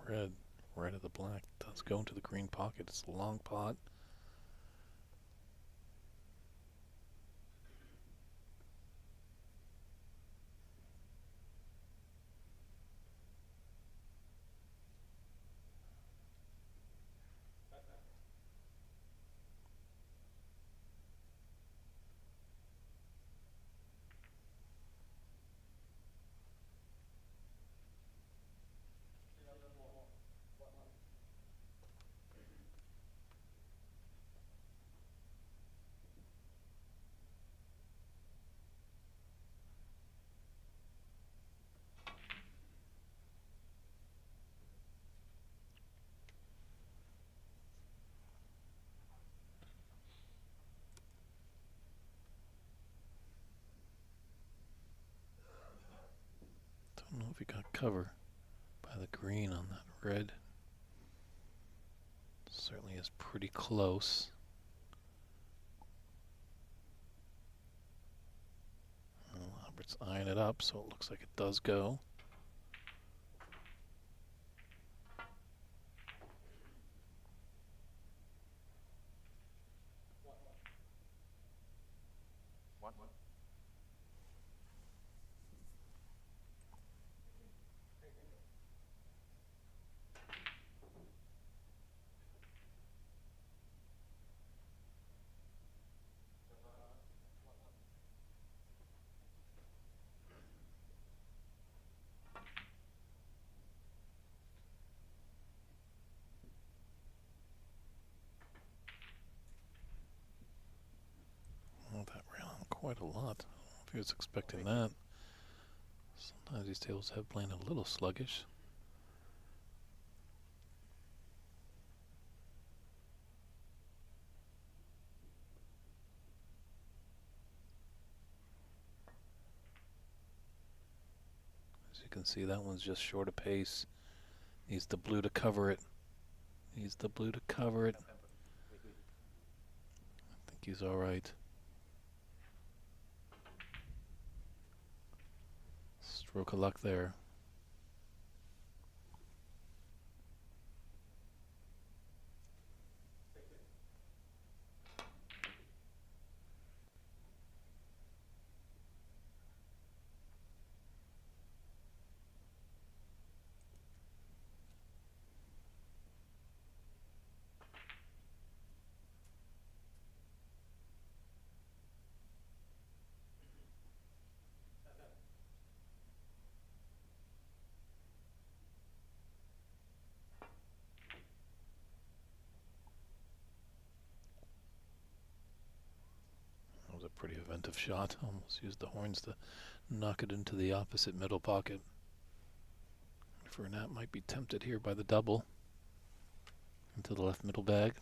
Red. Red of the black does go into the green pocket. It's a long pot. Don't know if he got cover by the green on that red. Certainly is pretty close. Well, Albert's eyeing it up, so it looks like it does go. One. Oh, that ran on quite a lot. I don't know if he was expecting that. Sometimes these tables have playing a little sluggish. As you can see, that one's just short of pace. Needs the blue to cover it. Needs the blue to cover it. I think he's all right. Stroke of luck there. That was a pretty inventive shot. Almost used the horns to knock it into the opposite middle pocket. Renat might be tempted here by the double into the left middle bag.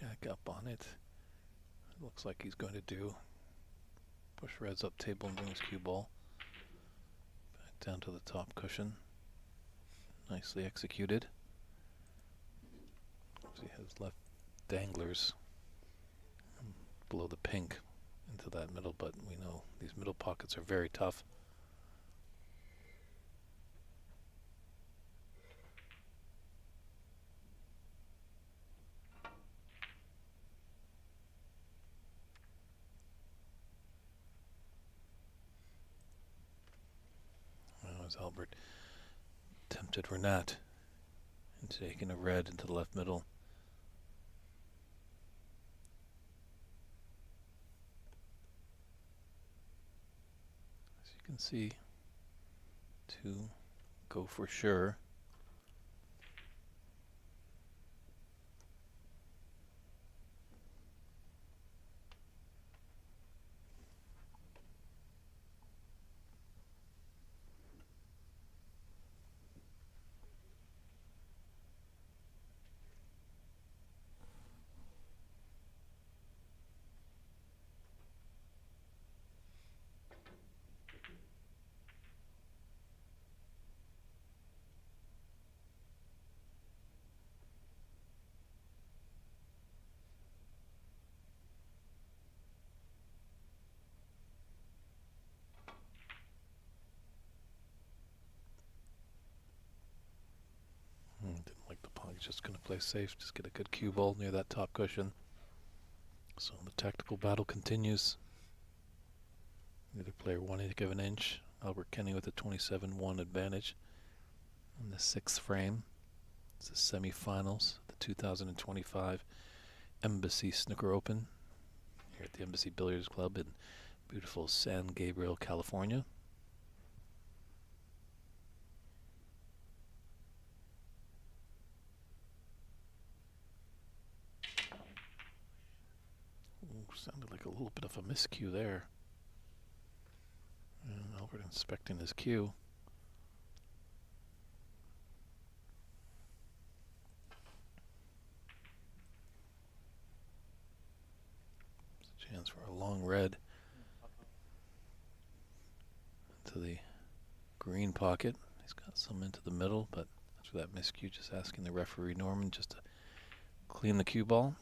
Jack up on it. Looks like he's going to do. Push Reds up table and bring his cue ball back down to the top cushion. Nicely executed. He has left danglers below the pink into that middle, but we know these middle pockets are very tough. Now as Albert tempted Renat into taking a red into the left middle. As you can see, to go for sure. Didn't like the pawn. He's just going to play safe. Just get a good cue ball near that top cushion. So the tactical battle continues. Neither player wanting to give an inch. Albert Kenny with a 27-1 advantage in the 6th frame. It's the semifinals, the 2025 Embassy Snooker Open here at the Embassy Billiards Club in beautiful San Gabriel, California. Ooh, sounded like a little bit of a miscue there. And Albert inspecting his cue. It's a chance for a long red into the green pocket. He's got some into the middle, but after that miscue, just asking the referee Norman just to clean the cue ball.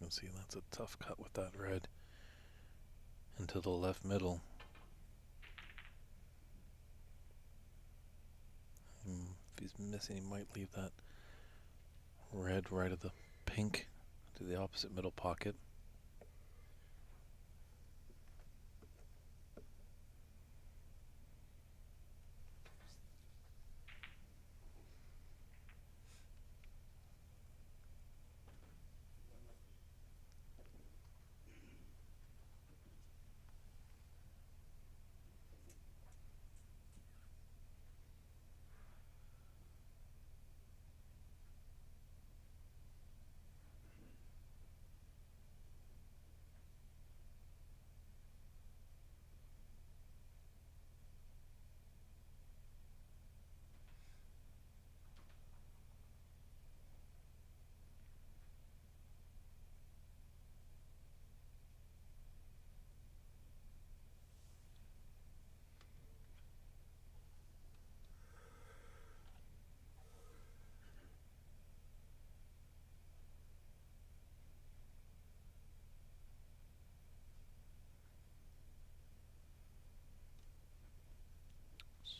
You can see that's a tough cut with that red into the left middle. If he's missing, he might leave that red right of the pink to the opposite middle pocket.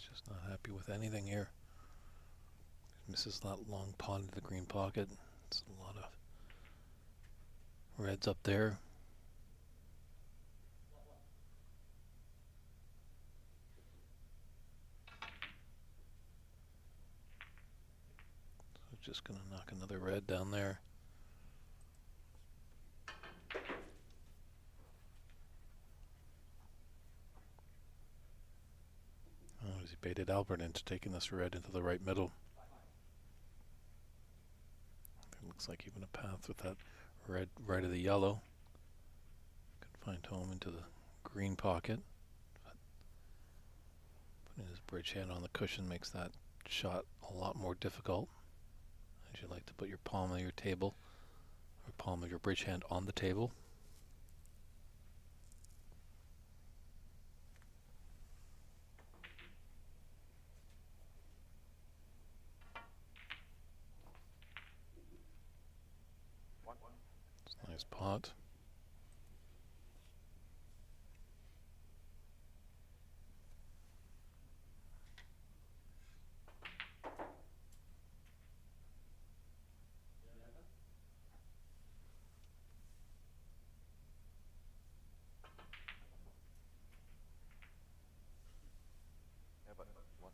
Just not happy with anything here. Misses that long pawn to the green pocket. It's a lot of reds up there. So just going to knock another red down there. Oh, he baited Albert into taking this red into the right middle. It looks like even a path with that red right of the yellow. Can find home into the green pocket. But putting his bridge hand on the cushion makes that shot a lot more difficult. As you like to put your palm of your table, or palm of your bridge hand on the table. It's a nice pot. Yeah, but one.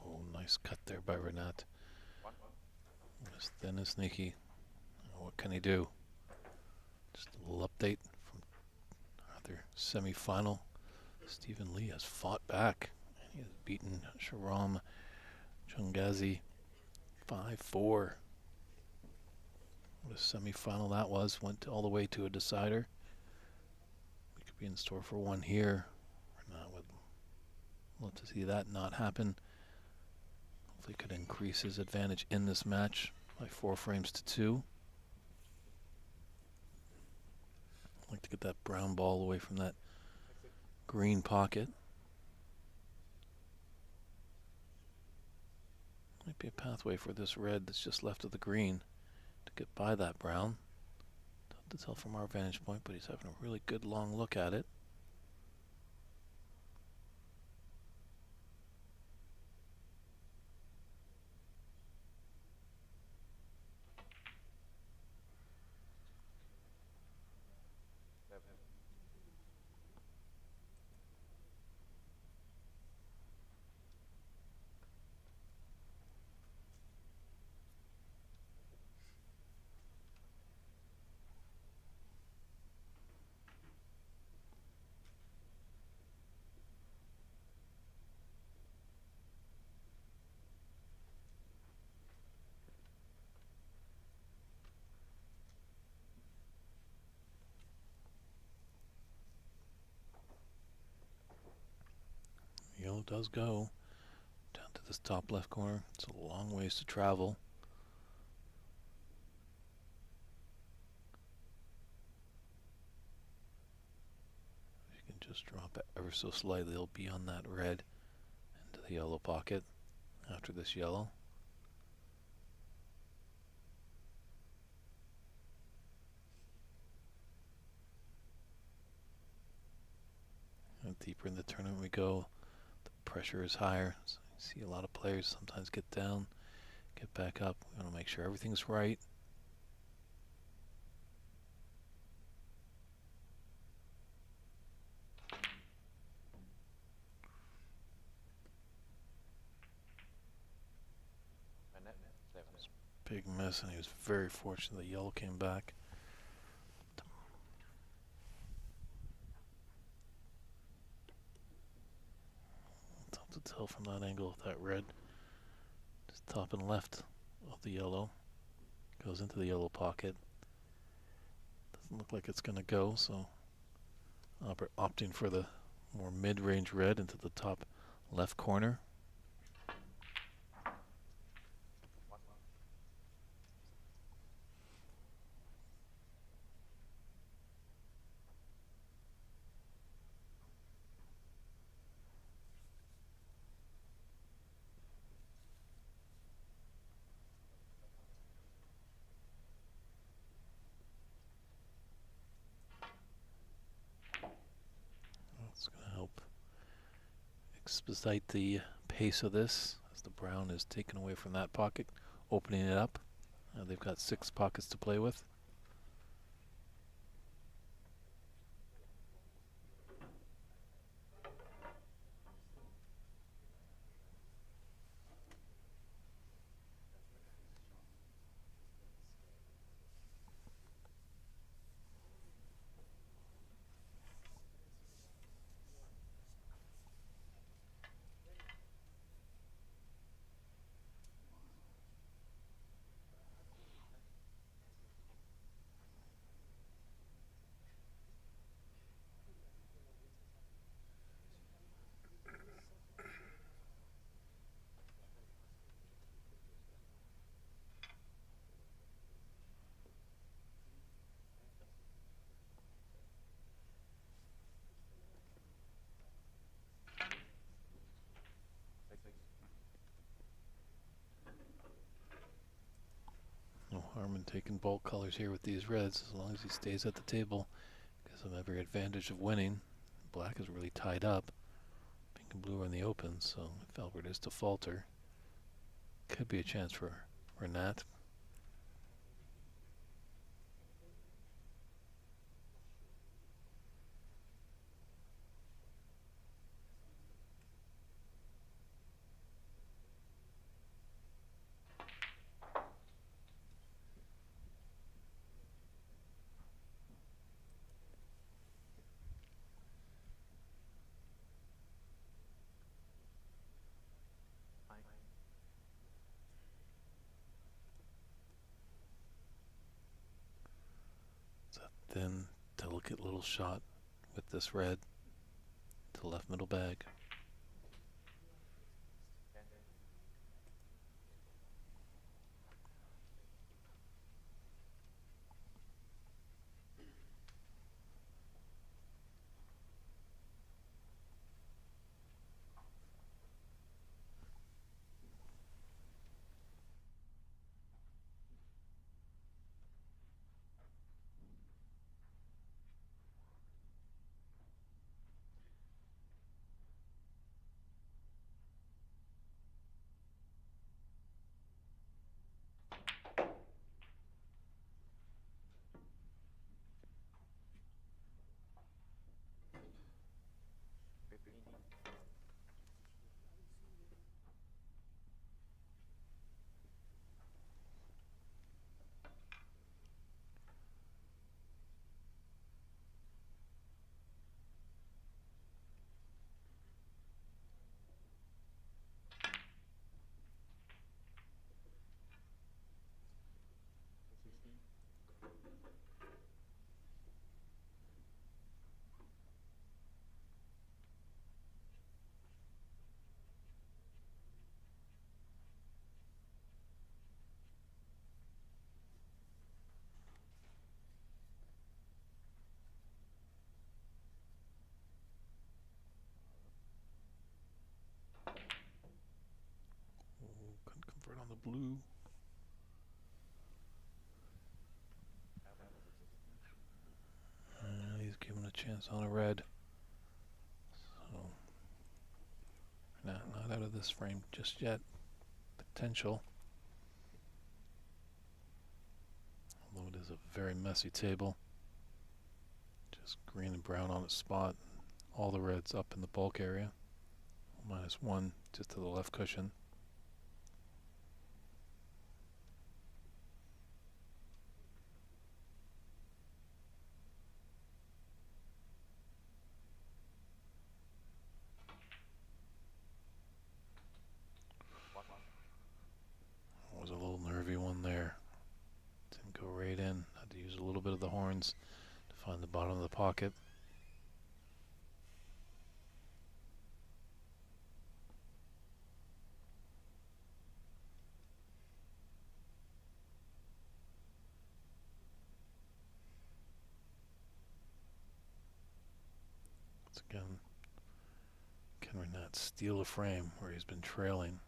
Oh, nice cut there by Renat. One. As thin and sneaky. What can he do? Just a little update from other semi-final. Stephen Lee has fought back. He has beaten Sharam Chungazi 5-4. What a semi-final that was. Went all the way to a decider. We could be in store for one here. Renat would love to see that not happen. Hopefully could increase his advantage in this match by 4 frames to 2. I'd like to get that brown ball away from that green pocket. Might be a pathway for this red that's just left of the green to get by that brown. Tough to tell from our vantage point, but he's having a really good long look at it. Seven. Yellow does go down to this top left corner. It's a long ways to travel. If you can just drop it ever so slightly, it'll be on that red into the yellow pocket after this yellow. And deeper in the tournament we go. The pressure is higher. So you see a lot of players sometimes get down, get back up. We want to make sure everything's right. Renat, 7. Big miss, and he was very fortunate the yellow came back. Tough to tell from that angle if that red is top and left of the yellow. Goes into the yellow pocket. Doesn't look like it's going to go, so opting for the more mid-range red into the top left corner. It's going to help expedite the pace of this as the brown is taken away from that pocket, opening it up. They've got 6 pockets to play with. No harm in taking bulk colors here with these reds, as long as he stays at the table. Gives him every advantage of winning. Black is really tied up. Pink and blue are in the open, so if Albert is to falter, could be a chance for Renat. It's a thin, delicate little shot with this red to the left middle bag. Couldn't convert on the blue. And he's given a chance on a red. So Not out of this frame just yet. Potential. Although it is a very messy table. Just green and brown on its spot. All the reds up in the bulk area. -1 just to the left cushion. Was a little nervy one there. Didn't go right in. Had to use a little bit of the horns to find the bottom of the pocket. Once again, can Renat steal a frame where he's been trailing?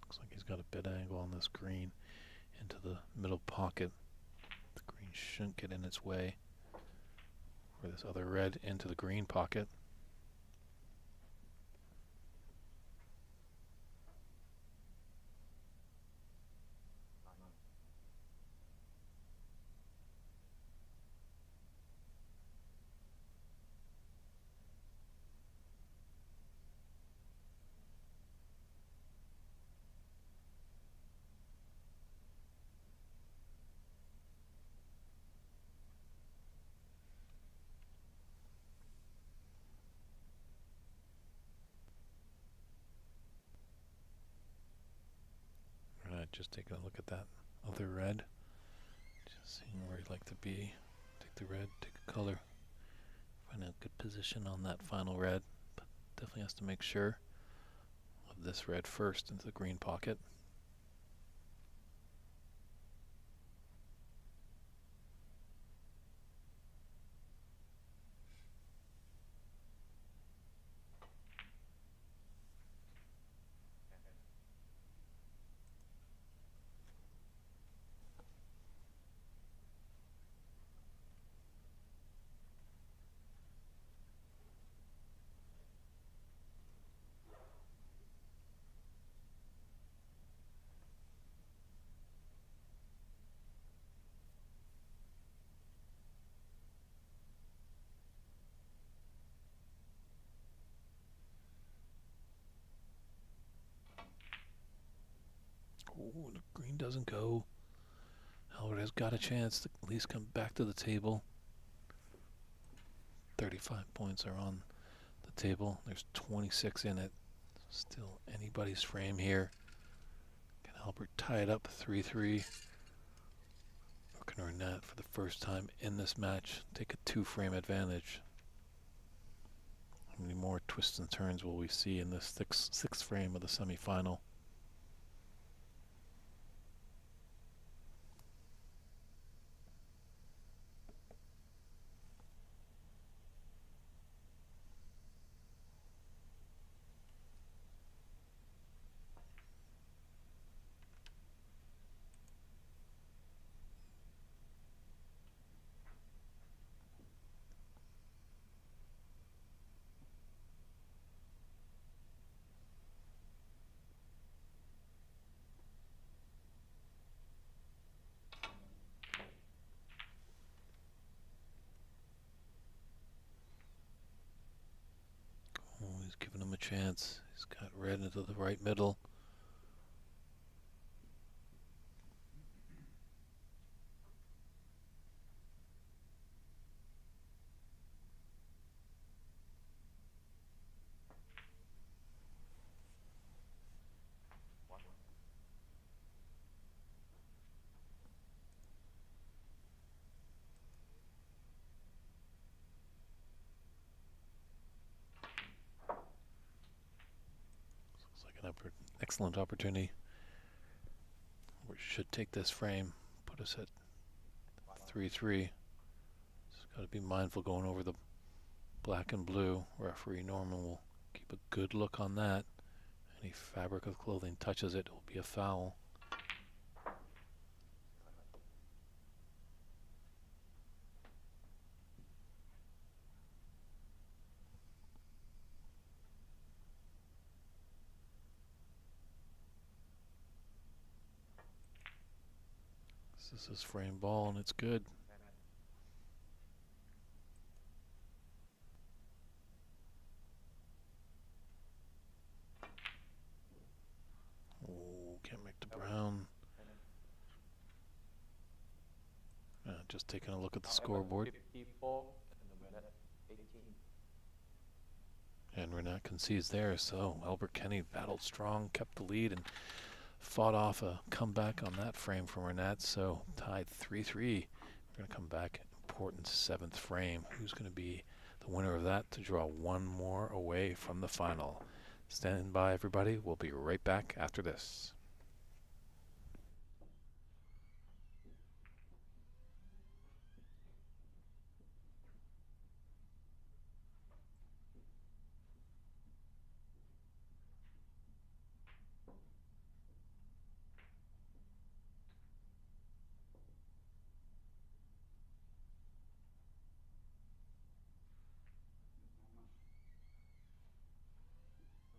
Looks like he's got a bit angle on this green into the middle pocket. The green shouldn't get in its way. Or this other red into the green pocket. Right, just taking a look at that other red. Just seeing where he'd like to be. Take the red, take a color. Find a good position on that final red. But definitely has to make sure of this red first into the green pocket. Oh, the green doesn't go. Howard has got a chance to at least come back to the table. 35 points are on the table. There's 26 in it. Still anybody's frame here. Can Albert tie it up 3-3? Or can Renat, for the first time in this match, take a 2-frame advantage? How many more twists and turns will we see in this sixth frame of the semifinal? Oh, he's giving him a chance. He's got red into the right middle. excellent opportunity. We should take this frame, put us at 3-3. Just got to be mindful going over the black and blue. Referee Norman will keep a good look on that. Any fabric of clothing touches it, will be a foul. This is his frame ball, and it's good. Oh, can't make the brown. Just taking a look at the scoreboard. 54 and Renat 18. And Renat concedes there, so Albert Kenny battled strong, kept the lead, and fought off a comeback on that frame from Renat, so tied 3-3. We're going to come back, important 7th frame. Who's going to be the winner of that to draw one more away from the final? Stand by, everybody. We'll be right back after this.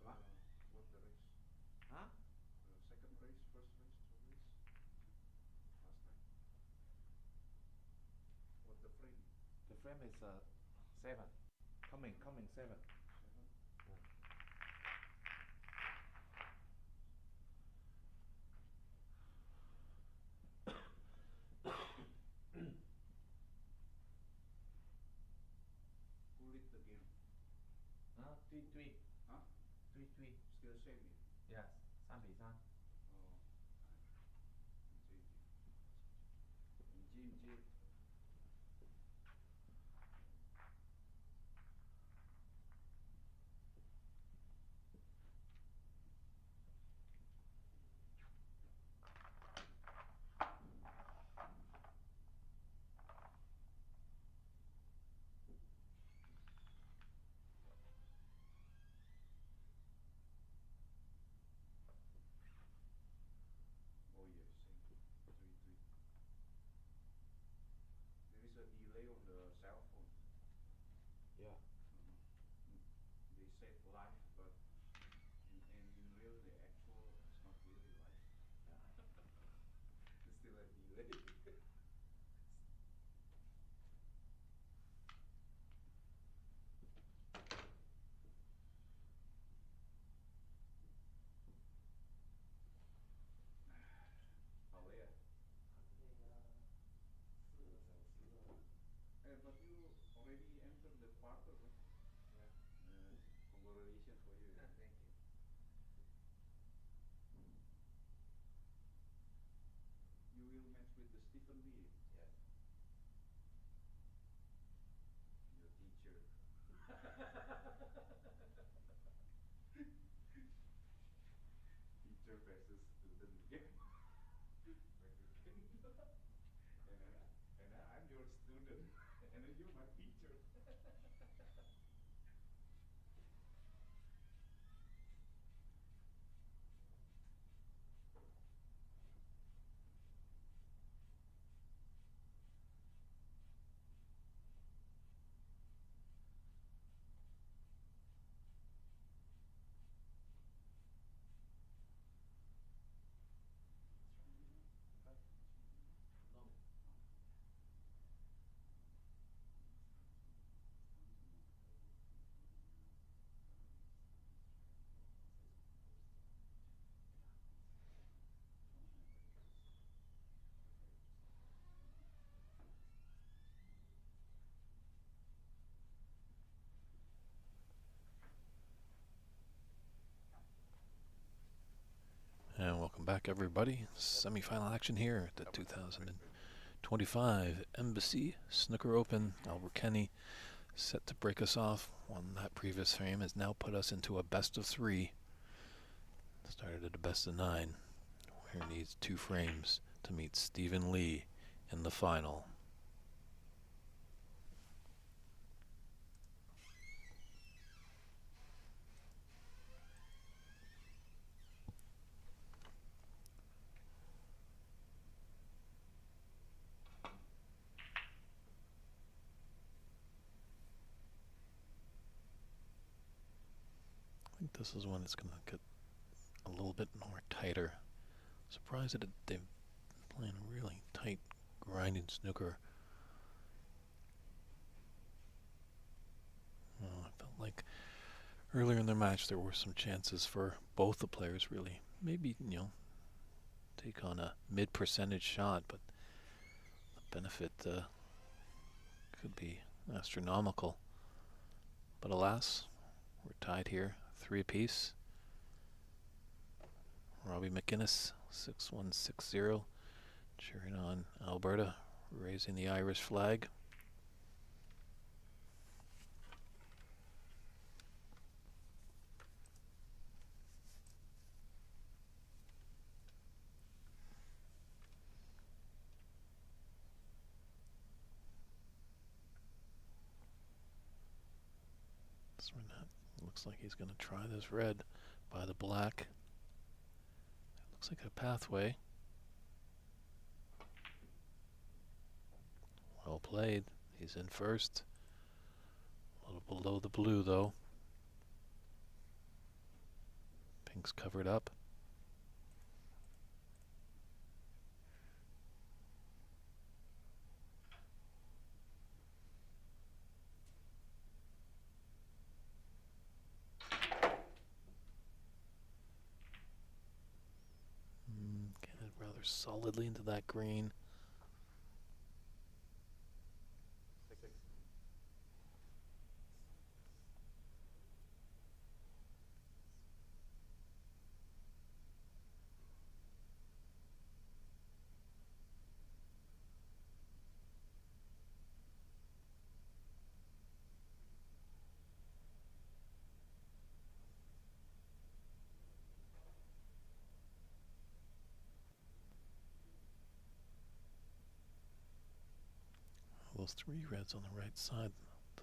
What the race? Huh? Second race, first race, third race? Last time? What the frame? The frame is 7. Coming 7. 7? Who lead the game? 3-3. Huh? 3-3. Still same here? Yes. 3-3. Oh, Jim. oh yes, same. 3-3. There is a delay on the cell phone. Yeah. They said live, but in real, the actual, it's not really live. It's still a delay. How late? But you already entered the quarter, right? Yeah. Congratulations for you. Thank you. You will match with the Stephen Lee, Yes. your teacher. Teacher versus student again. and I'm your student, and then you're my teacher. And welcome back, everybody. Semi-final action here at the 2025 Embassy Snooker Open. Albert Kenny set to break us off. Won that previous frame, has now put us into a best of 3. Started at a best of 9. Ware needs 2 frames to meet Stephen Lee in the final. I think this is when it's going to get a little bit more tighter. Surprised that they've been playing really tight, grinding snooker. I felt like earlier in the match there were some chances for both the players really maybe, take on a mid-percentage shot, but the benefit could be astronomical. But alas, we're tied here, 3 apiece. Robbie McInnes, 6-1-6-0, cheering on Alberta, raising the Irish flag. Renat looks like he's going to try this red by the black. It looks like a pathway. Well played. He's in first. A little below the blue though. Pink's covered up. Get it rather solidly into that green. Those 3 reds on the right side. The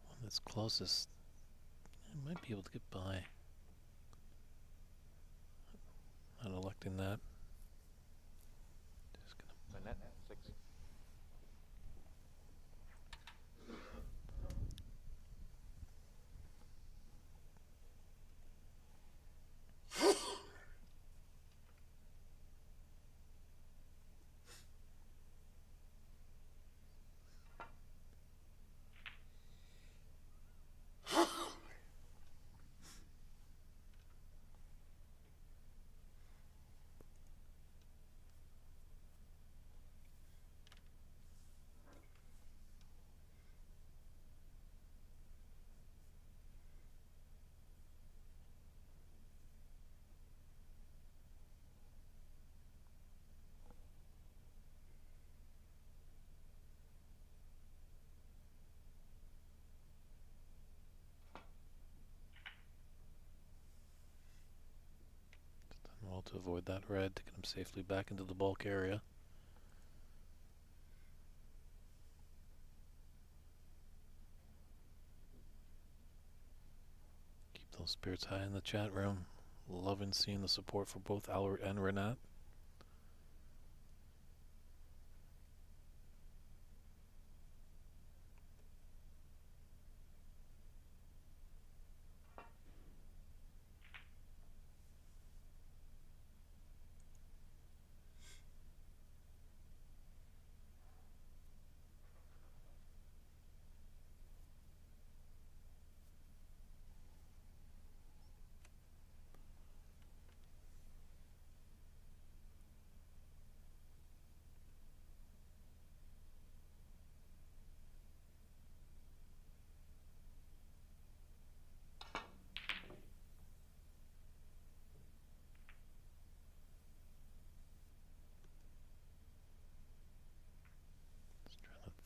one that's closest, I might be able to get by. Not electing that. Just gonna Renat 6. done well to avoid that red to get him safely back into the bulk area. Keep those spirits high in the chat room. Loving seeing the support for both Albert and Renat.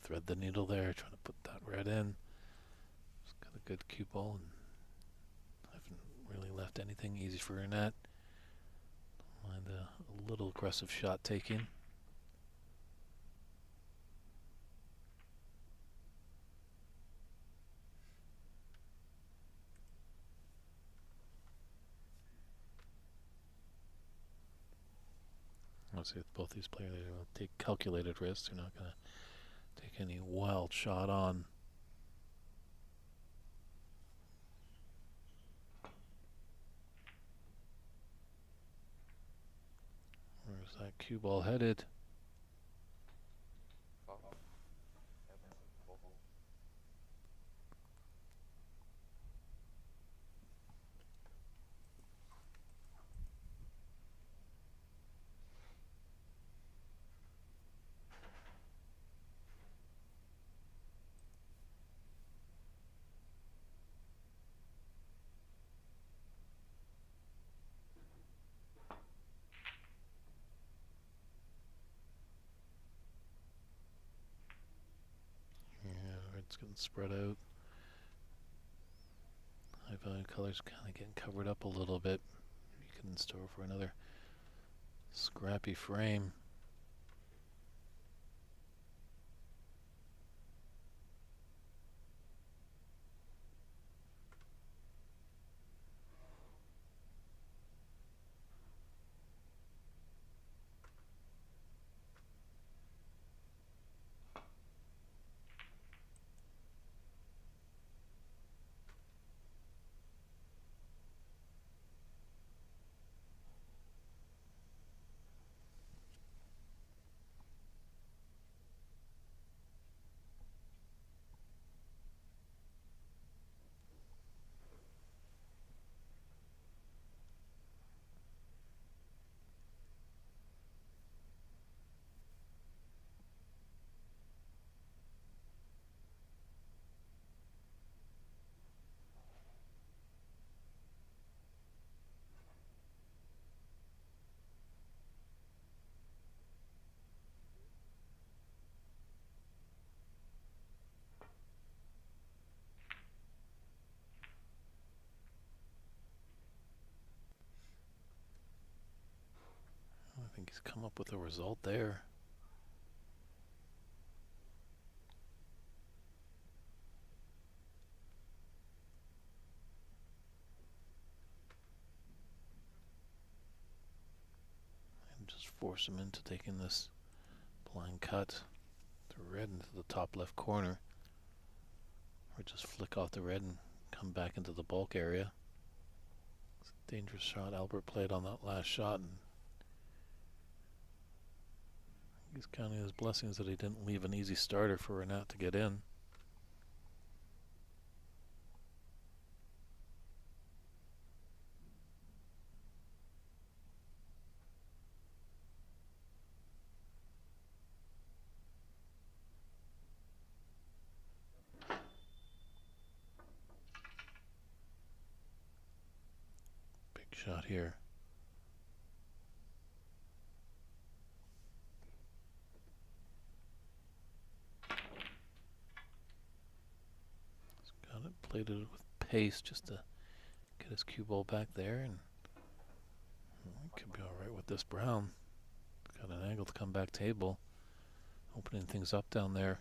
Thread the needle there, trying to put that red in. Just got a good cue ball and haven't really left anything easy for Renat. Mind a little aggressive shot taking. Let's see, with both these players, they will take calculated risks. They're not going to take any wild shot on. Where's that cue ball headed? Foul. Evan, ball. Yeah, red's getting spread out. High value colors kind of getting covered up a little bit. You can in store for another scrappy frame. I think he's come up with a result there. And just force him into taking this blind cut to red into the top left corner. Or just flick off the red and come back into the bulk area. It's a dangerous shot Albert played on that last shot, and he's counting his blessings that he didn't leave an easy starter for Renat to get in. Big shot here. He's got it plated with pace just to get his cue ball back there, and he could be alright with this brown. Got an angle to come back table, opening things up down there.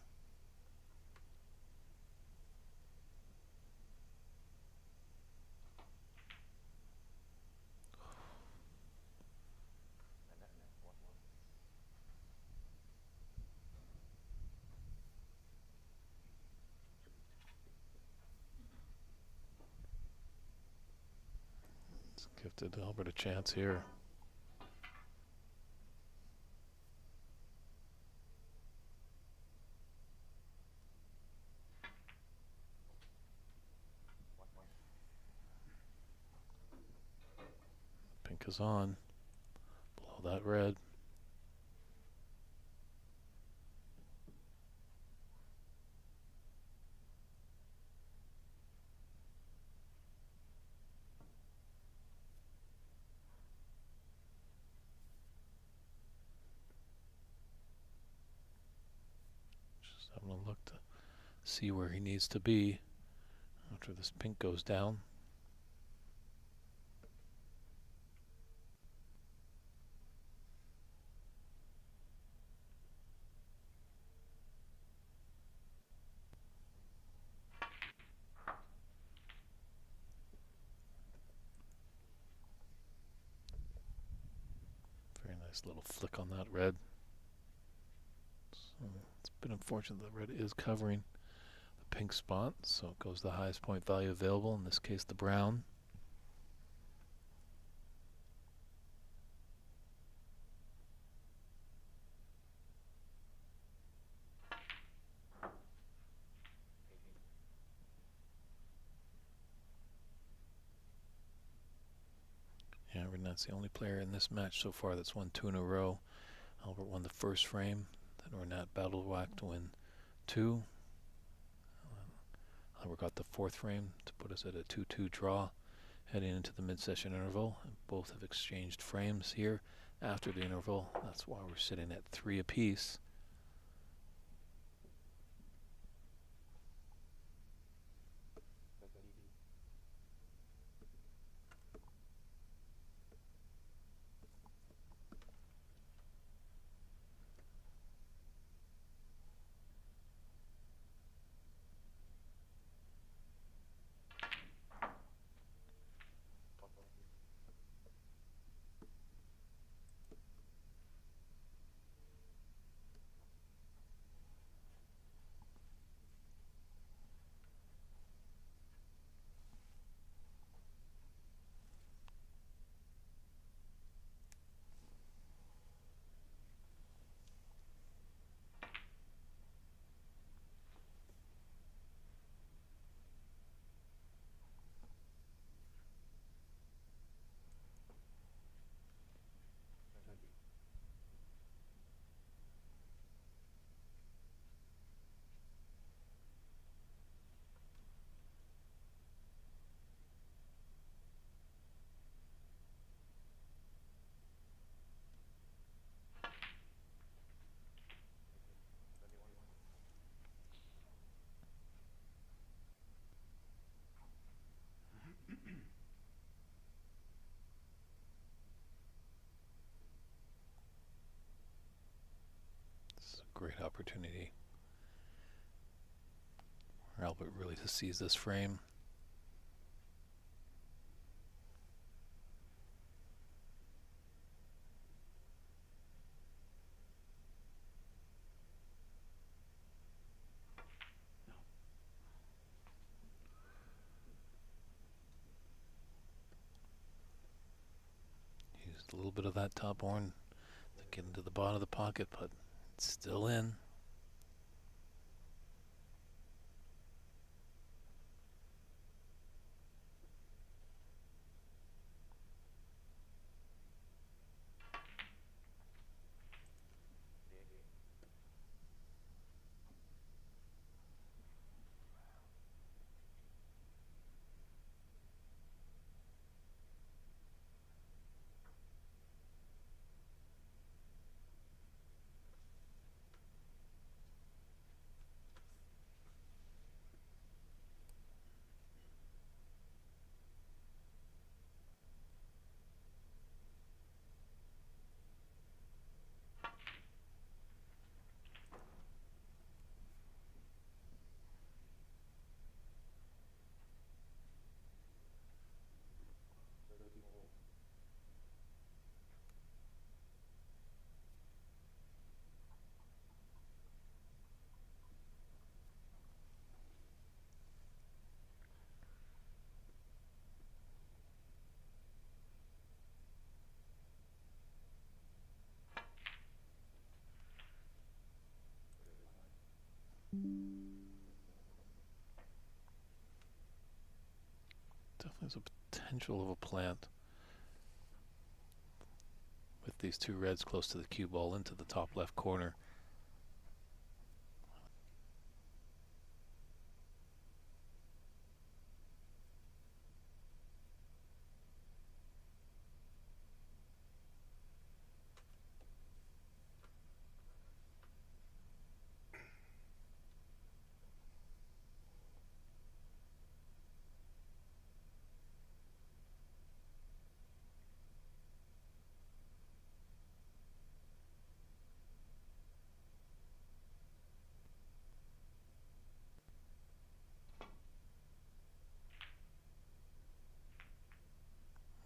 It's gifted Albert a chance here. Pink is on. Below that red. Just having a look to see where he needs to be after this pink goes down. Nice little flick on that red. So it's a bit unfortunate that red is covering the pink spot, so it goes the highest point value available, in this case the brown. Yeah, Renat's the only player in this match so far that's won 2 in a row. Albert won the first frame, then Renat battled whack to win 2. Albert got the 4th frame to put us at a 2-2 draw heading into the mid-session interval. And both have exchanged frames here after the interval. That's why we're sitting at 3 apiece. This is a great opportunity for Albert really to seize this frame. Used a little bit of that top horn to get into the bottom of the pocket, but it's still in. Definitely has a potential of a plant with these 2 reds close to the cue ball into the top left corner.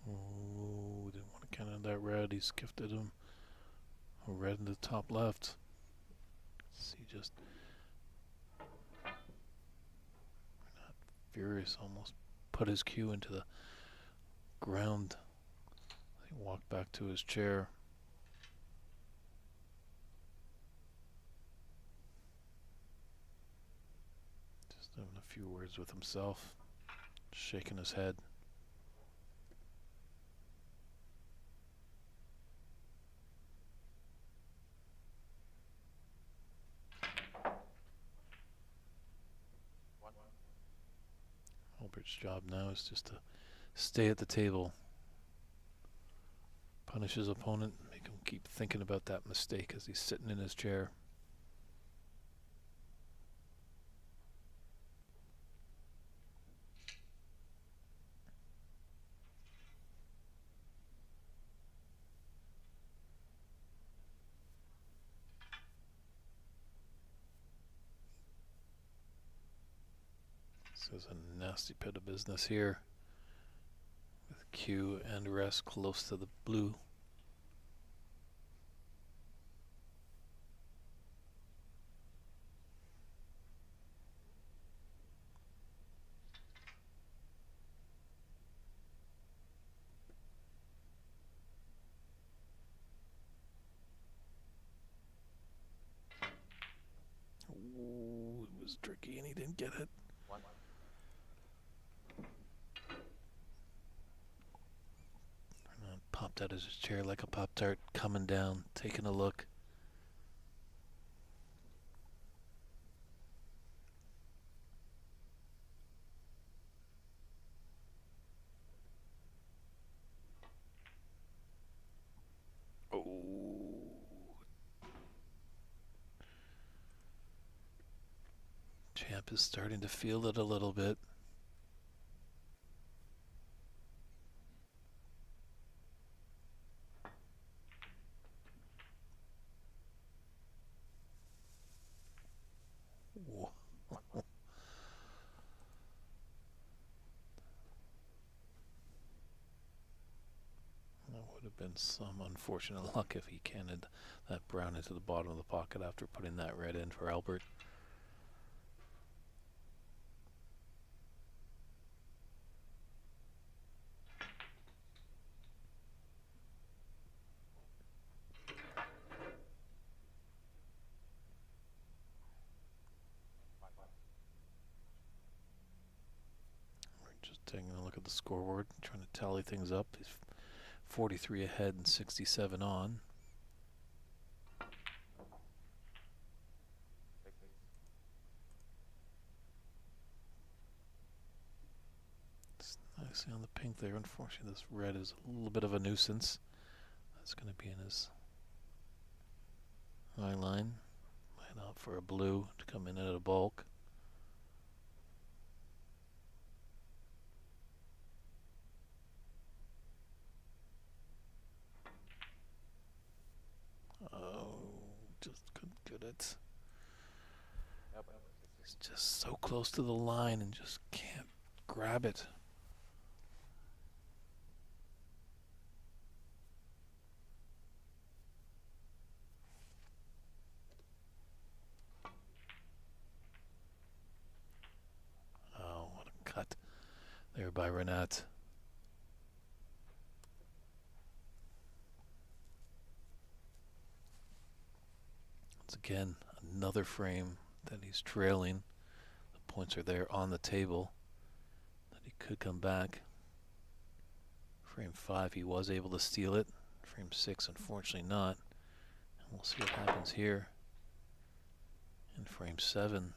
Oh, didn't want to count on that red. He's gifted him red in the top left. See, just not furious, almost put his cue into the ground. He walked back to his chair. Just having a few words with himself, shaking his head. Albert's job now is just to stay at the table, punish his opponent, make him keep thinking about that mistake as he's sitting in his chair. This is a nasty bit of business here, with cue and rest close to the blue. Ooh, it was tricky and he didn't get it. Popped out of his chair like a Pop-Tart, coming down, taking a look. Oh. Champ is starting to feel it a little bit. That would have been some unfortunate luck if he cannoned that brown into the bottom of the pocket after putting that red in for Albert. Just taking a look at the scoreboard, trying to tally things up. He's 43 ahead and 67 on. It's nicely on the pink there. Unfortunately, this red is a little bit of a nuisance. That's going to be in his eye line. Might opt for a blue to come in at a bulk. Oh, just couldn't get it. It's just so close to the line and just can't grab it. Oh, what a cut there by Renat. Once again, another frame that he's trailing. The points are there on the table that he could come back. Frame 5, he was able to steal it. Frame 6, unfortunately not. And we'll see what happens here in frame 7.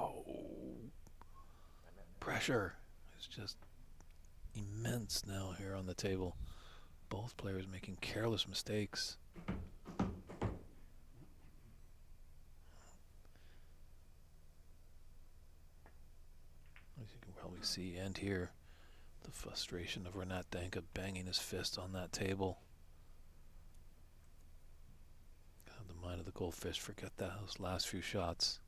Oh, pressure is just immense now here on the table. Both players making careless mistakes. As you can probably see and hear, the frustration of Renat Denkha banging his fist on that table. Goldfish, forget those last few shots.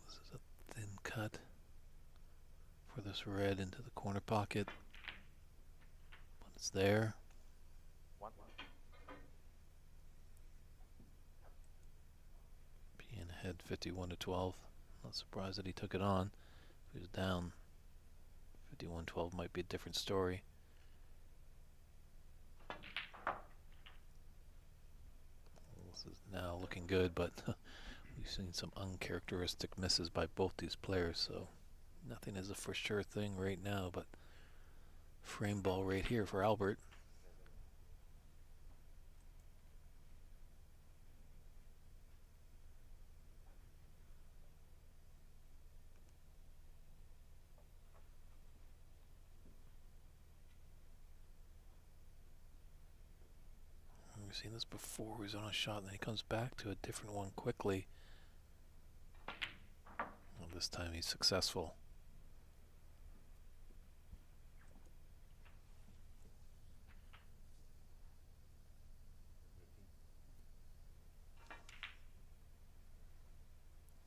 This is a thin cut for this red into the corner pocket, but it's there. 1. Being ahead 51-12. Not surprised that he took it on. If he was down 51-12 might be a different story. This is now looking good, but we've seen some uncharacteristic misses by both these players, so nothing is a for sure thing right now, but frame ball right here for Albert. We've seen this before. He's on a shot and then he comes back to a different one quickly. Well, this time he's successful.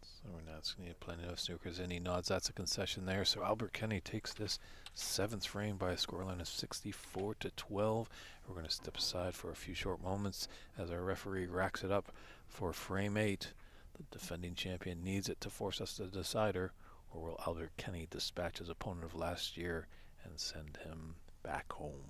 So Renat's going to need plenty of snookers in. He nods. That's a concession there. So Albert Kenny takes this 7th frame by a scoreline of 64-12. We're going to step aside for a few short moments as our referee racks it up for frame 8. The defending champion needs it to force us to the decider, or will Albert Kenny dispatch his opponent of last year and send him back home?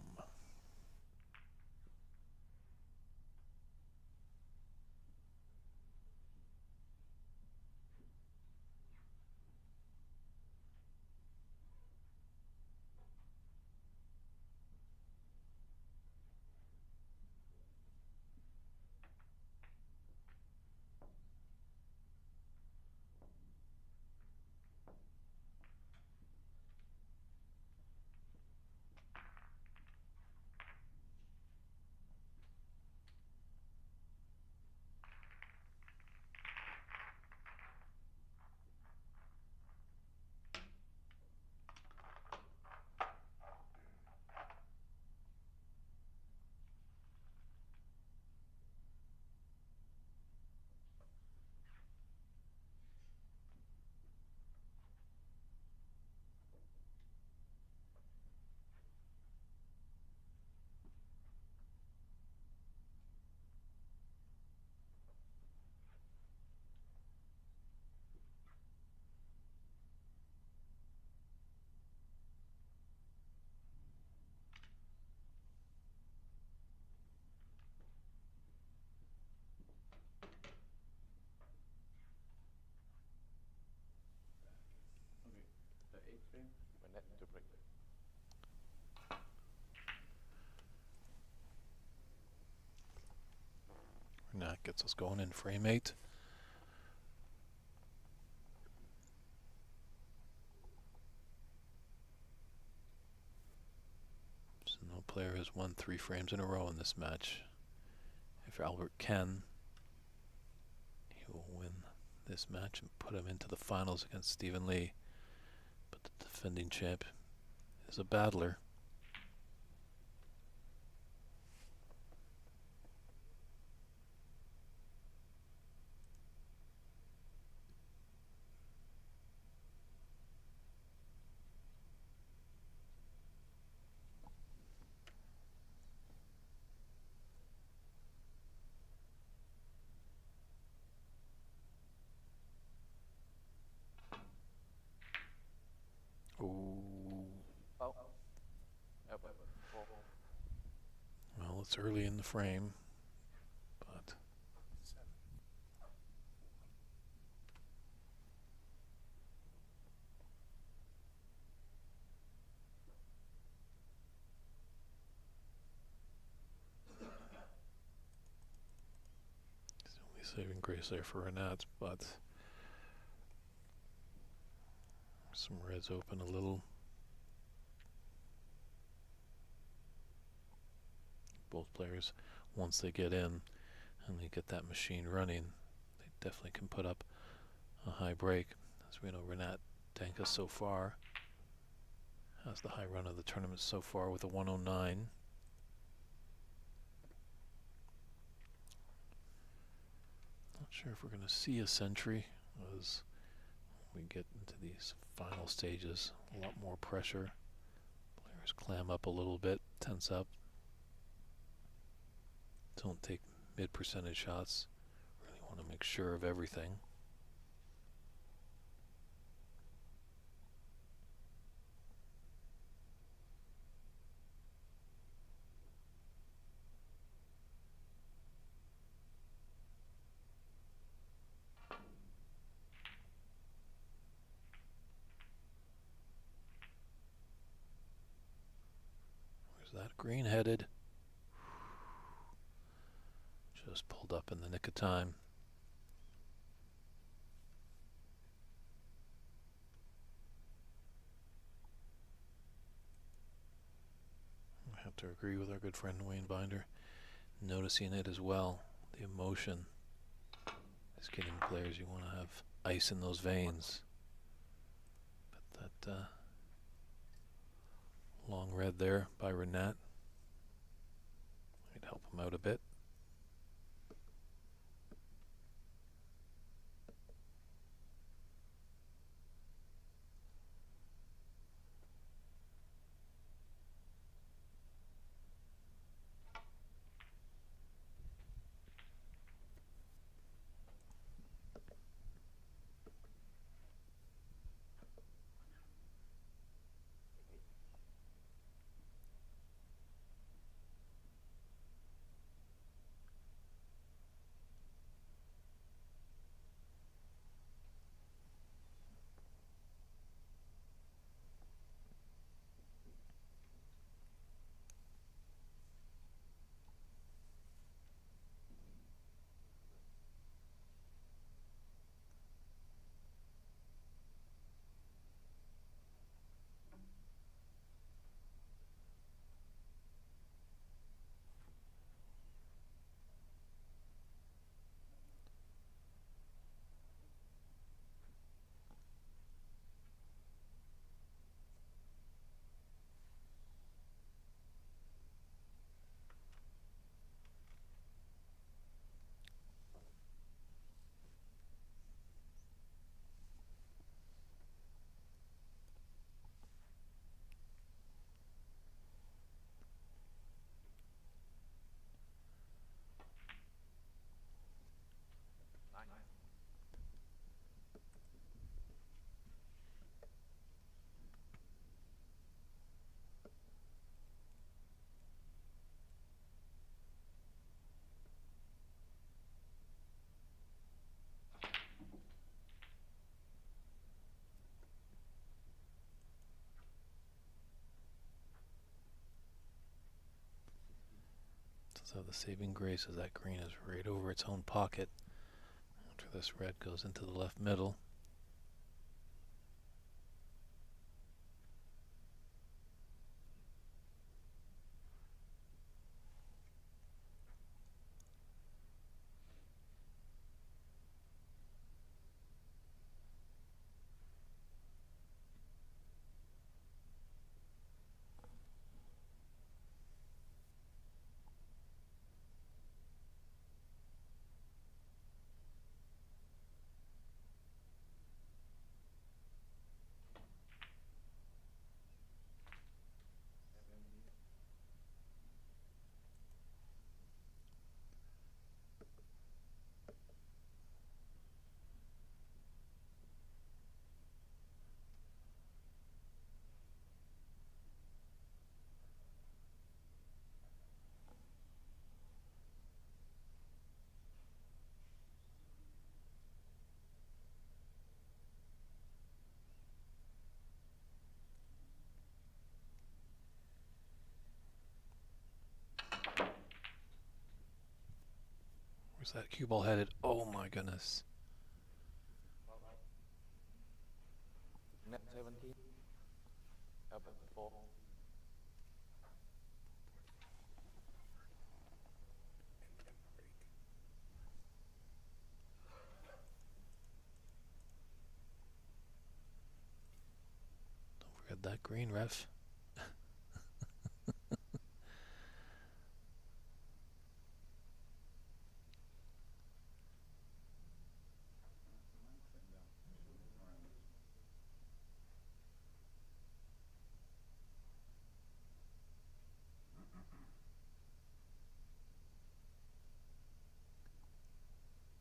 Okay, the 8th frame. Renat to break. Renat gets us going in frame 8. So no player has won 3 frames in a row in this match. If Albert can, he will win this match and put him into the finals against Stephen Lee. But the defending champ is a battler. Ooh. Foul. Albert 4. Well, it's early in the frame, but he's only saving grace there for Renat, but Some reds open a little. Both players, once they get in and they get that machine running, they definitely can put up a high break. As we know, Renat Denkha so far has the high run of the tournament so far with a 109. Not sure if we're going to see a century as we get into these final stages. A lot more pressure. Players clam up a little bit, tense up. Don't take mid-percentage shots. Really want to make sure of everything. Where's that green headed? Just pulled up in the nick of time. I have to agree with our good friend Wayne Binder, noticing it as well. The emotion is getting players. You want to have ice in those veins. But that long red there by Renat might help him out a bit. So the saving grace is that green is right over its own pocket. After this red goes into the left middle. Where's that cue ball headed? Oh my goodness. Net 17. About 4. Don't forget that green, ref.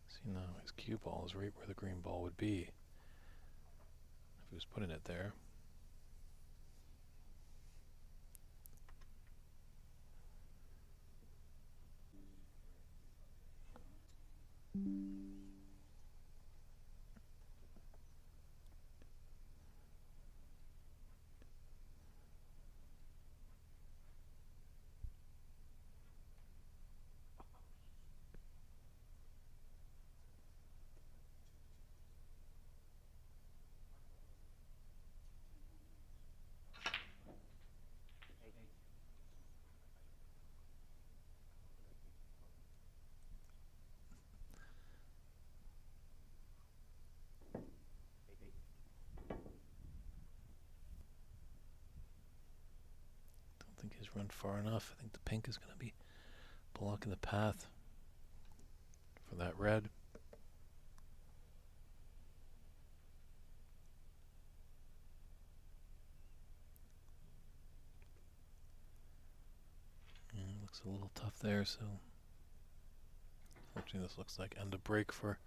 See, now his cue ball is right where the green ball would be if he was putting it there. Don't think he's run far enough. I think the pink is going to be blocking the path for that red. Looks a little tough there, so unfortunately this looks like end of break for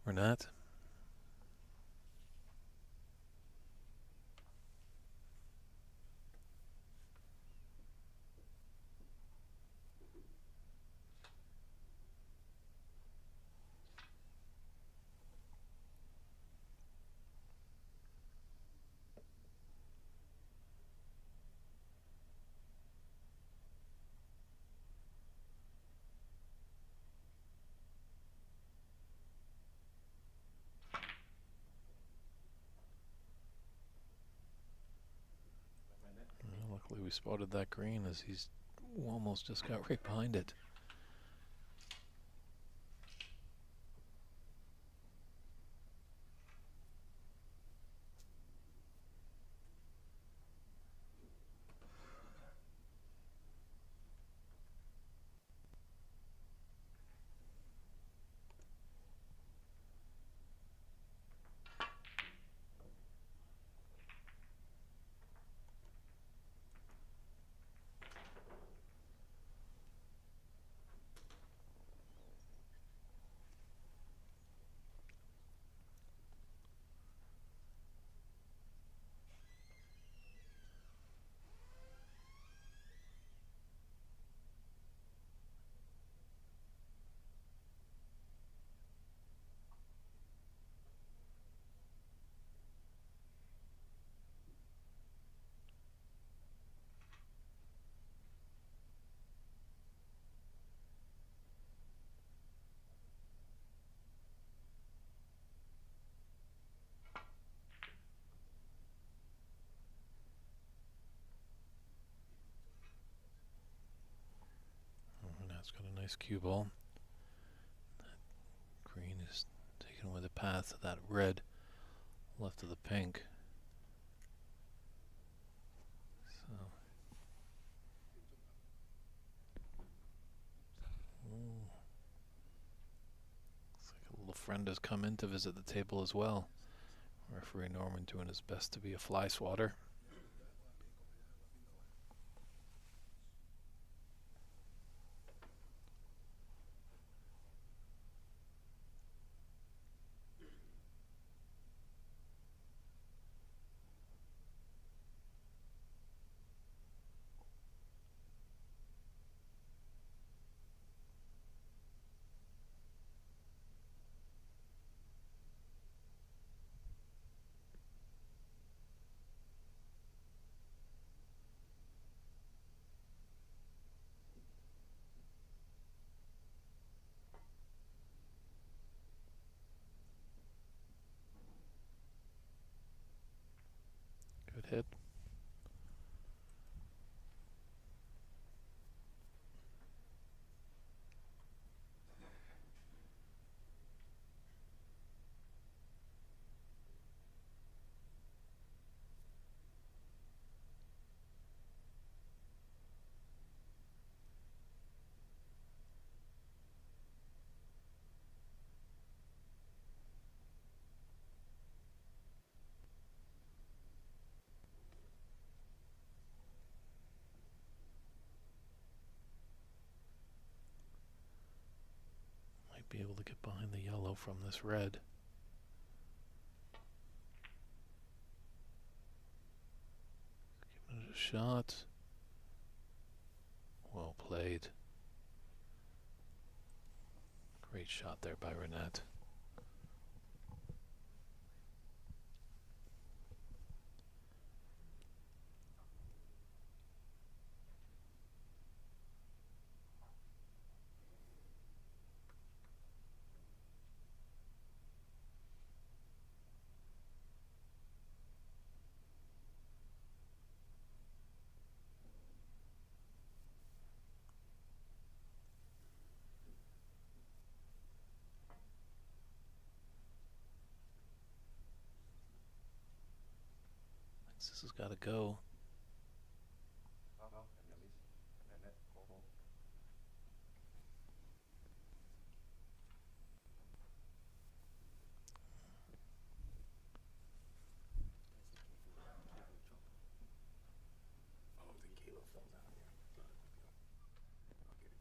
Renat. Luckily we spotted that green as he's almost just got right behind it. Renat's got a nice cue ball. That green is taken away the path of that red left of the pink. So looks like a little friend has come in to visit the table as well. Referee Norman doing his best to be a fly swatter. hit. Might be able to get behind the yellow from this red. Give it a shot. Well played. Great shot there by Renat. This has got to go. Well, and at least Renat call. Oh, the cable fell down here. I'll get it too.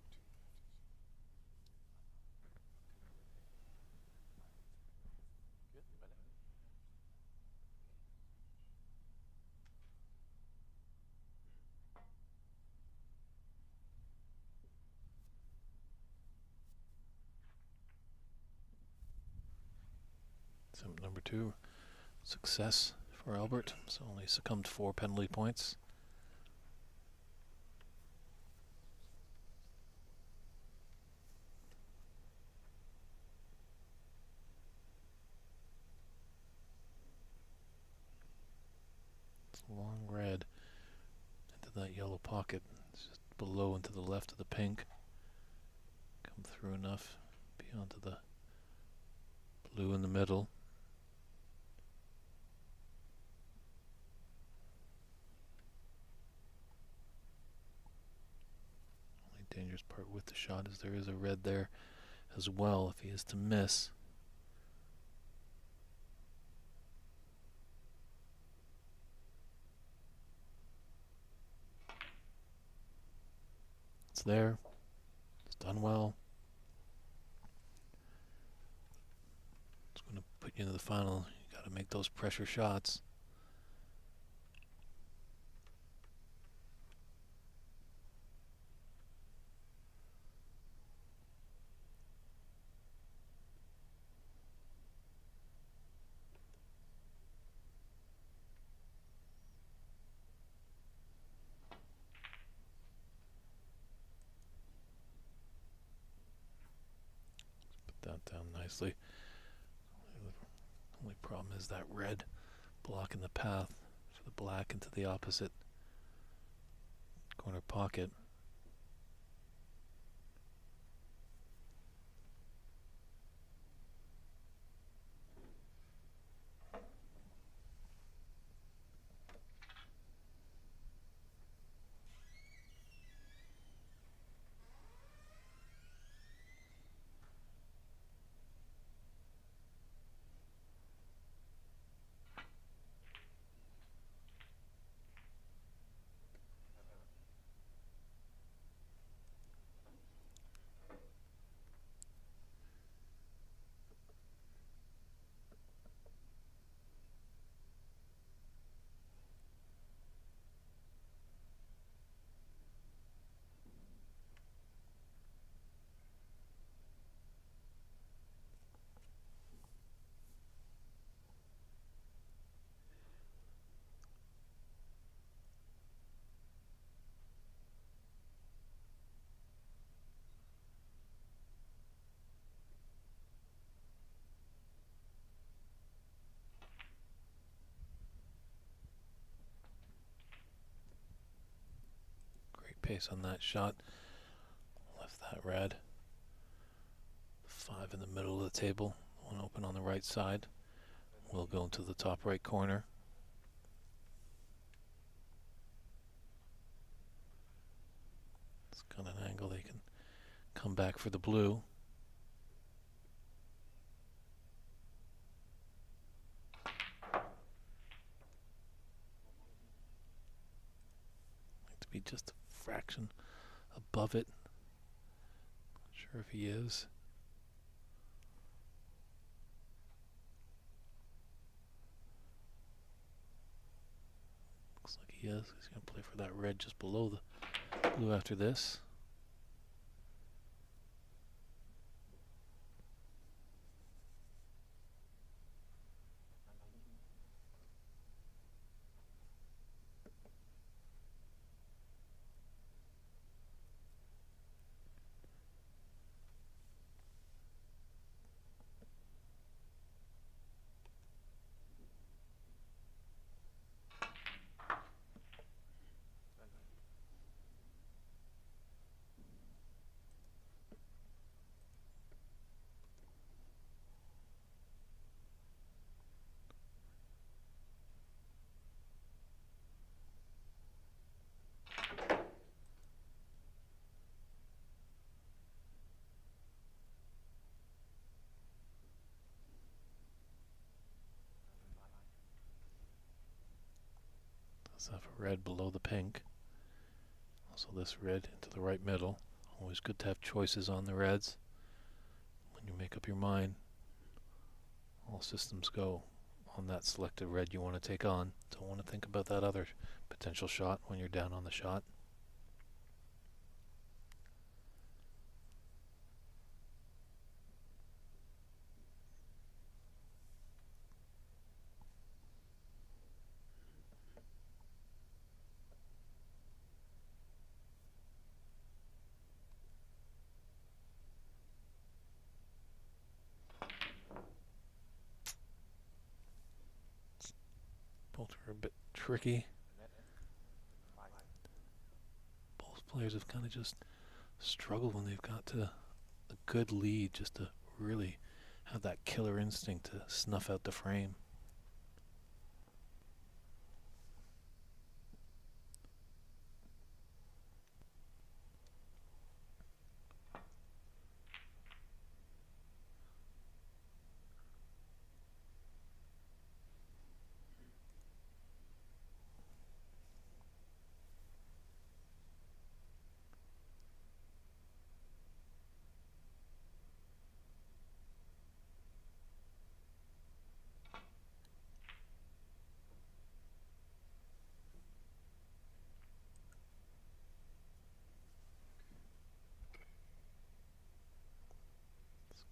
Good, Renat. Attempt number 2. Success for Albert. So only succumbed 4 penalty points. It's a long red into that yellow pocket. It's just below and to the left of the pink. Come through enough beyond to the blue in the middle. Only dangerous part with the shot is there is a red there as well if he is to miss. It's there. It's done well. It's going to put you into the final. You got to make those pressure shots. Put that down nicely. The only problem is that red blocking the path for the black into the opposite corner pocket. Perfect pace on that shot. Left that red. 5 in the middle of the table. One open on the right side. Will go into the top right corner. It's kind of an angle they can come back for the blue. Like to be just a fraction above it. Not sure if he is. Looks like he is. He's going to play for that red just below the blue after this. Does have a red below the pink. Also this red into the right middle. Always good to have choices on the reds. When you make up your mind, all systems go on that selected red you want to take on. Don't want to think about that other potential shot when you're down on the shot. Both are a bit tricky. Both players have kind of just struggled when they've got to a good lead just to really have that killer instinct to snuff out the frame.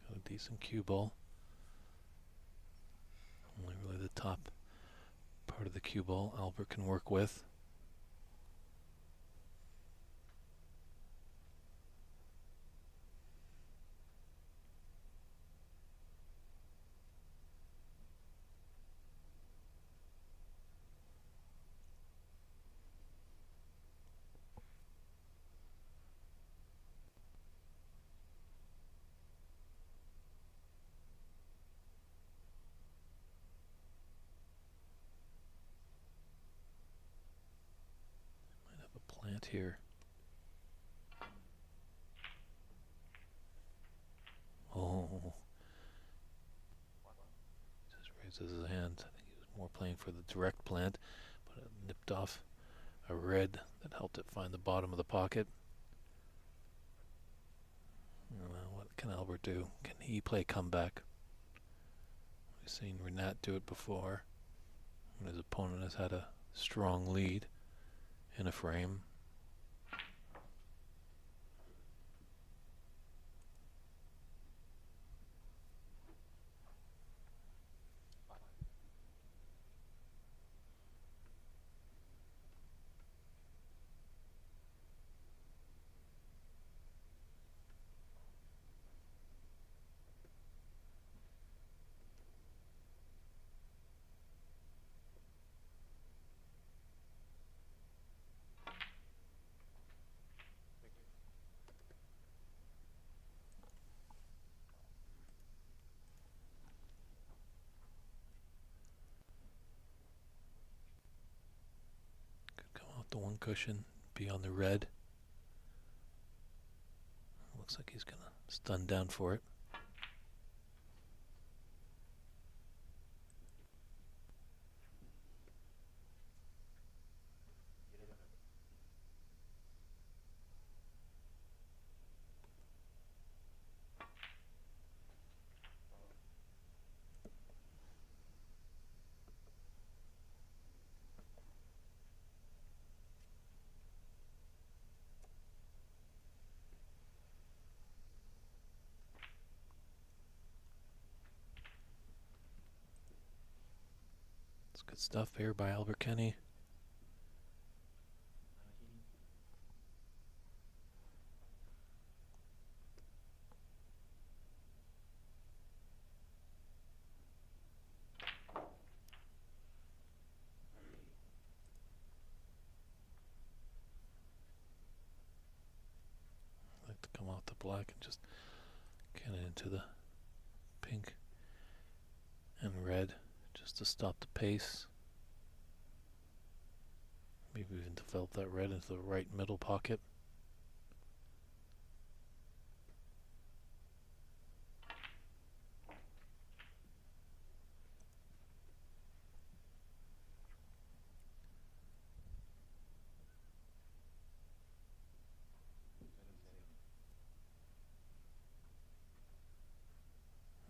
Got a decent cue ball. Only really the top part of the cue ball Albert can work with. Might have a plant here. Oh. Just raises his hand. I think he was more playing for the direct plant, but it nipped off a red that helped it find the bottom of the pocket. What can Albert do? Can he play comeback? We've seen Renat do it before when his opponent has had a strong lead in a frame. the one cushion, be on the red. Looks like he's gonna stun down for it. It's good stuff here by Albert Kenny. I like to come off the black and just get it into the pink and red just to stop the pace. Maybe even develop that red into the right middle pocket.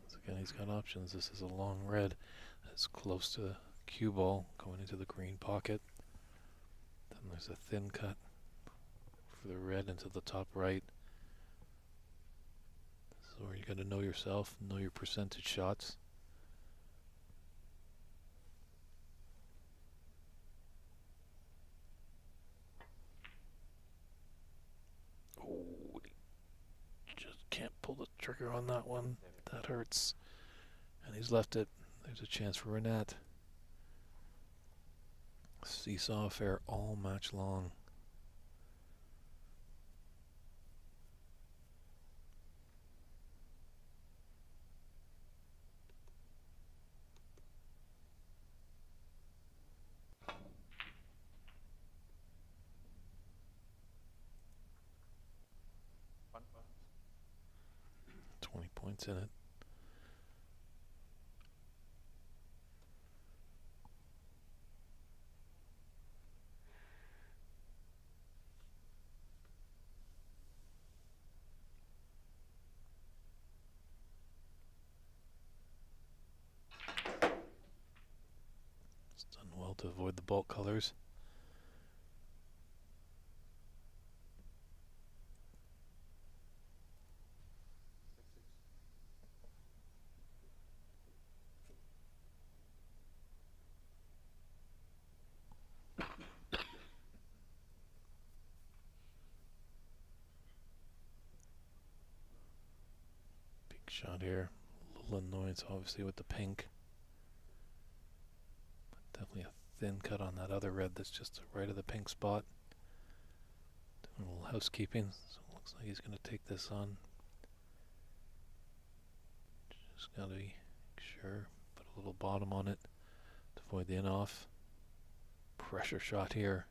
Once again, he's got options. This is a long red that's close to the cue ball going into the green pocket. Then there's a thin cut for the red into the top right. This is where you got to know yourself, know your percentage shots. Oh, just can't pull the trigger on that one. That hurts. And he's left it. There's a chance for Renat. Seesaw affair all match long. One. 20 points in it. It's done well to avoid the bulk colors. Big shot here. A little annoyance obviously with the pink. But definitely a thin cut on that other red that's just right of the pink spot. Doing a little housekeeping. So it looks like he's going to take this on. Just got to be sure. Put a little bottom on it to avoid the in-off. Pressure shot here.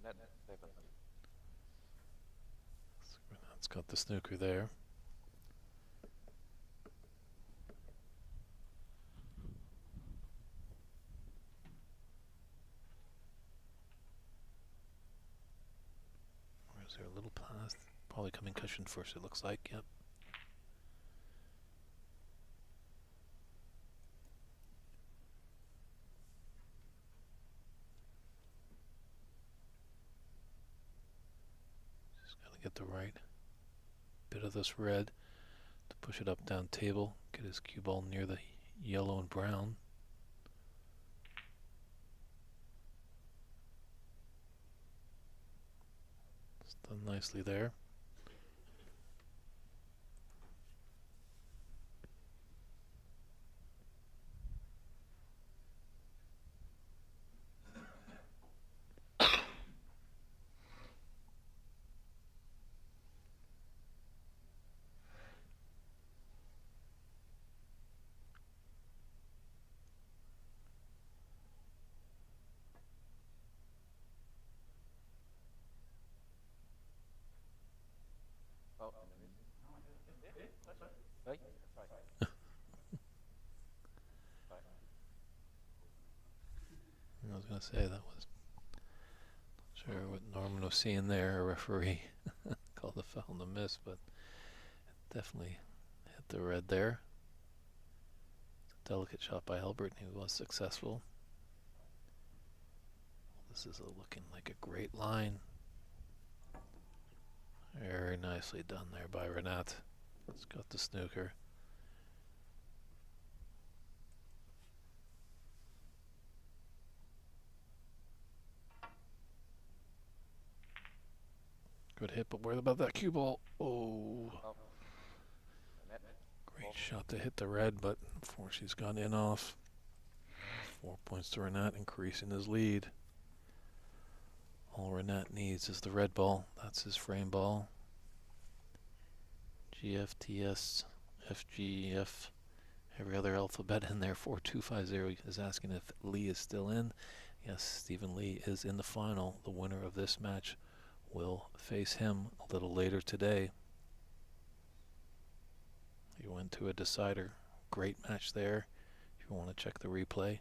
Renat 7. It's got the snooker there. Or is there a little path? Probably coming cushion first, it looks like. Yep. get the right bit of this red to push it up down table, get his cue ball near the yellow and brown. It's done nicely there. Oh, right. I was going to say that was sure what Norman was seeing there. A referee called the foul and the miss, but definitely hit the red there. It's a delicate shot by Albert, and he was successful. This is looking like a great line. Very nicely done there by Renat. It's got the snooker. Good hit, but where about that cue ball? Oh, great shot to hit the red, but unfortunately she's gone in off. 4 points to Renat, increasing his lead. All Renat needs is the red ball. That's his frame ball. GFTS, FGF, every other alphabet in there. 4250 is asking if Lee is still in. Yes, Stephen Lee is in the final. The winner of this match will face him a little later today. He went to a decider. Great match there. If you want to check the replay,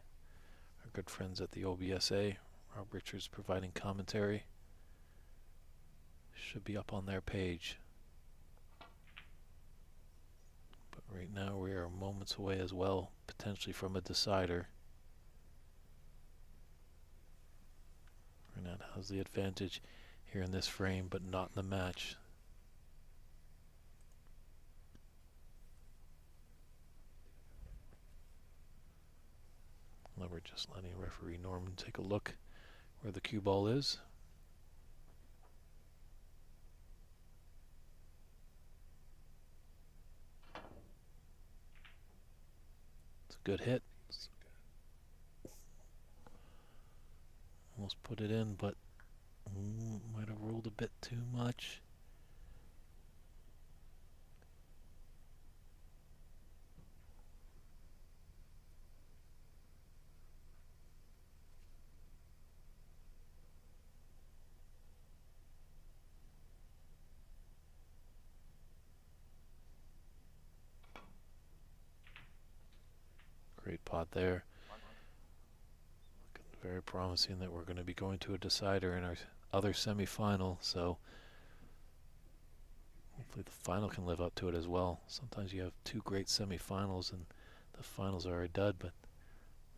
our good friends at the OBSA, Rob Richards providing commentary, should be up on their page. But right now we are moments away as well, potentially from a decider. Renat has the advantage here in this frame, but not in the match. Now we're just letting referee Norman take a look where the cue ball is. It's a good hit. Almost put it in, but might have rolled a bit too much. Great pot there. Looking very promising that we're going to be going to a decider in our other semifinal, so hopefully the final can live up to it as well. Sometimes you have two great semifinals and the finals are a dud, but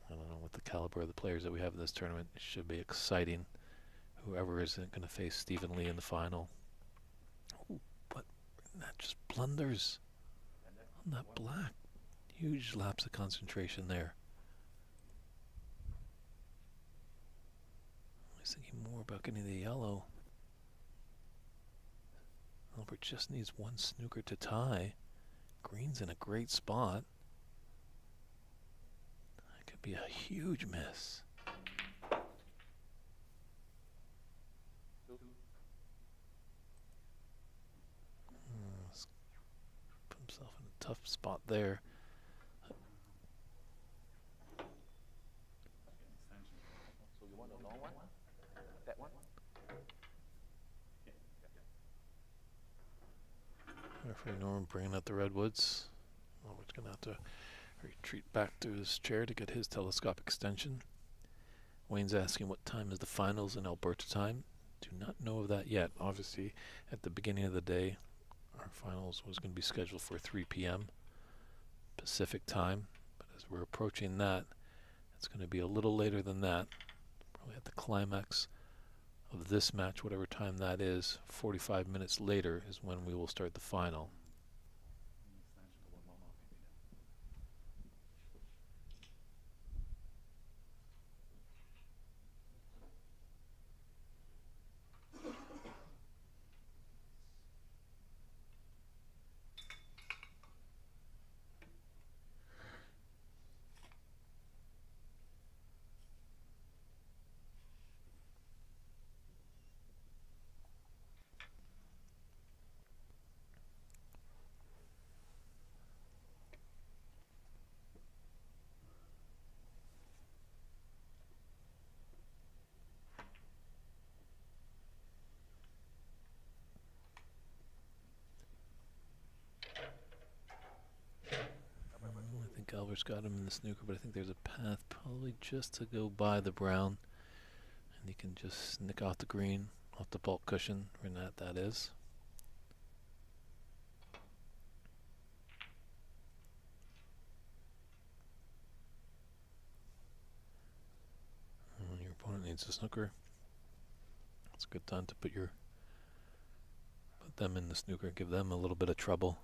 I don't know, with the caliber of the players that we have in this tournament, it should be exciting. Whoever isn't going to face Stephen Lee in the final. Ooh, but that just blunders on that black. Huge lapse of concentration there. I was thinking more about getting the yellow. Albert just needs one snooker to tie. Green's in a great spot. That could be a huge miss. Put himself in a tough spot there. So you want the long one? That one? Referee Norman bringing out the redwoods. Albert's going to have to retreat back to his chair to get his telescope extension. Wayne's asking what time is the finals in Alberta time. Do not know of that yet. Obviously, at the beginning of the day, our finals was going to be scheduled for 3 p.m. Pacific time. But as we're approaching that, it's going to be a little later than that. Probably at the climax of this match, whatever time that is, 45 minutes later is when we will start the final. I think Albert's got him in the snooker, but I think there's a path probably just to go by the brown. And he can just nick off the green, off the bulk cushion. Renat, that is. And when your opponent needs a snooker, it's a good time to put them in the snooker, give them a little bit of trouble.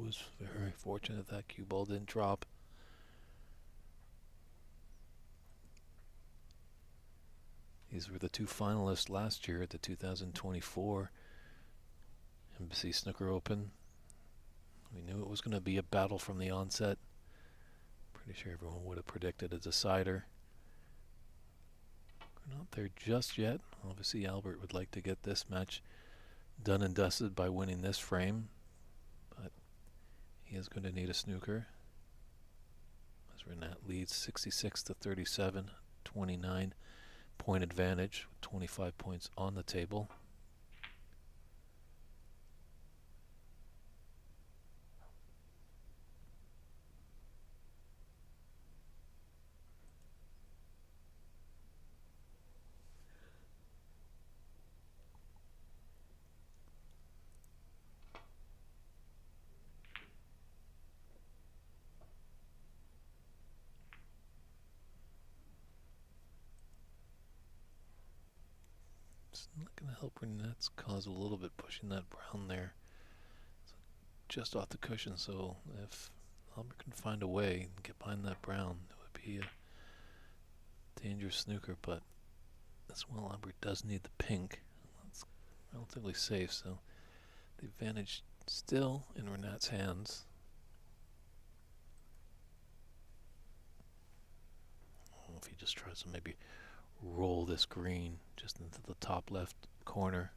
Was very fortunate that cue ball didn't drop. These were the two finalists last year at the 2024 Embassy Snooker Open. We knew it was going to be a battle from the onset. Pretty sure everyone would have predicted a decider. We're not there just yet. Obviously, Albert would like to get this match done and dusted by winning this frame, but he is going to need a snooker. As Renat leads 66-37, 29 point advantage with 25 points on the table. It's not going to help Renat's cause a little bit pushing that brown there. So just off the cushion, so if Albert can find a way and get behind that brown, it would be a dangerous snooker, but as well, Albert does need the pink. That's relatively safe, so the advantage still in Renat's hands. If he just tries to maybe roll this green just into the top left corner.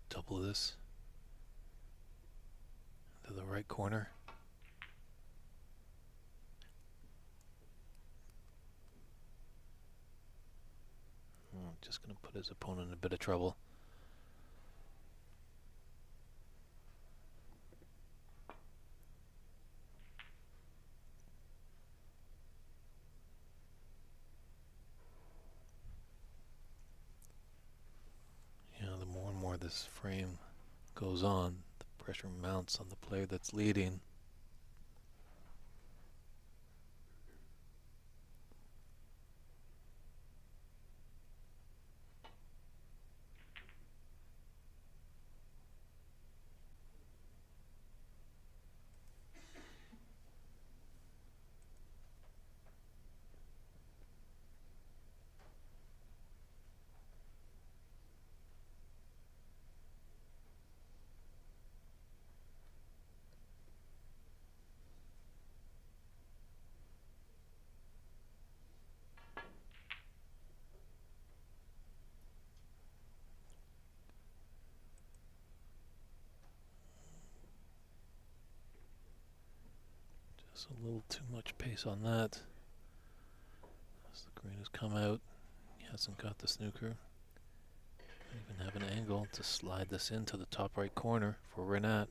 Double this to the right corner. Just going to put his opponent in a bit of trouble. You know, the more and more this frame goes on, the pressure mounts on the player that's leading. Just a little too much pace on that. As the green has come out, he hasn't got the snooker. Even have an angle to slide this into the top right corner for Renat.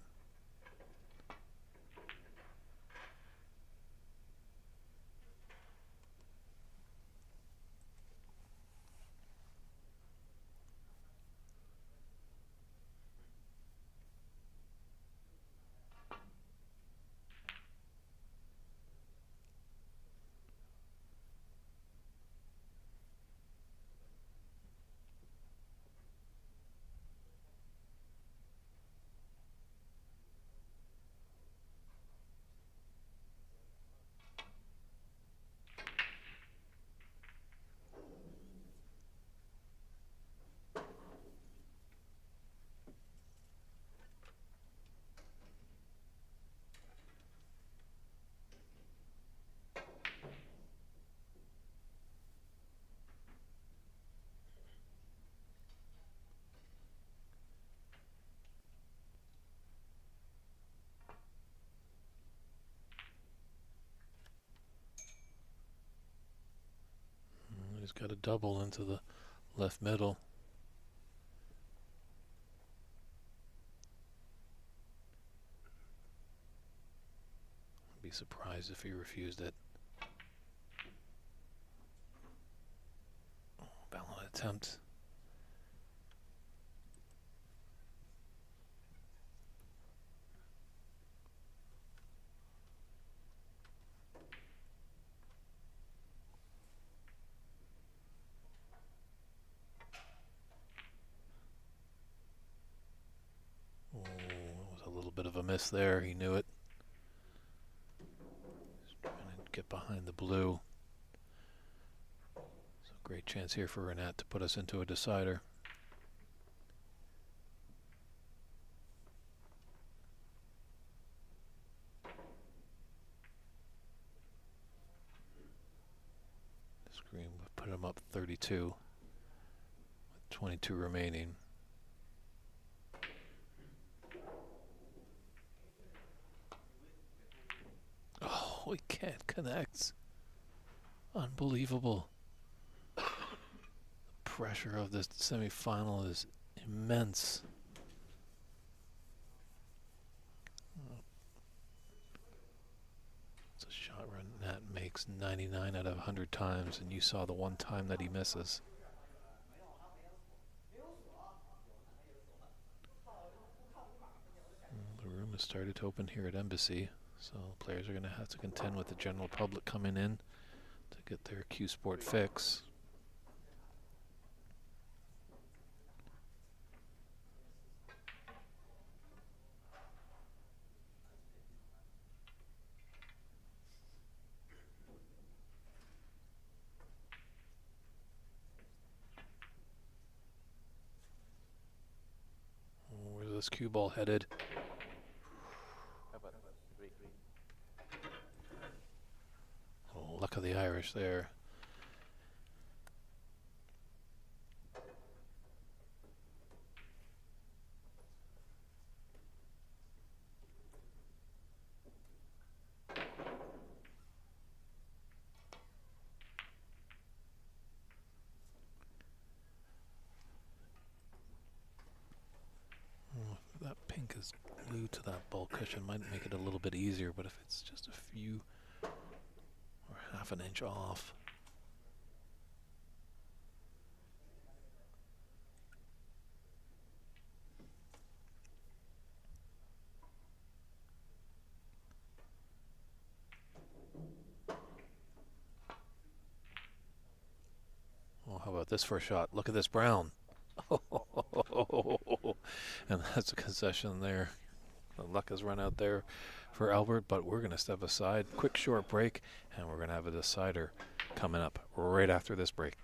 He's got a double into the left middle. I'd be surprised if he refused it. Oh, valid attempt. Oh, that was a little bit of a miss there. He knew it. He's trying to get behind the blue. So great chance here for Renat to put us into a decider. This green would put him up 32 with 22 remaining. Oh, he can't connect. Unbelievable. The pressure of this semifinal is immense. It's a shot Renat makes 99 out of 100 times, and you saw the one time that he misses. The room has started to open here at Embassy, so players are going to have to contend with the general public coming in to get their Q Sport fix. Where's this cue ball headed? Oh, luck of the Irish there. Oh, if that pink is glued to that ball cushion, might make it a little bit easier, but if it's just a few or half an inch off. Oh, how about this for a shot? Look at this brown. And that's a concession there. The luck has run out there for Albert, but we're going to step aside. Quick short break, and we're going to have a decider coming up right after this break.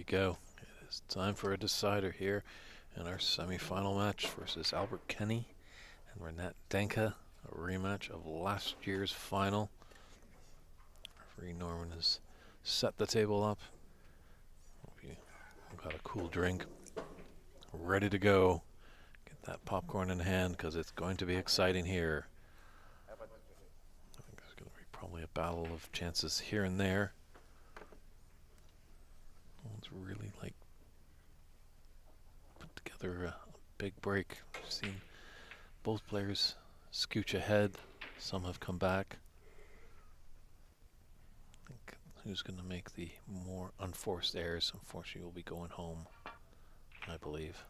we go. It is time for a decider here in our semifinal match versus Albert Kenny and Renat Denkha, a rematch of last year's final. Referee Norman has set the table up. Hope you got a cool drink, ready to go. Get that popcorn in hand because it's going to be exciting here. I think there's going to be probably a battle of chances here and there. One's really like put together a big break. We've seen both players scooch ahead. Some have come back. I think who's going to make the more unforced errors, unfortunately, will be going home, I believe.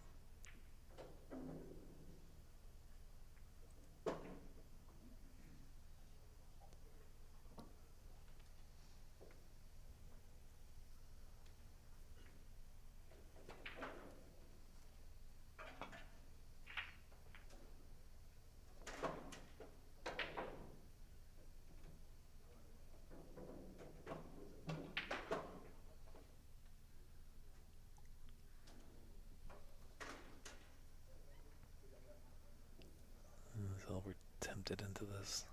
Albert tempted into this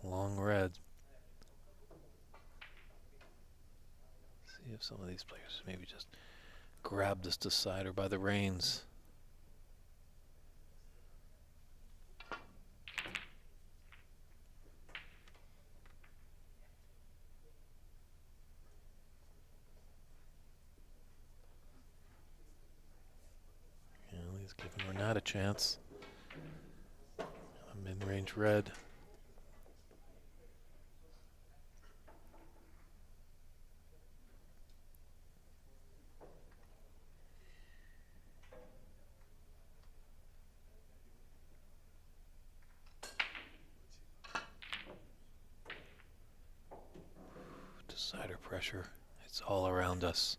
long red. See if some of these players maybe just grab this decider by the reins. And he's giving Renat a chance. A mid-range red. Decider pressure. It's all around us.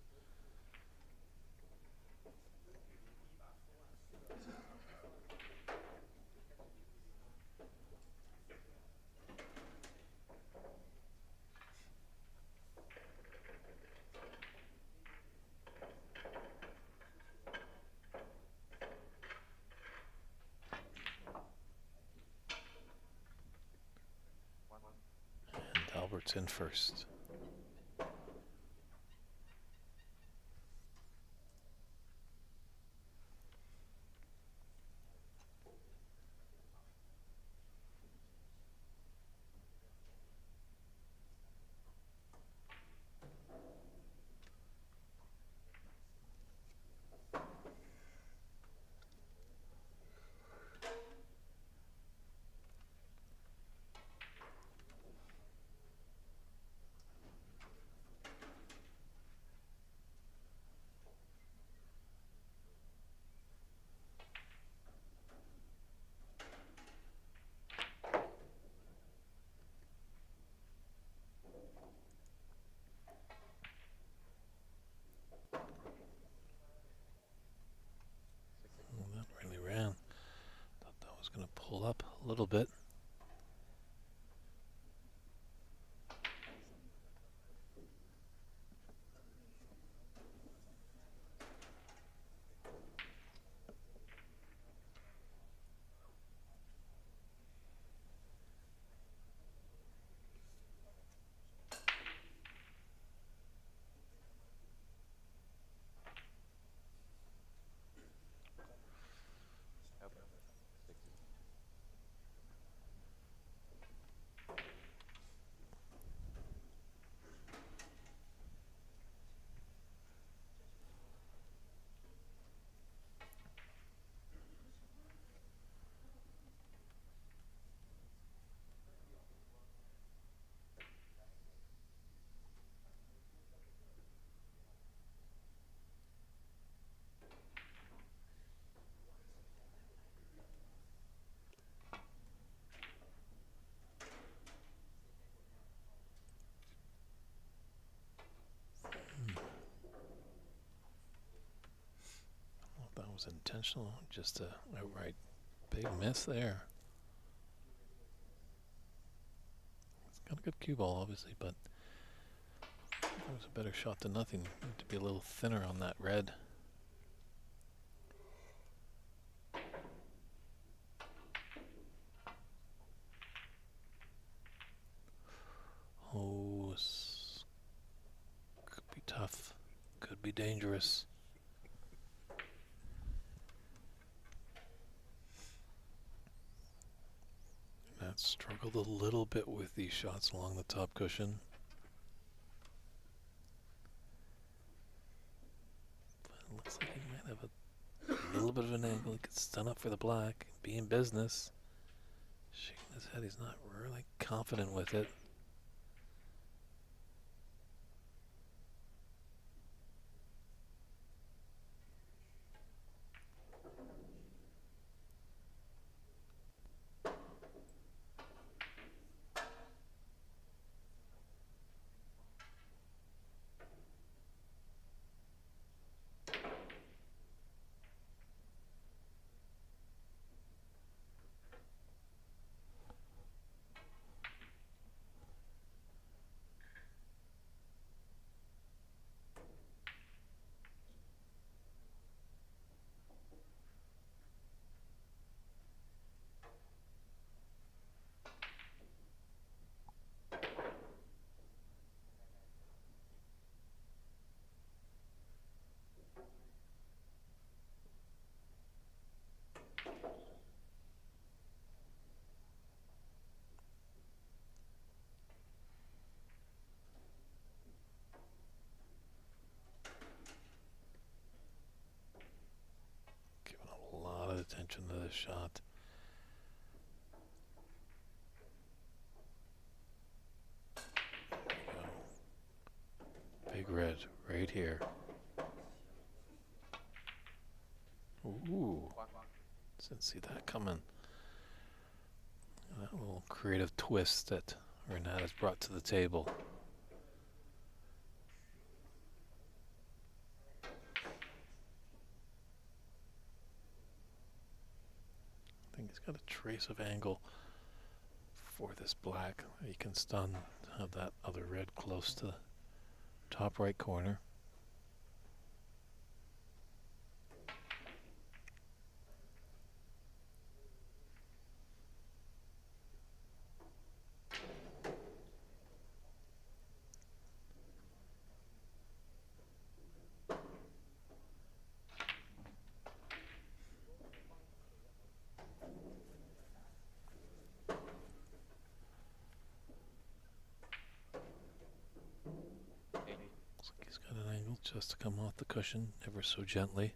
And Albert's in first. That really ran. Thought that was going to pull up a little bit. That was intentional, just a outright big miss there. It's got a good cue ball, obviously, but That was a better shot than nothing. Need to be a little thinner on that red. Oh, this could be tough. Could be dangerous. Matt struggled a little bit with these shots along the top cushion. But it looks like he might have a little bit of an angle. He could stun up for the black. Be in business. Shaking his head. He's not really confident with it. Giving a lot of attention to this shot. There we go. Big red right here. Ooh. Didn't see that coming. That little creative twist that Renat has brought to the table. I think he's got a trace of angle for this black. He can stun, have that other red close to the top right corner. Looks like he's got an angle just to come off the cushion, ever so gently.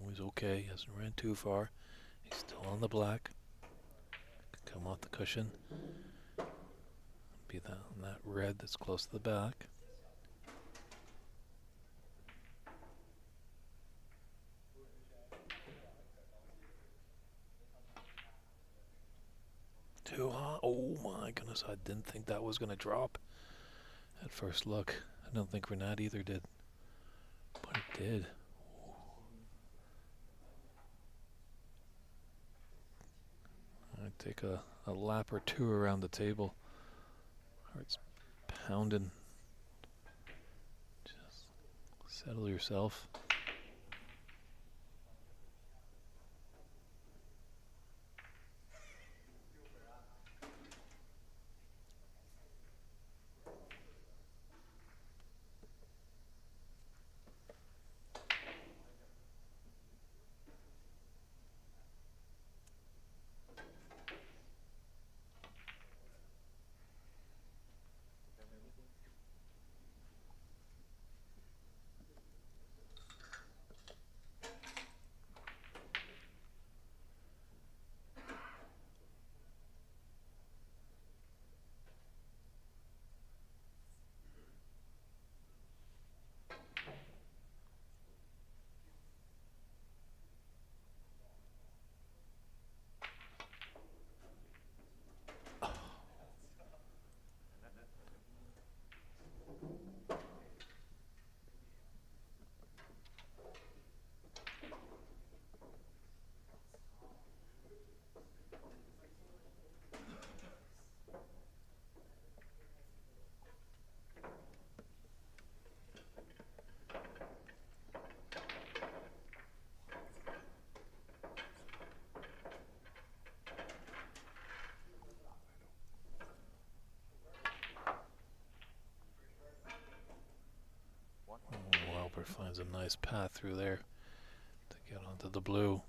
Always okay, hasn't ran too far. He's still on the black. Could come off the cushion. Be that red that's close to the back. Too hot. Oh my goodness, I didn't think that was going to drop at first look. I don't think Renat either did. But it did. I'd take a lap or two around the table. Heart's pounding. Just settle yourself. Finds a nice path through there to get onto the blue.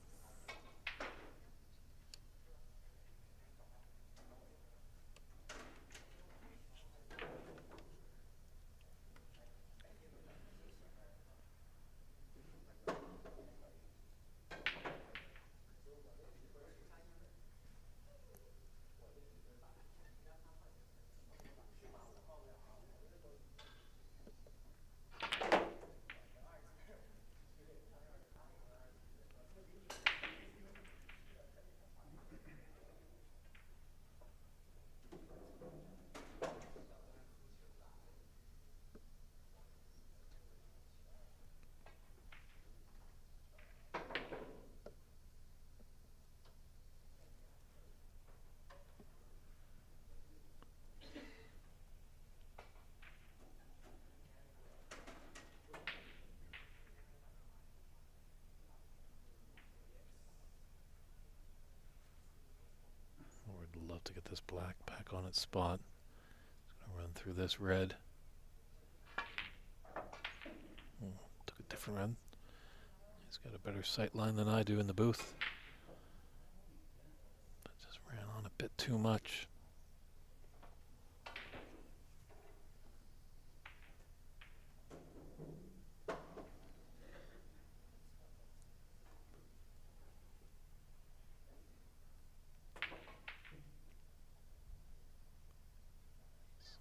Would love to get this black back on its spot. It's going to run through this red. Took a different red. He's got a better sight line than I do in the booth. But just ran on a bit too much.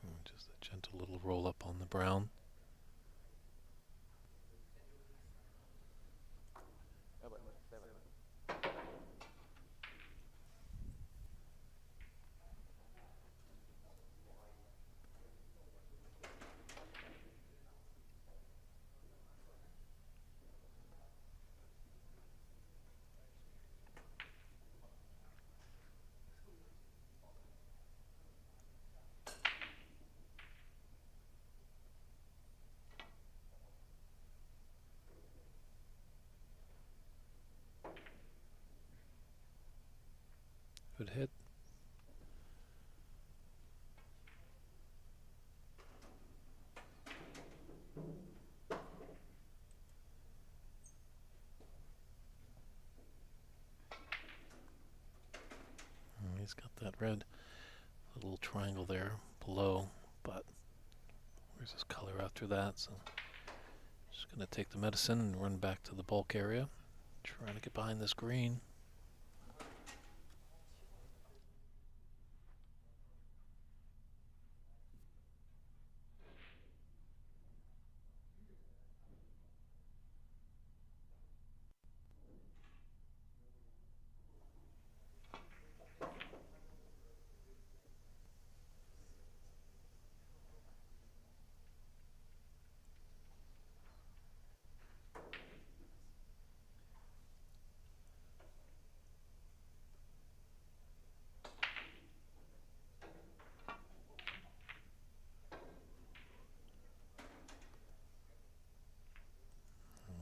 So just a gentle little roll up on the brown. Good hit. He's got that red little triangle there below, but where's his color after that? So just going to take the medicine and run back to the bulk area. Trying to get behind this green.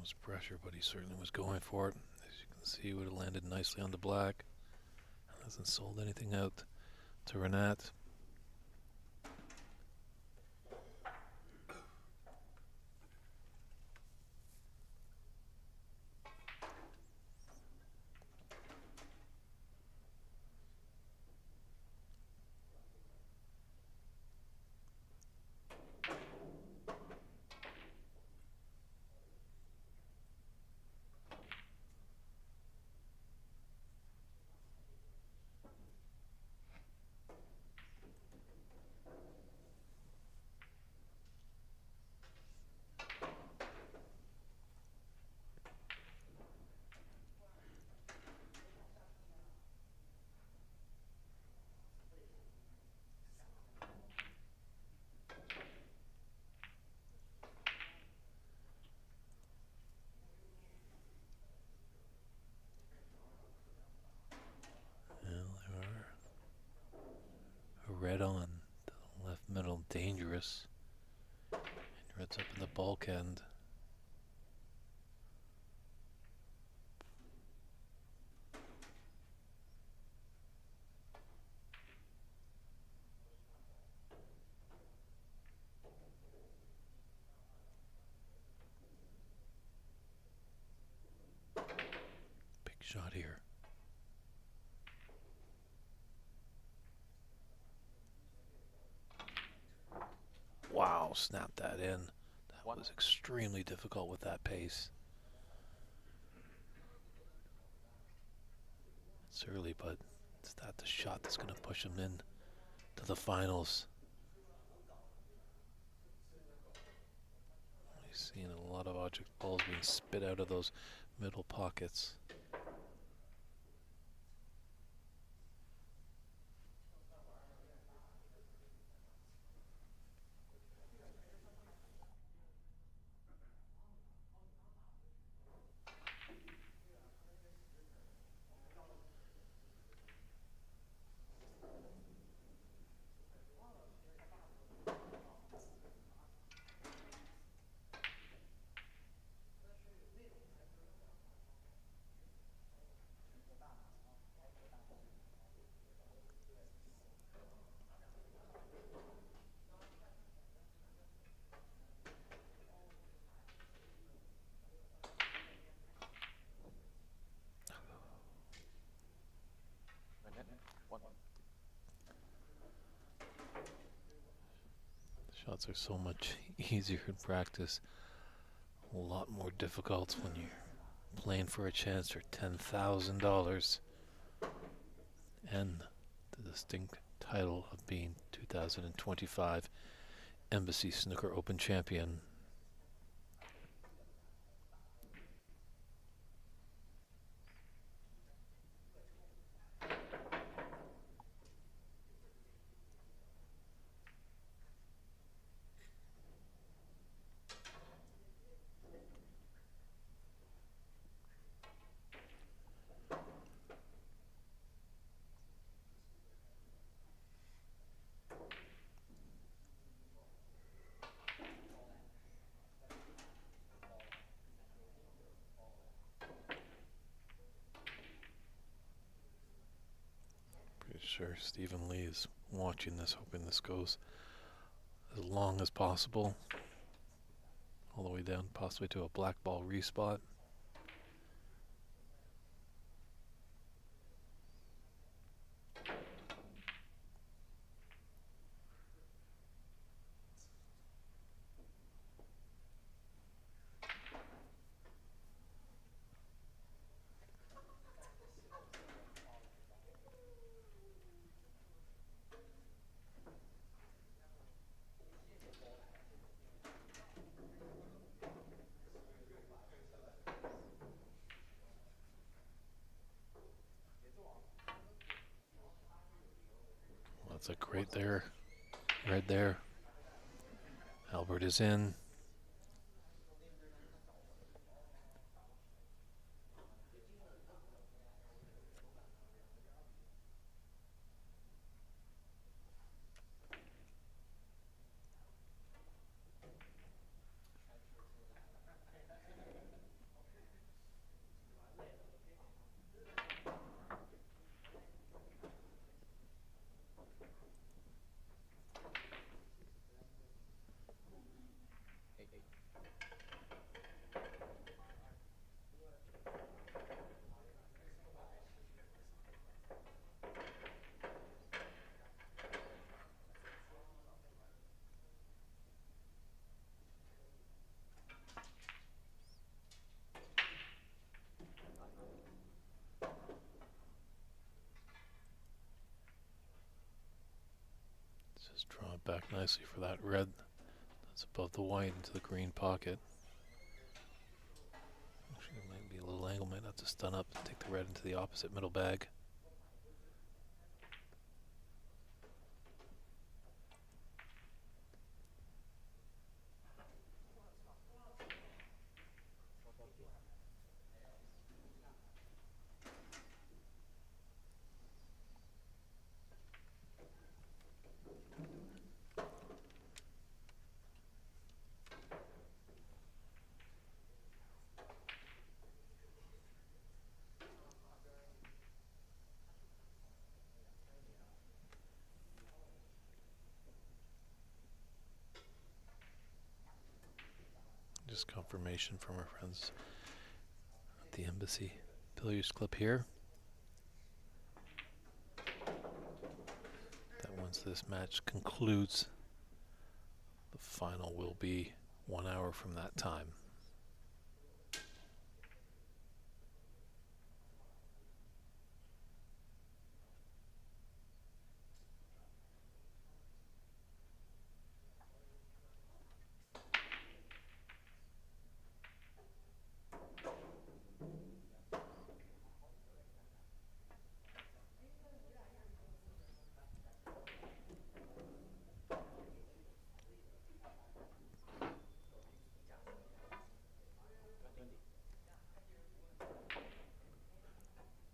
Was pressure, but he certainly was going for it. As you can see, would have landed nicely on the black. Hasn't sold anything out to Renat. Red on to the left middle, dangerous. And red's up in the bulk end. Wow, snapped that in. That was extremely difficult with that pace. It's early, but it's not the shot that's going to push him in to the finals. He's seeing a lot of object balls being spit out of those middle pockets. Renat, 1. Shots are so much easier in practice. A lot more difficult when you're playing for a chance for $10,000 and the distinct title of being 2025 Embassy Snooker Open champion. Pretty sure Stephen Lee is watching this, hoping this goes as long as possible. All the way down, possibly to a black ball respot. That's a great there, right there. Albert is in. Just draw it back nicely for that red that's above the white into the green pocket. Actually, it might be a little angle, might have to stun up and take the red into the opposite middle bag. Just confirmation from our friends at the Embassy Billiards Club here that once this match concludes, the final will be 1 hour from that time.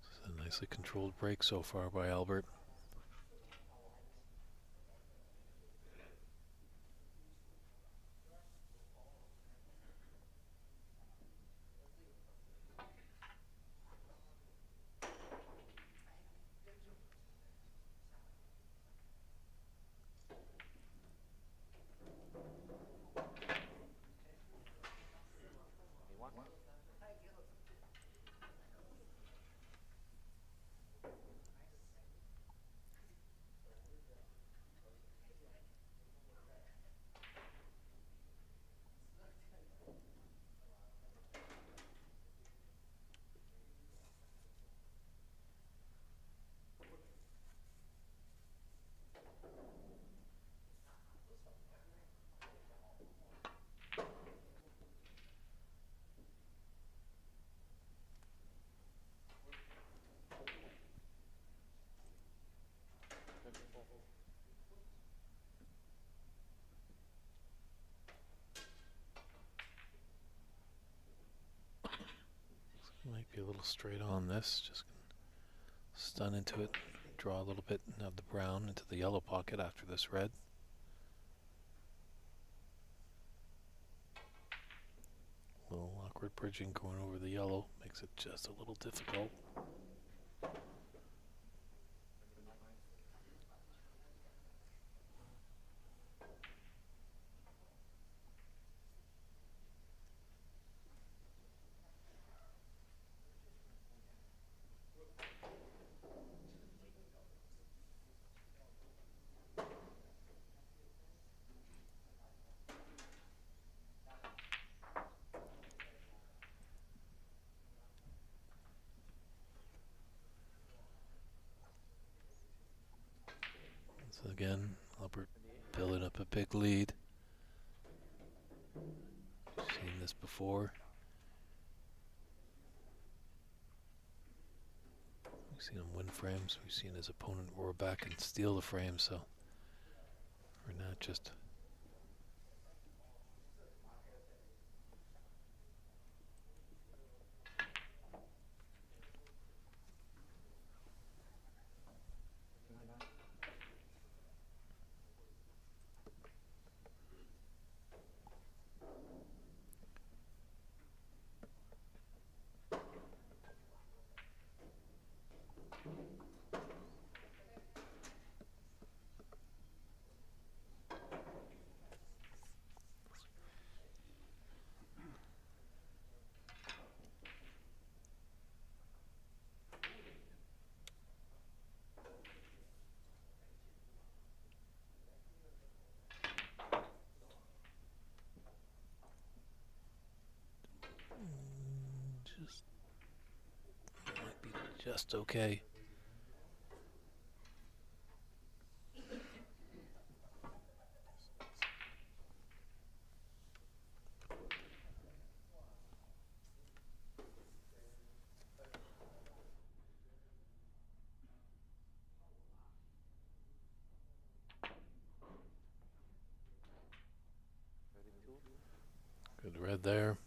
It's a nicely controlled break so far by Albert. Might be a little straight on this. Just stun into it, draw a little bit of the brown into the yellow pocket after this red. A little awkward bridging going over the yellow makes it just a little difficult. So again, Albert building up a big lead. Seen this before. We've seen him win frames. We've seen his opponent roar back and steal the frame. So Renat just might be just okay. Good red there.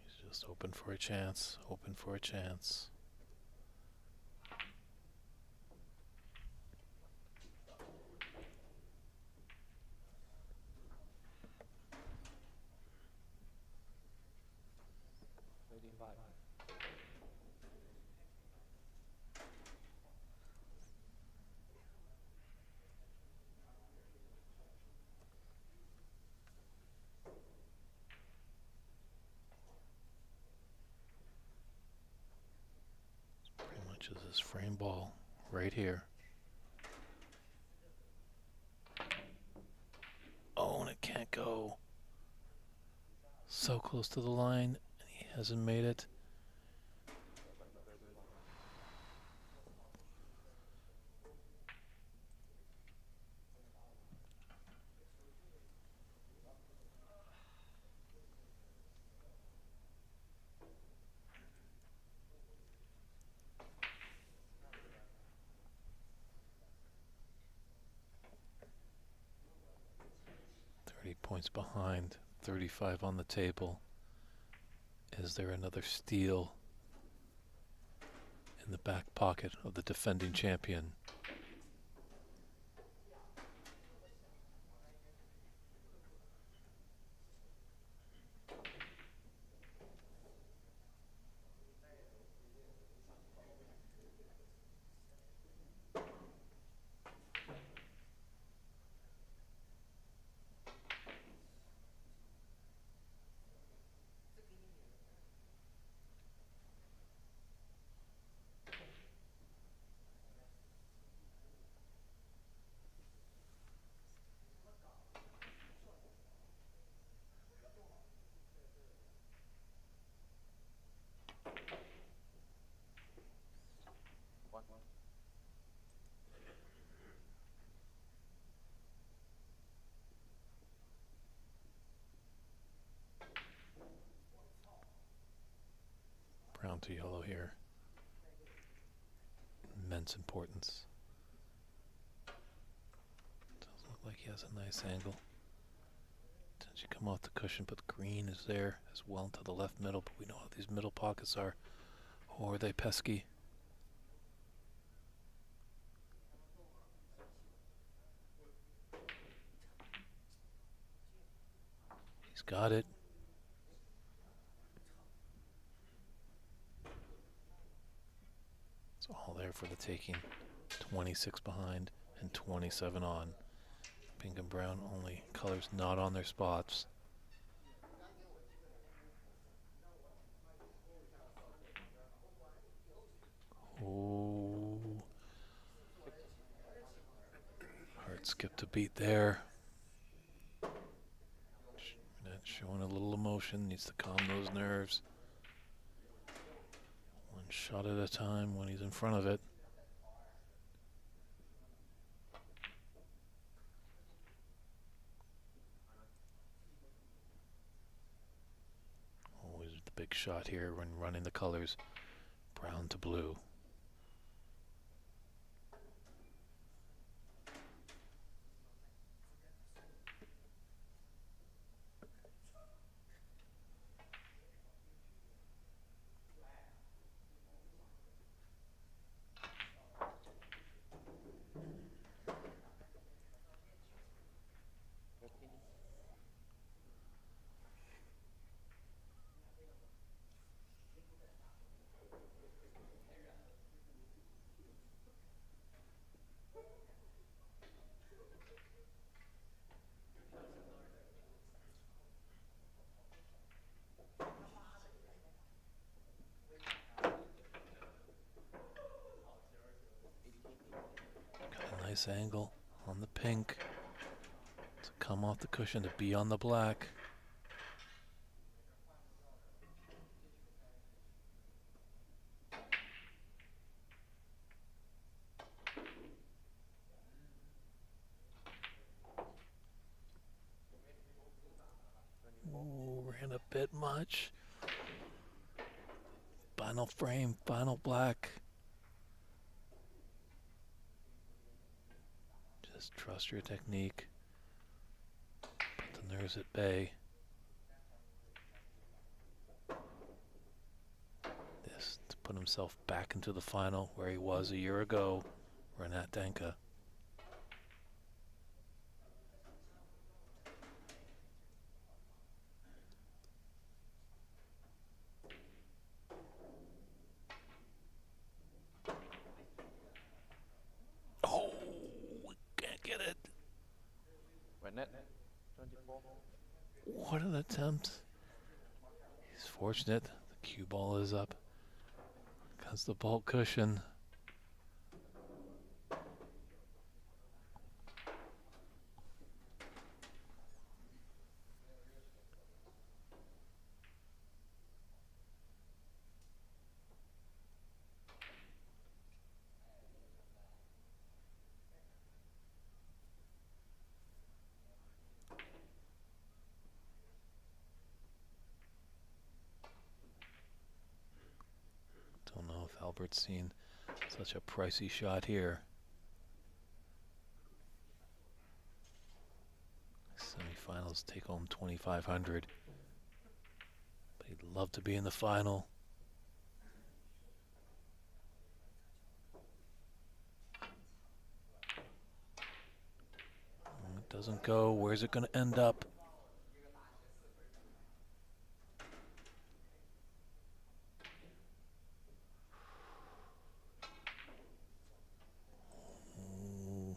He's just open for a chance. Open for a chance. which is this frame ball right here. Oh, and it can't go. So close to the line, and he hasn't made it. Points behind, 35 on the table. Is there another steal in the back pocket of the defending champion? One. Brown to yellow here. Immense importance. Doesn't look like he has a nice angle. Didn't you come off the cushion, but green is there as well to the left middle, but we know how these middle pockets are. Oh, are they pesky? He's got it. It's all there for the taking. 26 behind and 27 on. Pink and brown only colors not on their spots. Oh, hard skip to beat there. Showing a little emotion, needs to calm those nerves. One shot at a time when he's in front of it. Always the big shot here when running the colors, brown to blue. Got a nice angle on the pink to come off the cushion to be on the black. Ooh, ran a bit much. Final frame, final black. Just trust your technique. Put the nerves at bay. This to put himself back into the final where he was a year ago. Renat Denkha. Oh, we can't get it. Renat 24. What an attempt. He's fortunate. The cue ball is up against the bulk cushion. Albert's seen such a pricey shot here. Semifinals take home $2,500. But he'd love to be in the final. It doesn't go. Where's it going to end up? Ooh,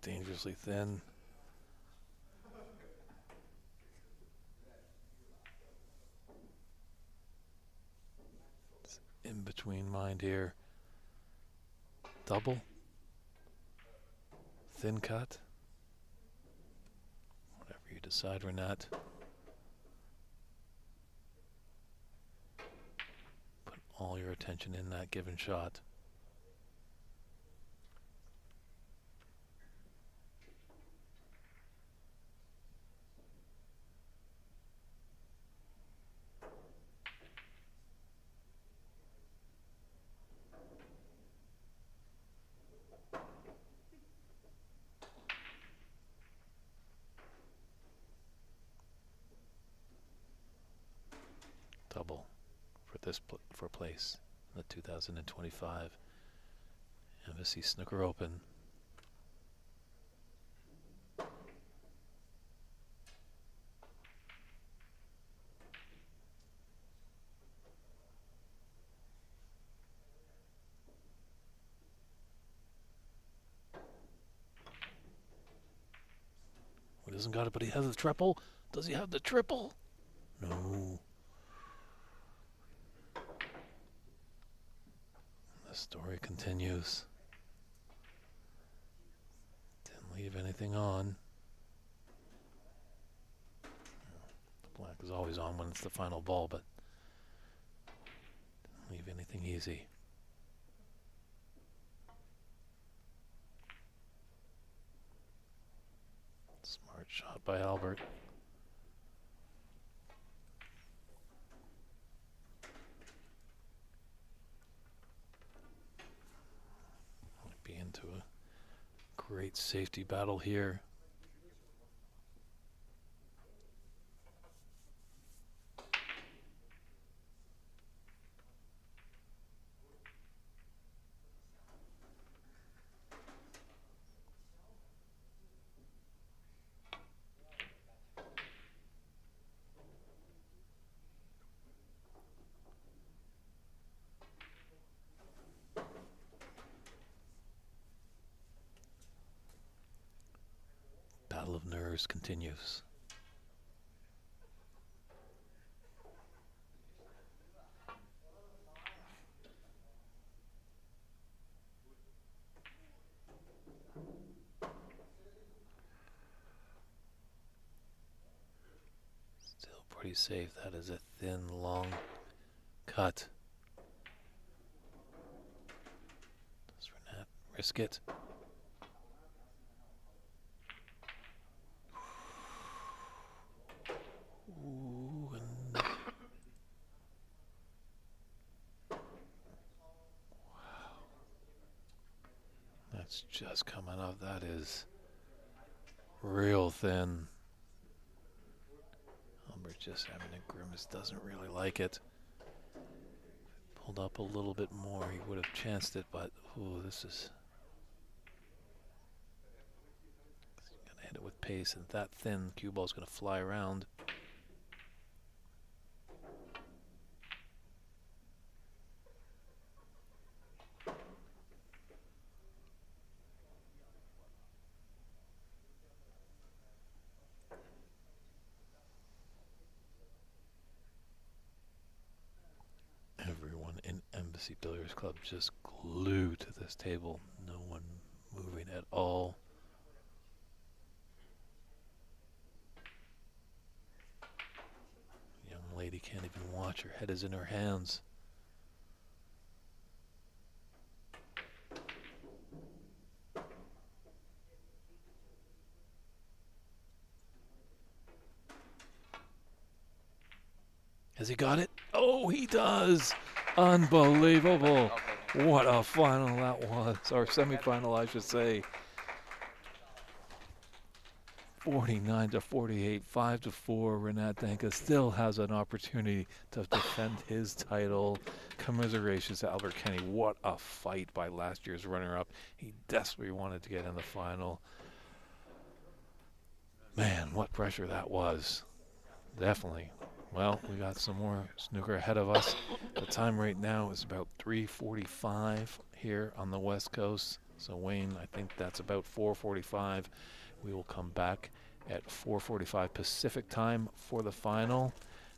dangerously thin. It's in between mind here. Double. Thin cut. Whatever you decide, Renat. Put all your attention in that given shot. Double for this for place in the 2025 Embassy Snooker Open. He doesn't got it, but he has the triple. Does he have the triple? No. The story continues. Didn't leave anything on. The black is always on when it's the final ball, but didn't leave anything easy. Smart shot by Albert. Might be into a great safety battle here. Battle of nerves continues. Still pretty safe. That is a thin, long cut. Does Renat risk it? Ooh, and wow. That's just coming up. That is real thin. Albert just having a grimace, doesn't really like it. Pulled up a little bit more, he would have chanced it, but ooh, this is gonna hit it with pace, and that thin cue ball is gonna fly around. Everyone in Embassy Billiards Club just glued to this table. No one moving at all. Young lady can't even watch. Her head is in her hands. Has he got it? Oh, he does! Unbelievable. Okay. What a final that was, or semifinal, I should say. 49 to 48, 5 to 4. Renat Denkha still has an opportunity to defend his title. Commiserations to Albert Kenny. What a fight by last year's runner-up. He desperately wanted to get in the final. Man, what pressure that was. Definitely. Well, we got some more snooker ahead of us. The time right now is about 3:45 here on the West Coast. So Wayne, I think that's about 4:45. We will come back at 4:45 Pacific time for the final.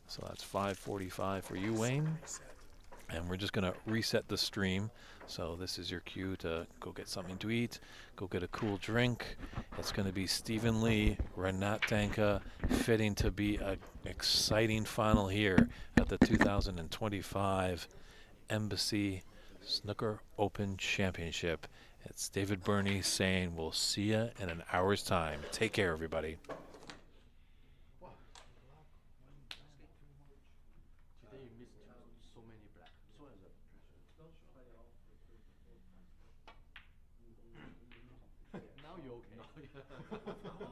So that's 5:45 for you, Wayne. And we're just going to reset the stream. So this is your cue to go get something to eat, go get a cool drink. It's going to be Stephen Lee, Renat Denkha, fitting to be an exciting final here at the 2025 Embassy Snooker Open Championship. It's David Burney saying we'll see you in an hour's time. Take care, everybody. Today you missed so many black. So is it. Now you're okay.